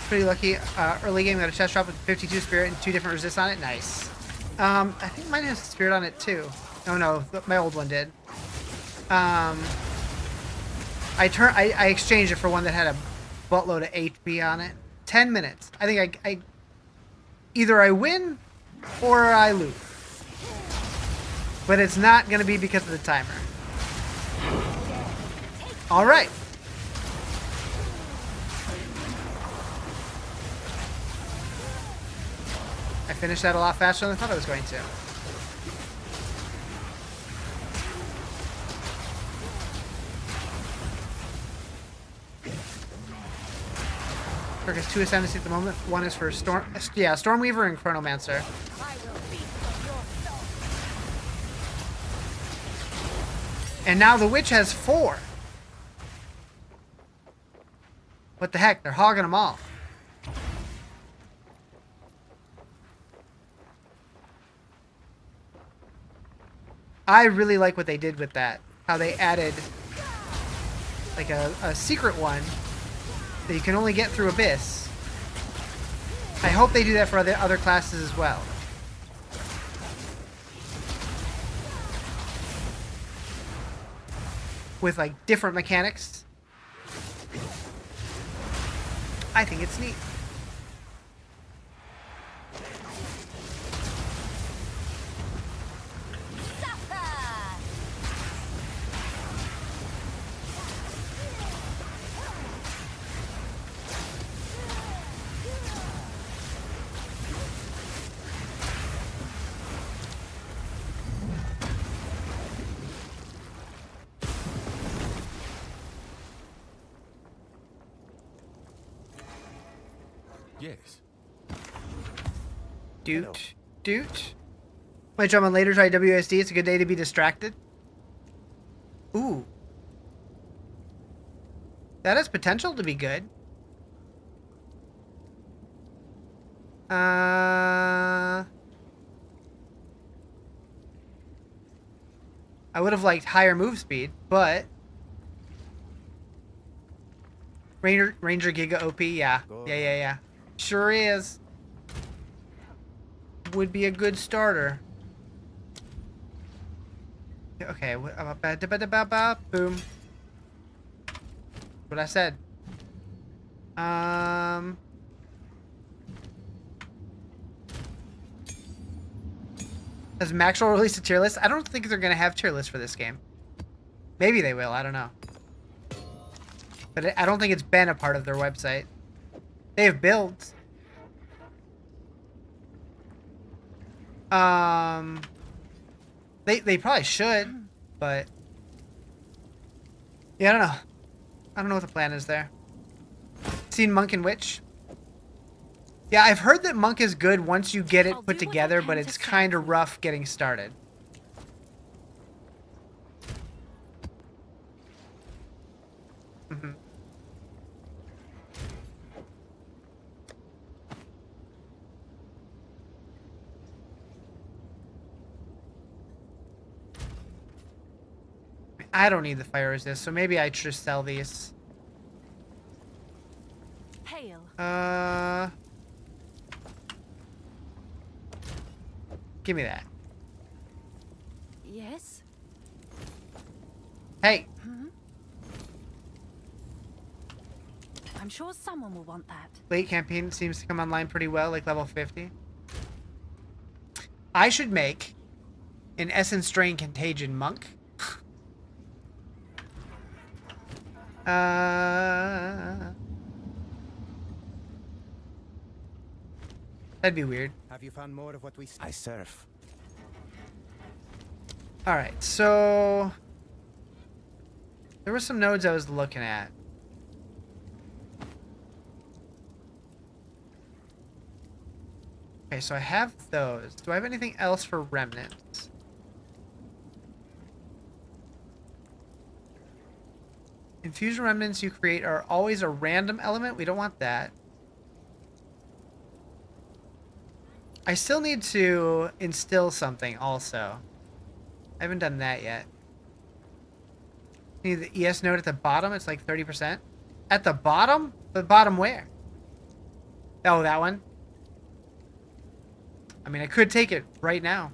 Pretty lucky. Early game got a chest drop with 52 spirit and 2 different resists on it. Nice. I think mine has spirit on it too. Oh no, my old one did. I exchanged it for one that had a buttload of HP on it. 10 minutes. I think I either I win or I lose. But it's not gonna be because of the timer. All right. I finished that a lot faster than I thought I was going to. Kirk has 2 ascendancy at the moment. One is for Stormweaver and Chronomancer. And now the Witch has 4. What the heck? They're hogging them all. I really like what they did with that. How they added like a secret one that you can only get through Abyss. I hope they do that for other classes as well. With like different mechanics. I think it's neat. Yes. Doot. Might jump on later, try WSD. It's a good day to be distracted. Ooh. That has potential to be good. I would have liked higher move speed, but... Ranger Giga OP, yeah. Yeah. Sure is. Would be a good starter. Okay, boom. What I said. Has Maxwell released a tier list? I don't think they're gonna have tier lists for this game. Maybe they will, I don't know. But I don't think it's been a part of their website. They have builds. They probably should, but yeah, I don't know. I don't know what the plan is there. Seen Monk and Witch? Yeah, I've heard that Monk is good once you get it I'll put do what I together, can but to it's serve kind of you. rough getting started. Mhm. I don't need the fire resist, so maybe I should just sell these. Hail. Give me that. Yes? Hey, I'm sure someone will want that. late campaign seems to come online pretty well, like level 50. I should make an Essence Drain Contagion Monk. That'd be weird. Have you found more of what we... I surf. Alright, so... There were some nodes I was looking at. Okay, so I have those. Do I have anything else for remnants? Infusion remnants you create are always a random element. We don't want that. I still need to instill something also. I haven't done that yet. Need the ES node at the bottom. It's like 30%. At the bottom? The bottom where? Oh, that one? I mean, I could take it right now.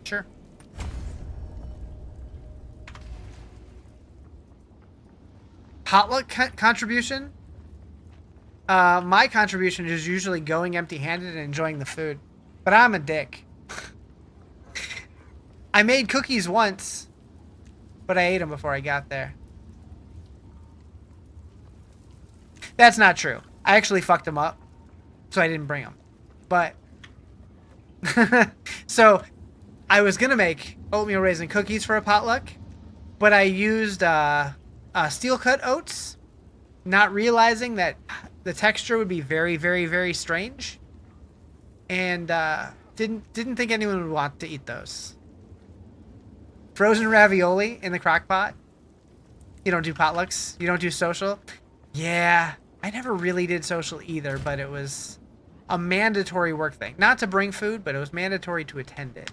Sure. Potluck contribution? My contribution is usually going empty-handed and enjoying the food. But I'm a dick. I made cookies once, but I ate them before I got there. That's not true. I actually fucked them up, so I didn't bring them. But... so, I was gonna make oatmeal raisin cookies for a potluck, but I used steel cut oats, not realizing that the texture would be very, very, very strange, and didn't think anyone would want to eat those. Frozen ravioli in the crock pot. You don't do potlucks. You don't do social. Yeah, I never really did social either, but it was a mandatory work thing. Not to bring food, but it was mandatory to attend it.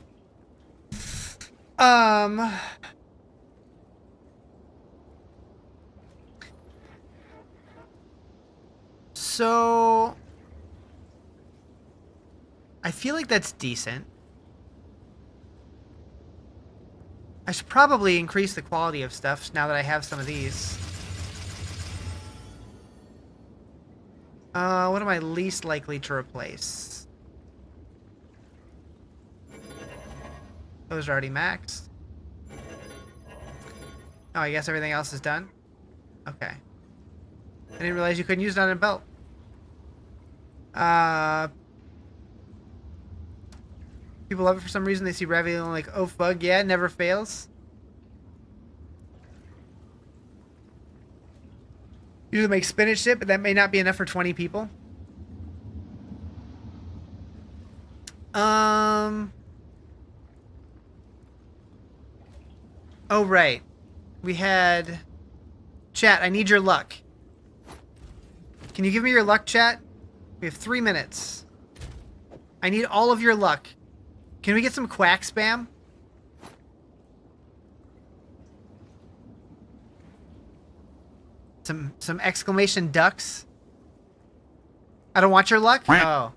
So I feel like that's decent. I should probably increase the quality of stuff now that I have some of these. What am I least likely to replace? Those are already maxed. Oh, I guess everything else is done? Okay. I didn't realize you couldn't use it on a belt. People love it for some reason. They see ravioli and like, oh fuck, yeah, it never fails. Usually make spinach dip, but that may not be enough for 20 people. Oh, right. We had... Chat, I need your luck. Can you give me your luck, chat? We have 3 minutes. I need all of your luck. Can we get some quack spam? Some exclamation ducks? I don't want your luck? Oh.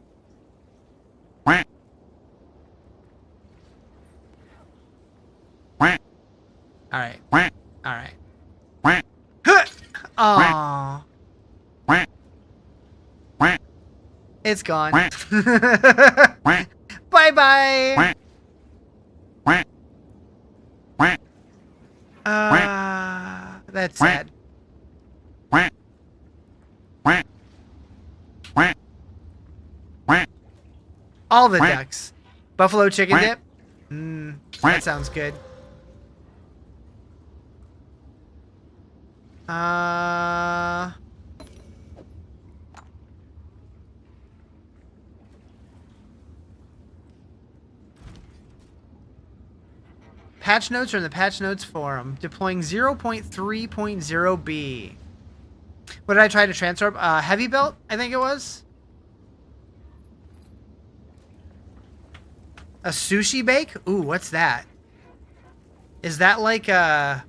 Alright. Alright. Aww. It's gone. Bye-bye. That's sad. All the ducks. Buffalo chicken dip. That sounds good. Patch notes are in the patch notes forum. Deploying 0.3.0b. What did I try to transform? Heavy belt, I think it was. A sushi bake? Ooh, what's that? Is that like a...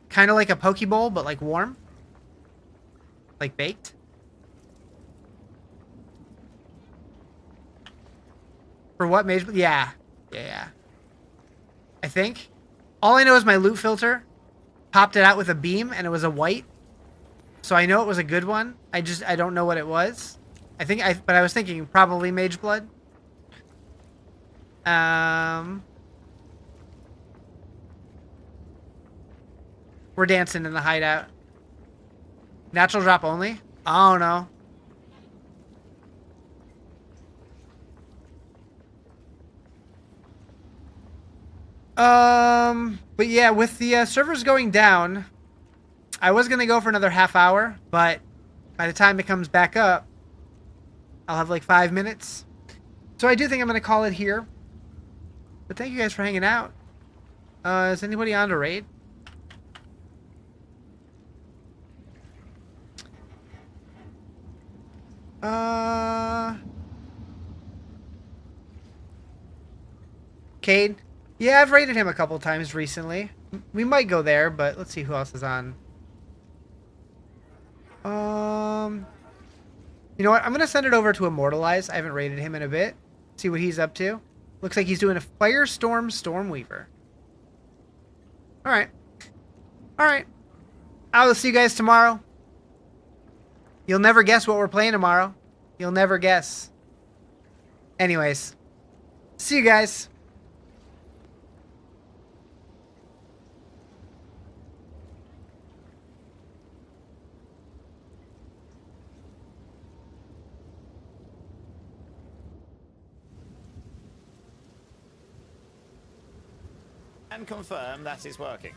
kind of like a poke bowl, but like warm? Like baked? For what mage? Yeah. I think. All I know is my loot filter popped it out with a beam and it was a white. So I know it was a good one. I don't know what it was. But I was thinking probably mage blood. We're dancing in the hideout. Natural drop only? Oh no. But yeah, with the servers going down, I was gonna go for another half hour, but by the time it comes back up, I'll have like 5 minutes. So I do think I'm gonna call it here. But thank you guys for hanging out. Is anybody on to raid? Cade? Yeah, I've raided him a couple times recently. We might go there, but let's see who else is on. You know what? I'm going to send it over to Immortalize. I haven't raided him in a bit. See what he's up to. Looks like he's doing a Firestorm Stormweaver. Alright. Alright. I will see you guys tomorrow. You'll never guess what we're playing tomorrow. You'll never guess. Anyways. See you guys. And confirm that is working.